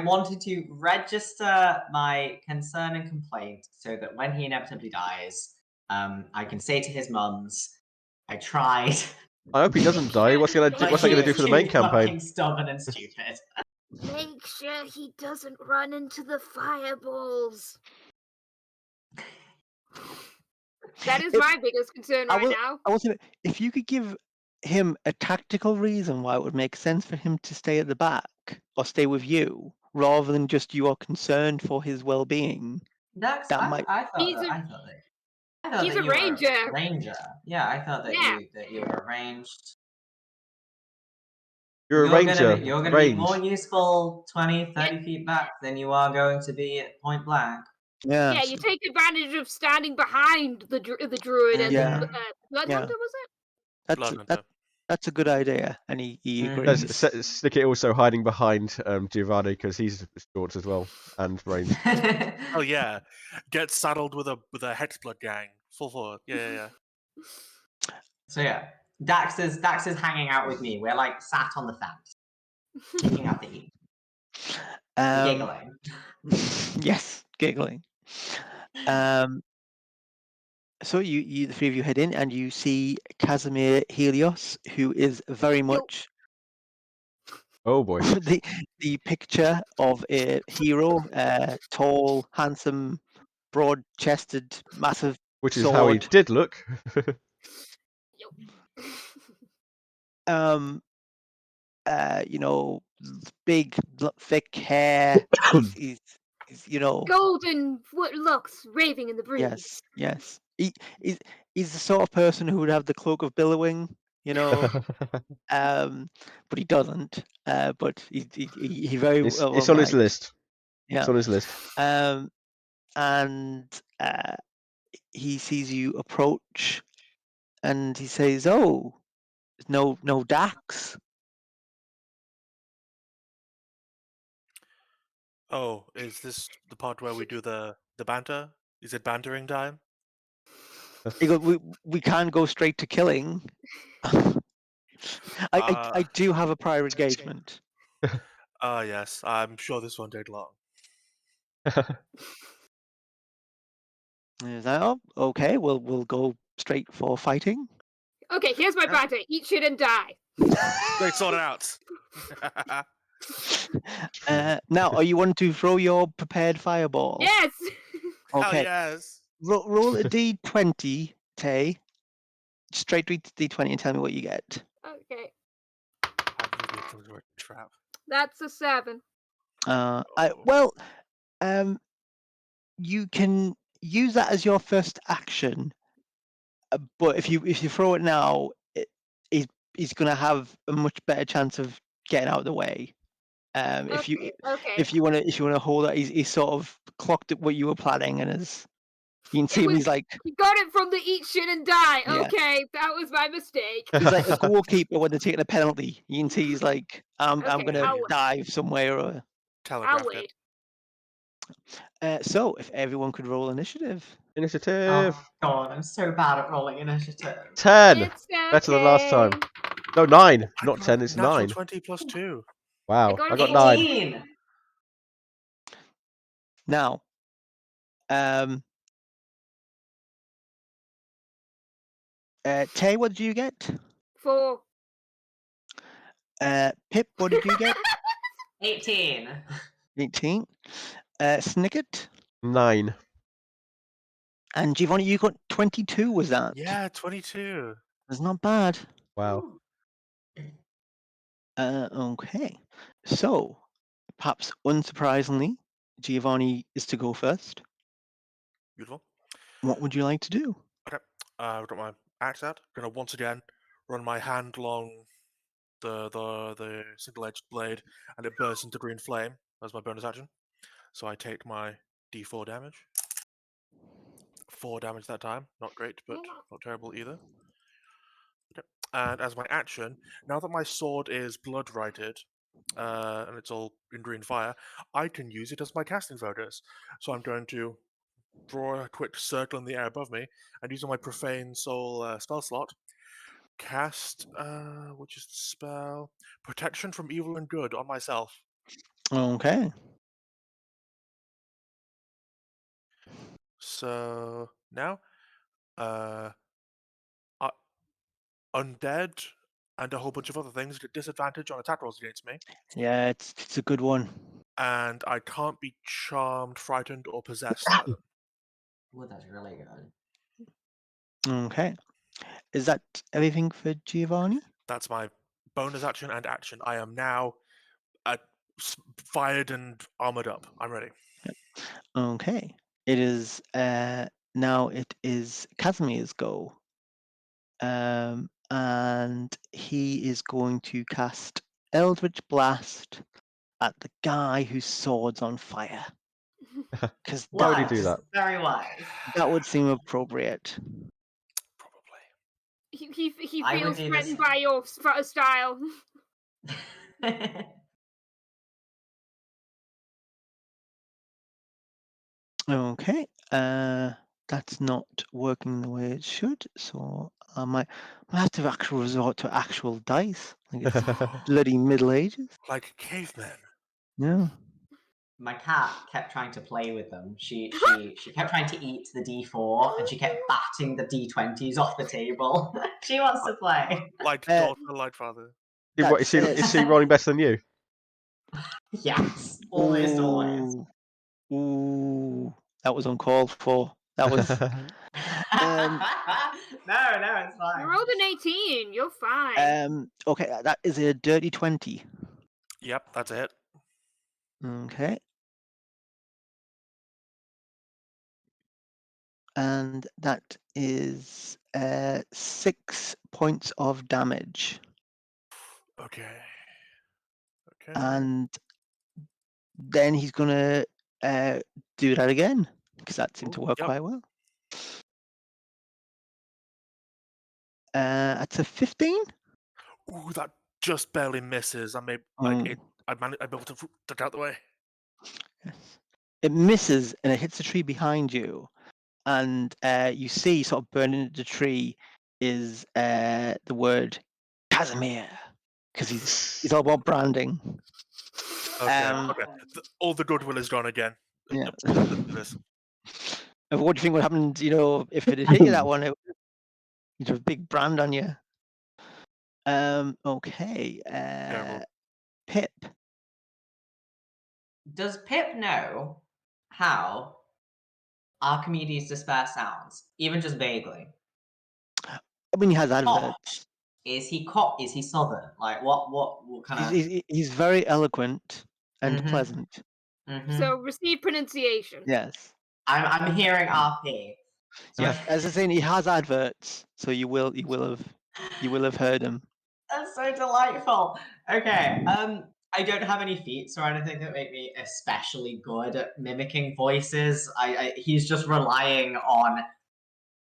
wanted to register my concern and complaint so that when he inevitably dies, I can say to his mums, I tried. I hope he doesn't die. What's that gonna do for the main campaign? Fucking stubborn and stupid. Make sure he doesn't run into the fireballs. That is my biggest concern right now. I will say, if you could give him a tactical reason why it would make sense for him to stay at the back or stay with you, rather than just you are concerned for his well-being. Dax, That I might. thought He's that a you were ranger. a ranger. Yeah, I thought that Yeah. you were ranged. You're a ranger. You're gonna be more useful 20, 30 feet back than you are going to be at point blank. Yeah. Yeah, you take advantage of standing behind the druid and the blood hunter, was it? That's a good idea, and he agrees. Snicket also hiding behind Giovanni because he's short as well and ranged. Oh yeah, get saddled with a hexblood gang. Full forward. Yeah. So yeah, Dax is hanging out with me. We're like sat on the fence, looking at the heat, giggling. Yes, giggling. So you the three of you head in, and you see Casimir Helios, who is very much Oh boy. the picture of a hero, tall, handsome, broad-chested, massive Which is sword. how he did look. You know, big, thick hair. he's golden locks raving in the breeze. Yes. He's the sort of person who would have the cloak of billowing, you know. But he doesn't. But he very well it's on his might. list. Yeah. It's on his list. And he sees you approach, and he says, "Oh, no Dax." Oh, is this the part where we do the banter? Is it bantering time? He goes, we can't go straight to killing. I do have a prior engagement. Yes, I'm sure this won't take long. Is that all? Okay, we'll go straight for fighting. Okay, here's my banter. Eat shit and die. Great, sort it out. Now, are you wanting to throw your prepared fireball? Yes. Hell Okay. yes. Roll a d20, Tay. Straight d20 and tell me what you get. Okay, I knew it was a trap. that's a 7. Well, you can use that as your first action, but if you throw it now, he's going to have a much better chance of getting out of the way. If you Okay. if you want to hold it, he's sort of clocked at what you were planning, and as you can see him, was- he's like You got it from the eat shit and die. Yeah. Okay, that was my mistake. he's like a goalkeeper when they're taking a penalty. You can see he's like I'm Okay, gonna I'll wait. dive somewhere. Or I'll Telegraphed wait. so if everyone could roll initiative. Initiative. Oh god, I'm so bad at rolling initiative. 10. It's okay. Better than last time. No, 9. Not 10, it's natural 9. 20 plus 2. Wow, got I an got 9. 18! Now, Tay, what did you get? 4. Pip, what did you get? 18. 18. Snicket 9. and Giovanni, you got 22. Was that? Yeah, 22. That's not bad. Wow. Okay. So, perhaps unsurprisingly, Giovanni is to go first. Beautiful. What would you like to do? Okay. I've got my axe out. Gonna once again run my hand along the single-edged blade, and it bursts into green flame as my bonus action. So I take my d4 damage. 4 damage that time. Not great, but not terrible either. Okay. And as my action, now that my sword is blood-righted, and it's all in green fire, I can use it as my casting focus. So I'm going to draw a quick circle in the air above me, and using my Profane Soul spell slot, cast, which is the spell? Protection from Evil and Good on myself. Okay. So now, undead and a whole bunch of other things get disadvantage on attack rolls against me, Yeah, it's a good one. and I can't be charmed, frightened, or possessed by them. Ooh, that's really good. Okay. Is that everything for Giovanni? That's my bonus action and action. I am now fired and armored up. I'm ready. Okay. It is now it is Casimir's go. And he is going to cast Eldritch Blast at the guy whose sword's on fire. Because Why would he Wise. do that? Very wise. that would seem appropriate. Probably. He I would feels do threatened this. by your style. Okay. That's not working the way it should, so I might have to actually resort to actual dice. Like it's bloody Middle Ages. Like cavemen. Yeah. My cat kept trying to play with them. She kept trying to eat the D4 and she kept batting the D20s off the table. She wants to play. Light Uh, daughter, light father. What, is she rolling better than you? Yes, almost always. Ooh, that was uncalled for. That was No, it's You fine. rolled an 18. You're fine. okay. That is a dirty 20. Yep, that's a hit. Okay. And that is 6 points of damage. Okay. And then he's gonna do that again because that seemed to work Yep. quite well. That's a 15. Ooh, that just barely misses. I may like it. I'd be able to duck out the way. Yes. It misses and it hits the tree behind you, and you see sort of burning into the tree is the word Casimir because he's all about branding. Okay. All the goodwill is gone again. Yeah. This. And what do you think would happen? If it had hit you that one, you'd have a big brand on you. Okay. Terrible. Pip. Does Pip know how Archimedes' despair sounds, even just vaguely? I mean, he has adverts. Is he southern? Like what kind of? He's very eloquent and pleasant. So receive pronunciation. Yes. I'm hearing RP. So Yeah. As I was saying, he has adverts, so you will have heard him. That's so delightful. Okay. I don't have any feats or anything that make me especially good at mimicking voices. He's just relying on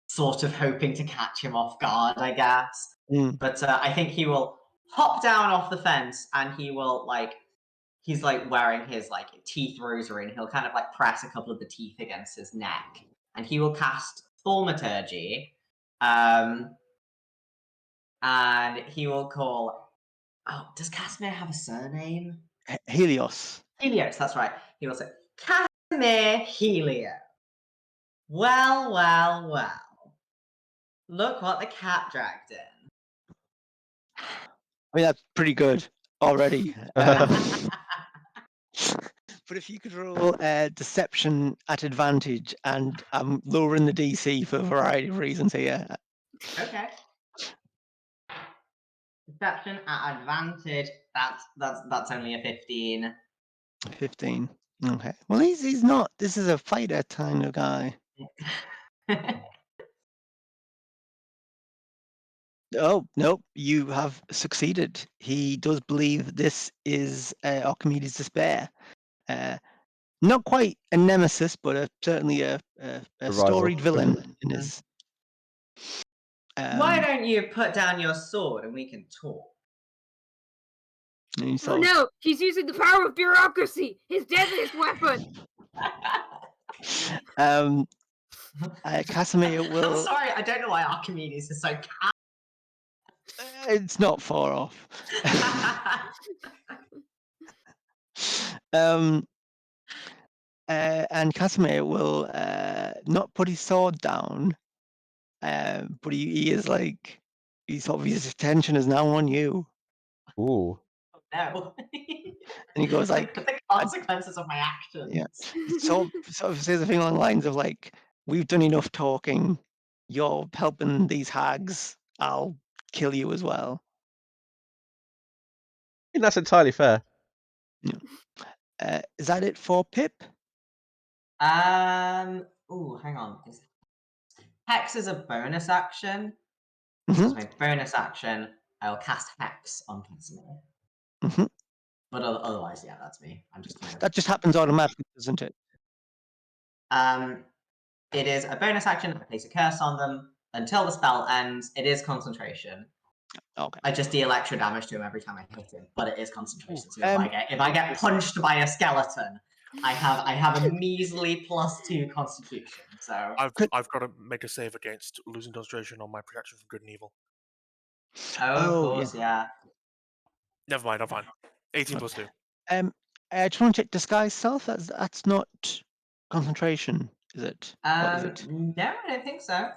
sort of hoping to catch him off guard, I guess. But I think he will hop down off the fence and he will he's wearing his teeth rosary and he'll kind of press a couple of the teeth against his neck and he will cast thaumaturgy. And he will call. Oh, does Casimir have a surname? Helios. Helios, that's right. He will say, Casimir Helio. Well. Look what the cat dragged in. I mean, that's pretty good already. But if you could roll deception at advantage, and I'm lowering the DC for a variety of reasons here. Okay. Deception at advantage. That's only a 15. 15. Okay. Well, he's not. This is a fighter kind of guy. Oh, nope. You have succeeded. He does believe this is Archimedes' despair. Not quite a nemesis, but certainly a storied villain in his. Why don't you put down your sword and we can talk? Oh no, he's using the power of bureaucracy, his deadliest weapon. Casimir will. I'm sorry, I don't know why Archimedes is so. It's not far off. And Casimir will not put his sword down, but he is his obvious attention is now on you. Ooh. No. And he goes the consequences of my actions. Yeah. Sort of says a thing along the lines of we've done enough talking. You're helping these hags. I'll kill you as well. I think that's entirely fair. Yeah. Is that it for Pip? Oh, hang on. Hex is a bonus action. So as my bonus action, I will cast Hex on Casimir. But otherwise, yeah, that's me. I'm just kind of. That just happens automatically, doesn't it? It is a bonus action. I place a curse on them until the spell ends. It is concentration. Okay. I just deal extra damage to him every time I hit him, but it is concentration. So if I get punched by a skeleton, I have a measly +2 Constitution. So I've got to make a save against losing concentration on my protection from good and evil. of course, yeah. Never mind, I'm fine. 18 +2. I just want to check disguise self. That's not concentration, is it? What is it? No, I don't think so.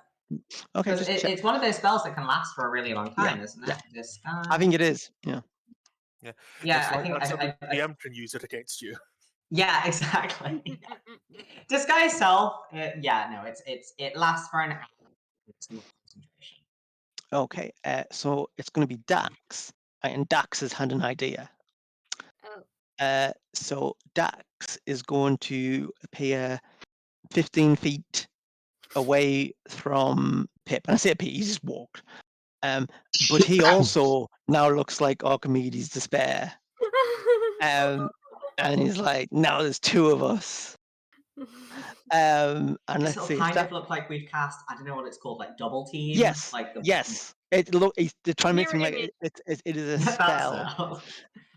Okay, it's one of those spells that can last for a really long time, isn't it? Yeah. Disguise. I think it is. Yeah. Yeah. I think the DM can use it against you. Yeah, exactly. Disguise self. It lasts for an hour. It's not concentration. Okay. So it's going to be Dax, and Dax has had an idea. Oh. So Dax is going to appear 15 feet away from Pip. And I say Pip, he just walked. But he also now looks like Archimedes' despair. And he's like, now there's two of us. And let's see. Kind of look like we've cast. I don't know what it's called, like double team. Yes. Yes. They're trying to make something like it is a spell.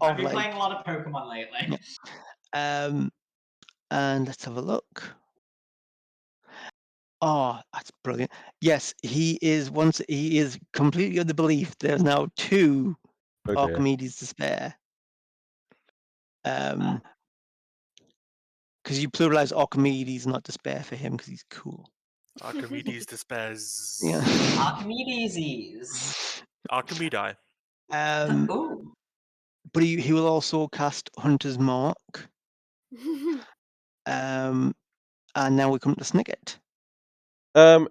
I've been playing a lot of Pokemon lately. And let's have a look. Oh, that's brilliant. Yes, he is completely of the belief there's now two Archimedes despair. Because you pluralize Archimedes, not despair for him because he's cool. Archimedes despairs. Yeah. Archimedes. Archimedi. Ooh. But he will also cast Hunter's Mark. And now we come to Snicket. I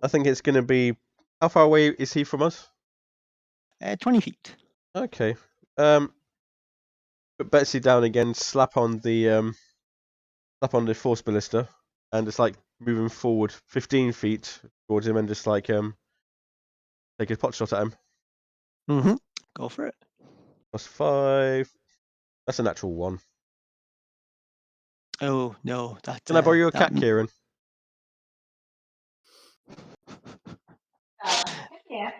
think it's going to be. How far away is he from us? 20 feet. Okay. Put Betsy down again. Slap on the force ballista, and it's like moving forward 15 feet towards him, and just like take a pot shot at him. Mm-hmm. Go for it. +5. That's a natural 1. Oh no, that. Can I borrow your that cat, Kieran? Yeah.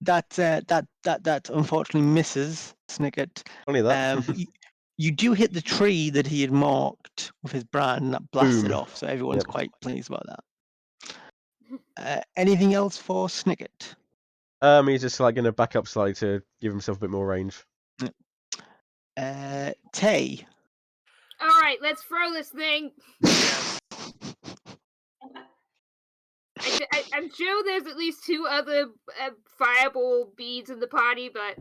That unfortunately misses Snicket. Only that. But you do hit the tree that he had marked with his brand, and that blasts it Boom. off. So everyone's Yep. quite pleased about that. Anything else for Snicket? He's just like going to back up slightly to give himself a bit more range. Tay. All right, let's throw this thing. I'm sure there's at least 2 other fireball beads in the party, but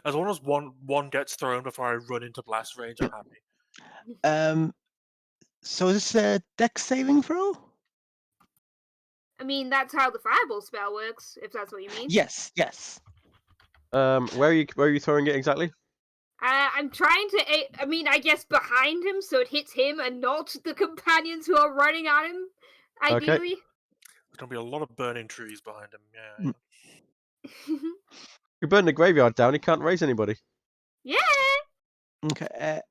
As long as one gets thrown before I run into blast range, I'm happy. So is this a dex saving throw? I mean that's how the fireball spell works, if that's what you mean. Yes. Where are you throwing it exactly? I'm trying to. I mean, I guess behind him, so it hits him and not the companions who are running at him. Ideally. There's gonna be a lot of burning trees behind him. Yeah. You burn the graveyard down. He can't raise anybody. Yeah. Okay.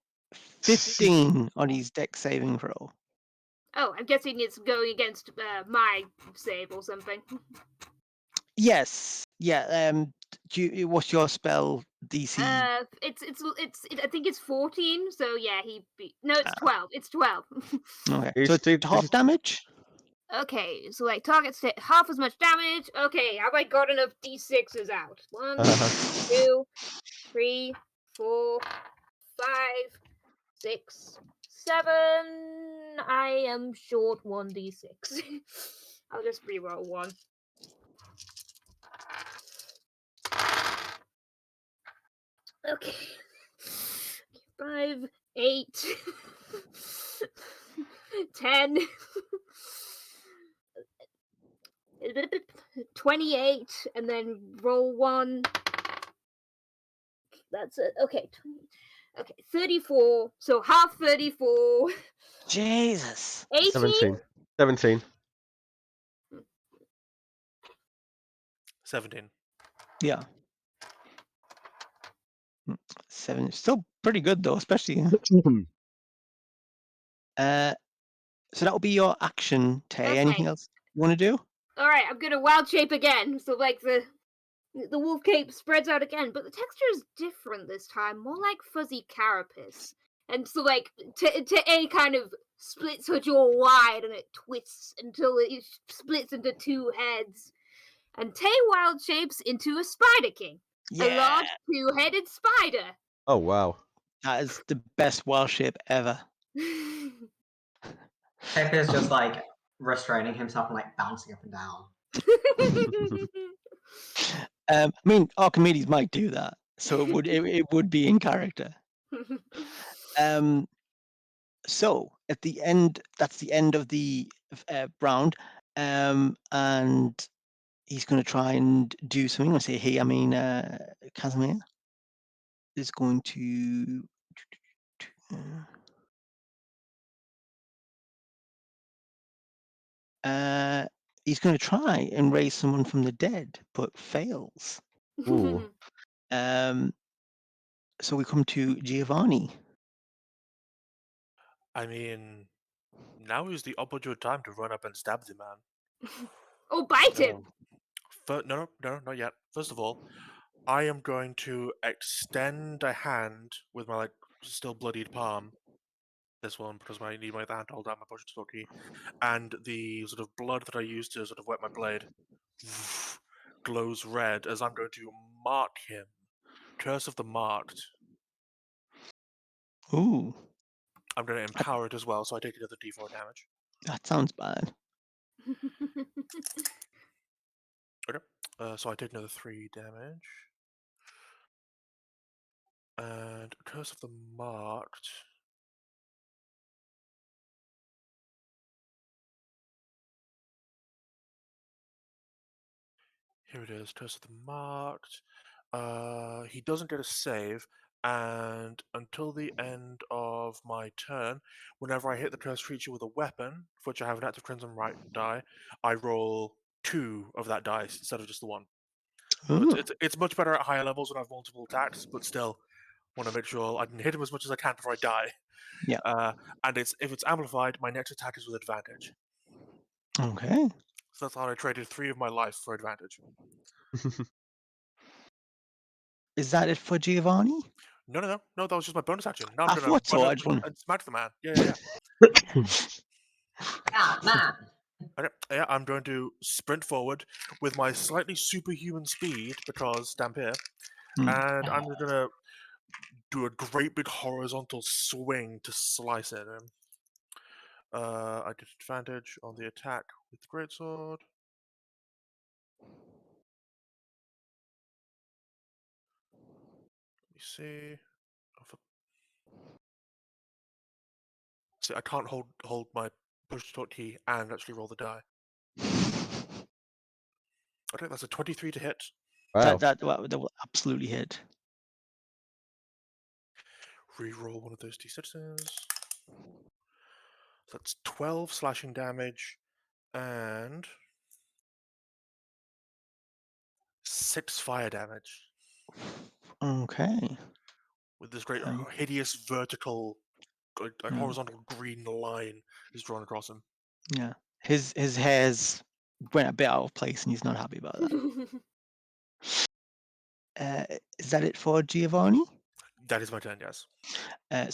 15 on his dex saving throw. Oh, I'm guessing it's going against my save or something. Yes. Yeah. What's your spell DC? It's I think it's 14. So yeah, no, it's 12. It's 12. Okay. He's So it's still- half damage. Okay, so like targets half as much damage. Okay, have I got enough d6s out? 1, 2, 3, 4, 5, 6, 7. I am short 1d6. I'll just reroll 1. Okay. 5, 8, 10, 28, and then roll 1. That's it. Okay. Okay, 34. So half 34. Jesus. 18? 17. 17. 17. Yeah. 7. Still pretty good though, especially. So that will be your action, Tay. Okay. Anything else you want to do? All right, I'm gonna wild shape again. So like the wolf cape spreads out again, but the texture is different this time, more like fuzzy carapace. And so like A kind of splits her jaw wide and it twists until it splits into 2 heads. And Tay wild shapes into a spider king. A large 2-headed spider. Oh wow. That is the best wild shape ever. Pip is just like restraining himself and like bouncing up and down. I mean, Archimedes might do that, so it would be in character. So at the end, that's the end of the round, and he's going to try and do something. I say he, I mean Casimir is going to. He's going to try and raise someone from the dead, but fails. Ooh. So we come to Giovanni. I mean, now is the opportune time to run up and stab the man. Oh, bite him! No, not yet. First of all, I am going to extend a hand with my like still bloodied palm. This one because I need my hand to hold out my potion spell key, and the sort of blood that I used to sort of wet my blade glows red as I'm going to mark him Curse of the Marked. Ooh, I'm going to empower it as well, so I take another d4 damage. that sounds bad. Okay. So I take another 3 damage. And Curse of the Marked. Here it is, Curse of the Marked. He doesn't get a save, and until the end of my turn, whenever I hit the cursed creature with a weapon, for which I have an active Crimson Right die, I roll 2 of that dice instead of just the 1. So Ooh. it's much better at higher levels when I have multiple attacks, but still want to make sure I can hit him as much as I can before I die. Yeah. And if it's amplified, my next attack is with advantage. Okay. So that's how I traded 3 of my life for advantage. Is that it for Giovanni? No, that was just my bonus action. Now I'm I gonna thought so, run I up just won- and smack the man. Yeah. Ah, man. Okay, yeah, I'm going to sprint forward with my slightly superhuman speed because Dampier, Hmm. and I'm gonna do a great big horizontal swing to slice at him. I get advantage on the attack with the greatsword. Let me see. See, I can't hold my push to talk key and actually roll the die. Okay, that's a 23 to hit. Wow. That will absolutely hit. Reroll one of those d6s. So that's 12 slashing damage and 6 fire damage Okay. with this great Um, hideous vertical Hmm. horizontal green line is drawn across him. Yeah. His hairs went a bit out of place and he's not happy about that. Is that it for Giovanni? That is my turn, yes.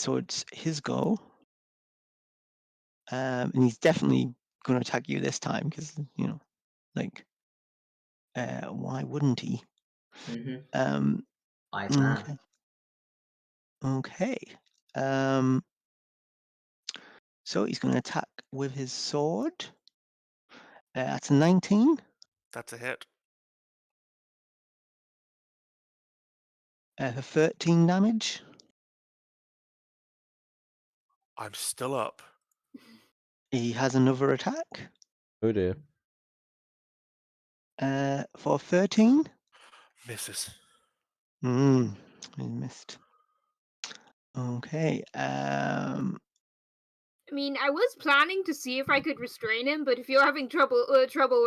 So it's his go. And he's definitely going to attack you this time because, like, why wouldn't he? Mm-hmm. Um, Wise man. okay. Okay. So he's going to attack with his sword. That's a 19 That's a hit. for 13 damage. I'm still up. He has another attack Oh dear. for 13. Misses. He missed. Okay. I mean, I was planning to see if I could restrain him, but if you're having trouble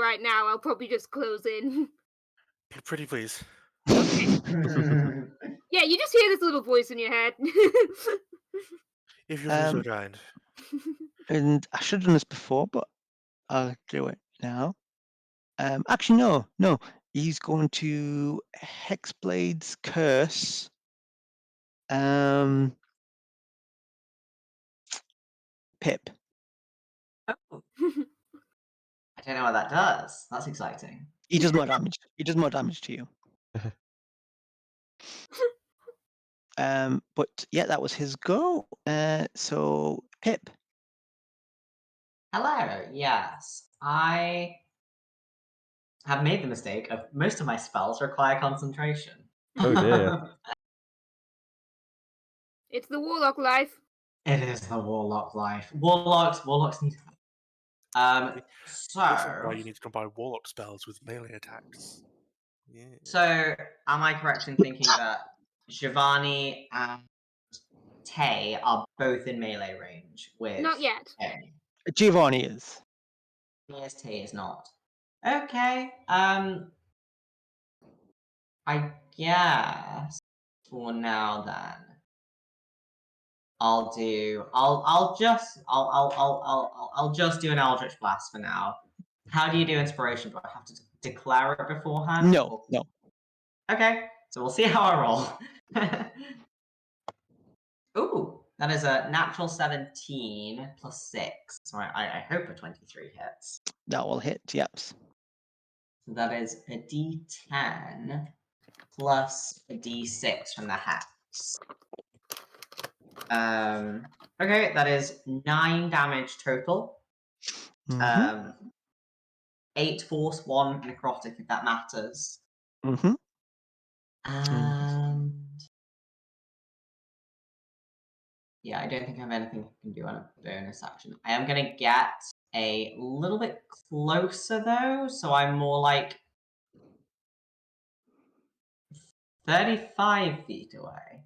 right now, I'll probably just close in. Pretty please. Yeah, you just hear this little voice in your head. If you'd be so kind. And I should have done this before, but I'll do it now. Actually, no. He's going to Hexblade's Curse. Pip. Oh. I don't know what that does. That's exciting. He does more damage. He does more damage to you. But yeah, that was his go. So Pip. Hello. Yes, I have made the mistake of most of my spells require concentration. Oh dear. It's the warlock life. It is the warlock life. Warlocks need. This is why So you need to combine warlock spells with melee attacks. Yeah. So, am I correct in thinking that Giovanni and Tay are both in melee range with Not yet. Tay? Giovanni is. Yes, Tay is not. Okay. I guess for now then, I'll just do an Eldritch Blast for now. How do you do inspiration? Do I have to declare it beforehand? No. Okay, so we'll see how I roll. Ooh, that is a natural 17 plus 6. So I hope a 23 hits. That will hit. Yep. So that is a d10 plus a d6 from the hex. Okay, that is 9 damage total. 8 force, 1 necrotic, if that matters. And yeah, I don't think I have anything I can do on a bonus action. I am going to get a little bit closer though, so I'm more like 35 feet away.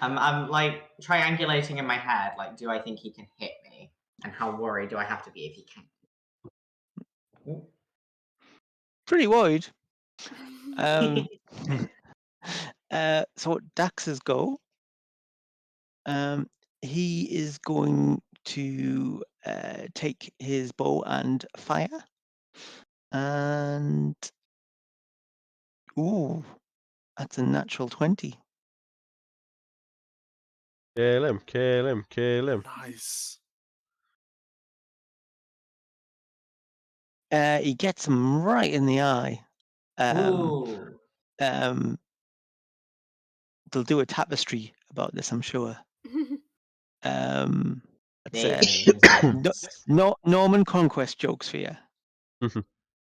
I'm like triangulating in my head, like, do I think he can hit me? And how worried do I have to be if he can? Ooh. Pretty wide. So Dax's go. He is going to take his bow and fire. And ooh, that's a natural 20. Kill him, kill him, kill him. Nice. He gets him right in the eye. Ooh. They'll do a tapestry about this, I'm sure. They It's Norman Conquest jokes for you.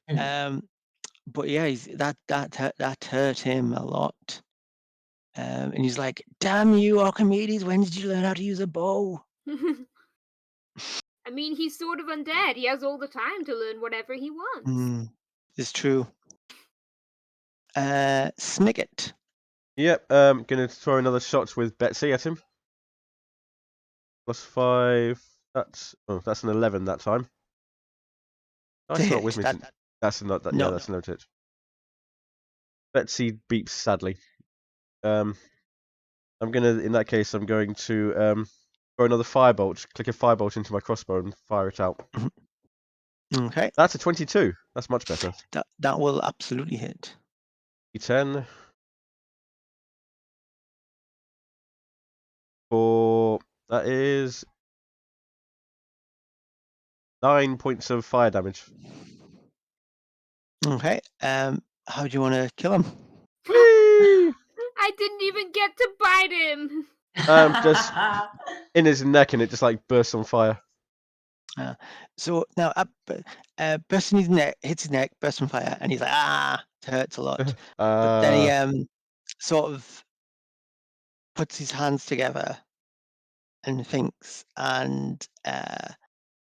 But yeah, that hurt him a lot. And he's like, "Damn you, Archimedes! When did you learn how to use a bow?" I mean, he's sort of undead. He has all the time to learn whatever he wants. It's true. Smiggit. Yep, gonna throw another shot with Betsy at him. +5. That's an 11 that time. That's not with me. That's not that. Yeah, that's no hit. Betsy beeps sadly. I'm gonna, in that case, I'm going to throw another firebolt. Click a firebolt into my crossbow and fire it out. Okay. That's a 22. That's much better. That will absolutely hit. D10. That is 9 points of fire damage. Okay. How do you want to kill him? Whee! I didn't even get to bite him. Just in his neck, and it just like bursts on fire. So now, bursting his neck, hits his neck, bursts on fire, and he's like, it hurts a lot. But then he sort of puts his hands together and thinks, and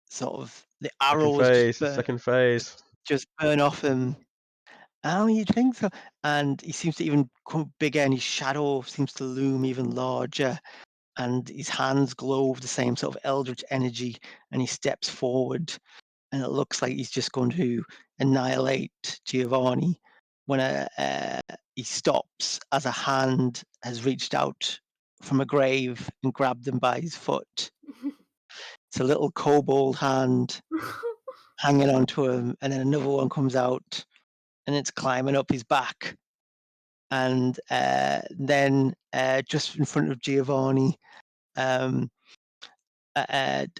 sort of the arrows second phase. just burn off him. Oh, you'd think so. And he seems to even come bigger, and his shadow seems to loom even larger. And his hands glow with the same sort of eldritch energy, and he steps forward, and it looks like he's just going to annihilate Giovanni when he stops as a hand has reached out from a grave and grabbed him by his foot. It's a little kobold hand hanging onto him, and then another one comes out, and it's climbing up his back. And then just in front of Giovanni, a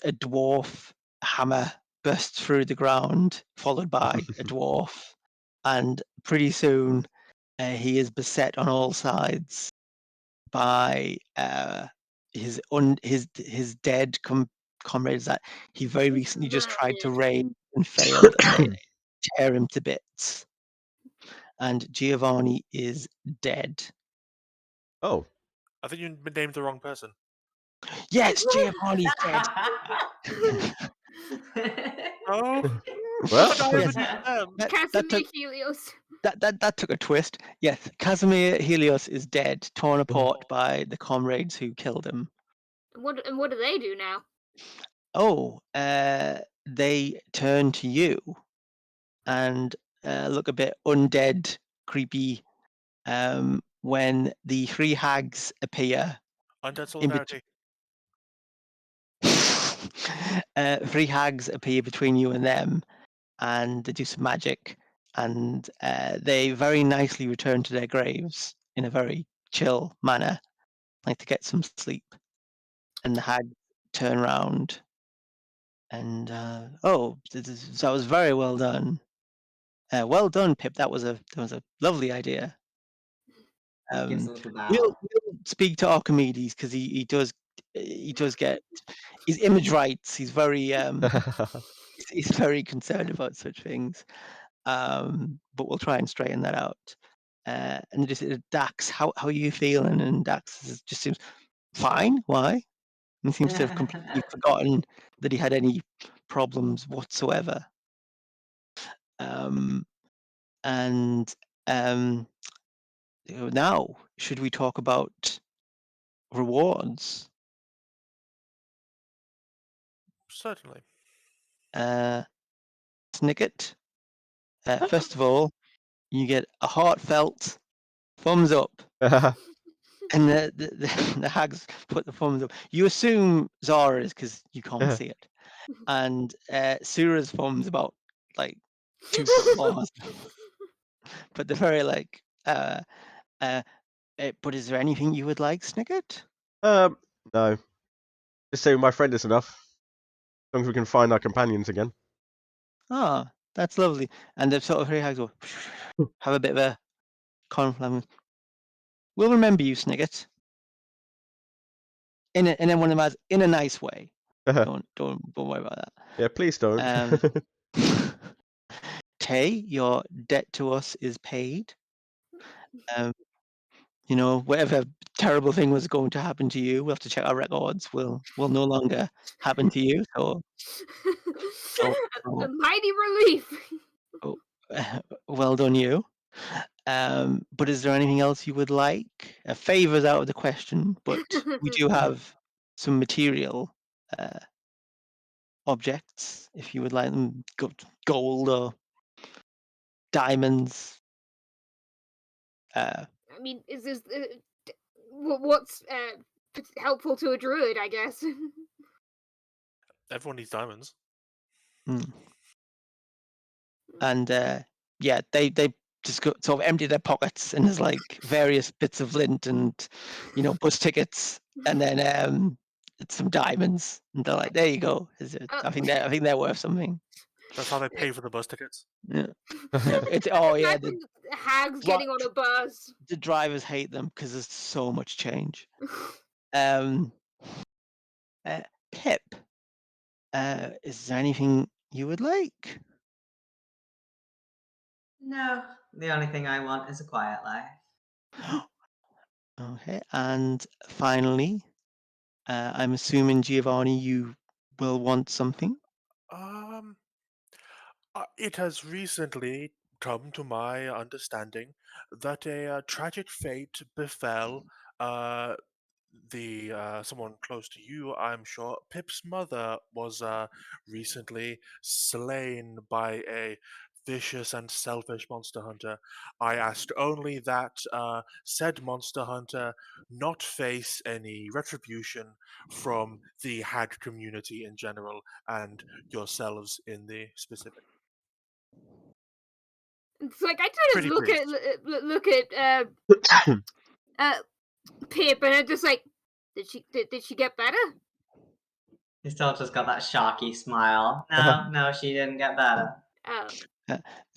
dwarf hammer bursts through the ground, followed by a dwarf. And pretty soon, he is beset on all sides by his dead comrades that he very recently just tried to raise and failed, and they tear him to bits. And Giovanni is dead. Oh. I think you named the wrong person. Yes, Giovanni's dead. Oh, Well, Casimir Helios. That took a twist. Yes, Casimir Helios is dead, torn apart by the comrades who killed him. What do they do now? Oh, they turn to you and look a bit undead, creepy. When the three hags appear. Undead solidarity. Three hags appear between you and them, and they do some magic, and they very nicely return to their graves in a very chill manner, like to get some sleep. And the hags turn around and that was very well done. Well done, Pip. That was a lovely idea. Gives a little We'll bow. speak to Archimedes because he does get his image rights. He's very he's very concerned about such things. But we'll try and straighten that out. And just Dax, how are you feeling? And Dax just seems fine. Why? He seems to have completely forgotten that he had any problems whatsoever. And now, should we talk about rewards? Certainly. Snicket. First of all, you get a heartfelt thumbs up. And the hags put the thumbs up. You assume Zara's because you can't see it. And Sura's thumbs about like 2 foot long. But they're very like, but is there anything you would like, Snicket? No. Just say my friend is enough. As long as we can find our companions again. Ah, that's lovely. And the sort of three hags go, have a bit of a conflict. We'll remember you, Snicket. And then one of them has in a nice way. Don't worry about that. Yeah, please don't. Tay, your debt to us is paid. You know, whatever terrible thing was going to happen to you, we'll have to check our records. Will no longer happen to you. So A mighty relief. well done, you. But is there anything else you would like? A favor's out of the question, but we do have some material objects if you would like them, gold or diamonds. I mean, is this what's helpful to a druid? I guess. Everyone needs diamonds. And yeah, they just sort of empty their pockets, and there's like various bits of lint and bus tickets, and then some diamonds, and they're like, there you go. I think they're worth something. That's how they pay for the bus tickets. Yeah. It's yeah. The hags getting on a bus. The drivers hate them because there's so much change. Pip, is there anything you would like? No, the only thing I want is a quiet life. Okay, and finally, I'm assuming Giovanni, you will want something. It has recently come to my understanding that a tragic fate befell someone close to you, I'm sure. Pip's mother was recently slain by a vicious and selfish monster hunter. I asked only that said monster hunter not face any retribution from the hag community in general and yourselves in the specific. It's like I kind of look at Pip, and I'm just like, did she get better? He still just got that sharky smile. No, she didn't get better. Oh.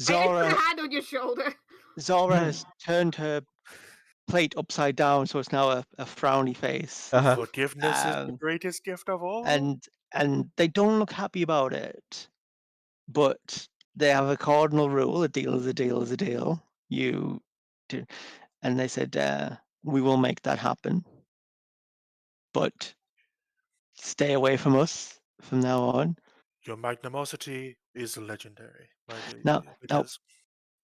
Zara, I put a hand on your shoulder. Zara has turned her plate upside down, so it's now a frowny face. Forgiveness is the greatest gift of all. And they don't look happy about it, but they have a cardinal rule: a deal is a deal is a deal. You do, and they said we will make that happen, but stay away from us from now on. Your magnanimity is legendary. Now,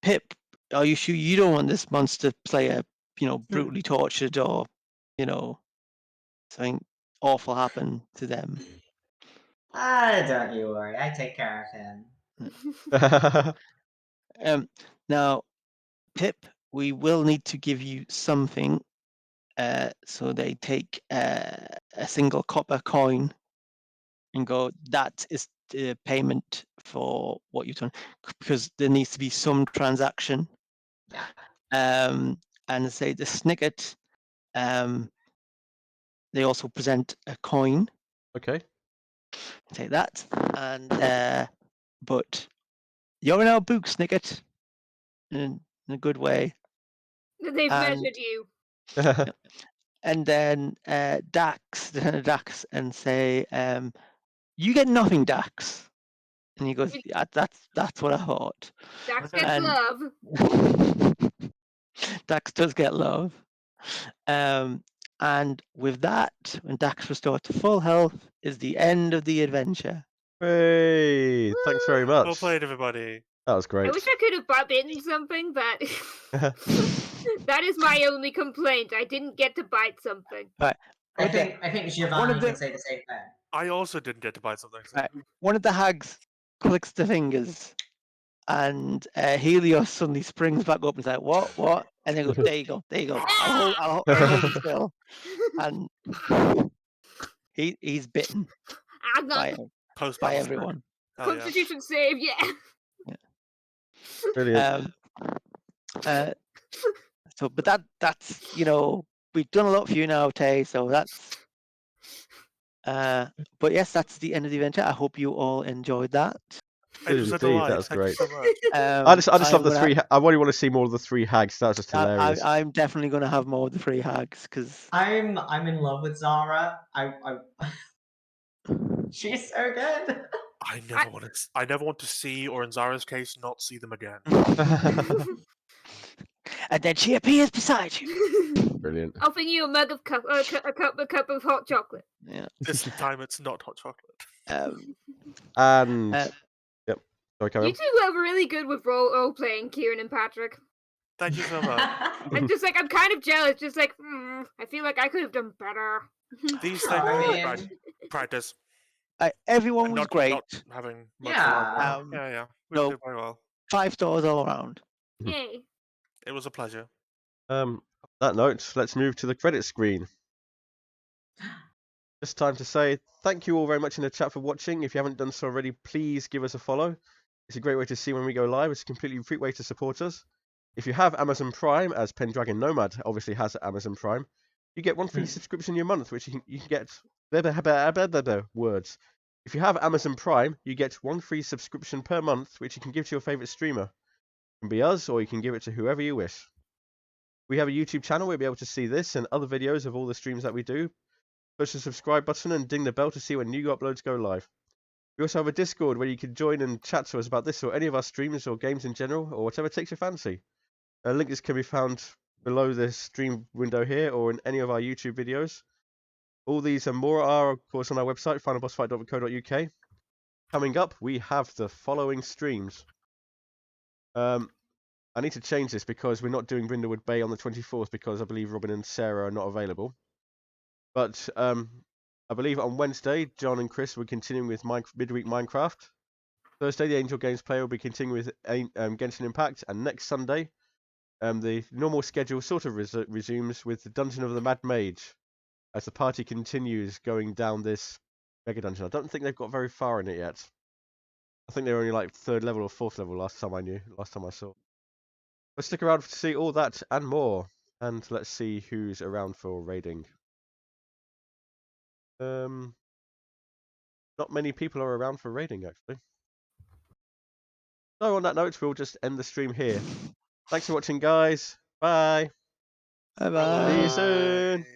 Pip, are you sure you don't want this monster player, brutally tortured or, something awful happen to them? Don't you worry, I take care of him. Now, Pip, we will need to give you something. So they take a single copper coin and go, that is the payment for what you've done, because there needs to be some transaction. And say the Snicket, they also present a coin. Okay. Take that, and but you're in our book, Snicket. in a good way. They've And- measured you. And then Dax, they turn to Dax and say, "You get nothing, Dax." And he goes, "Yeah, that's what I thought." Dax gets And- love. Dax does get love. And with that, when Dax restored to full health, is the end of the adventure. Hey, thanks very Well much. played, everybody. That was I great. wish I could have bitten something, but that is my only complaint. I didn't get to bite something. I With the- think Giovanni the- can say the same thing. I also didn't get to bite something. So. Right. One of the hags clicks the fingers, and Helios suddenly springs back up and is like, "What?" And then goes, "There you go, there you go. I'll hold you still." And he's bitten by Post-battle everyone. Hell yeah. Constitution save, yeah. Brilliant. So, but that's we've done a lot for you now, Tay. So that's. But yes, that's the end of the adventure. I hope you all enjoyed that. It was a Indeed, delight. that was Thank you great. so much. I just I'm love the gonna- three. I really want to see more of the three hags. That was just hilarious. I'm definitely going to have more of the free hags because I'm in love with Zara. I she's so good. I never want to see, or in Zara's case, not see them again. and then she appears beside you. Brilliant. Offering you a mug of a cup of hot chocolate. Yeah. This time it's not hot chocolate. And Uh, yep. Sorry, carry You on. two are really good with role playing, Kieran and Patrick. Thank you so much. I'm just like, I'm kind of jealous. Just like, I feel like I could have done better. These I things mean, practice. everyone was Not great. Not having much Yeah. fun. Yeah. We no. did very well. 5 stars all around. Yay. It was a pleasure. On that note, let's move to the credit screen. Just time to say thank you all very much in the chat for watching. If you haven't done so already, please give us a follow. It's a great way to see when we go live. It's a completely free way to support us. If you have Amazon Prime, as Pendragon Nomad obviously has Amazon Prime, you get one free subscription a month, which you can get words. If you have Amazon Prime, you get one free subscription per month, which you can give to your favorite streamer. It can be us, or you can give it to whoever you wish. We have a YouTube channel where you'll be able to see this and other videos of all the streams that we do. Push the subscribe button and ding the bell to see when new uploads go live. We also have a Discord where you can join and chat to us about this or any of our streams or games in general, or whatever takes your fancy. Links can be found below the stream window here or in any of our YouTube videos. All these and more are, of course, on our website, finalbossfight.co.uk. Coming up, we have the following streams. I need to change this because we're not doing Brindlewood Bay on the 24th because I believe Robin and Sarah are not available. But I believe on Wednesday, John and Chris will be continuing with midweek Minecraft. Thursday, the Angel Games player will be continuing with Genshin Impact. And next Sunday, the normal schedule sort of resumes with the Dungeon of the Mad Mage as the party continues going down this mega dungeon. I don't think they've got very far in it yet. I think they're only like 3rd level or 4th level last time I saw. But stick around to see all that and more. And let's see who's around for raiding. Not many people are around for raiding, actually. So on that note, we'll just end the stream here. Thanks for watching, guys. Bye. Bye bye. See you soon.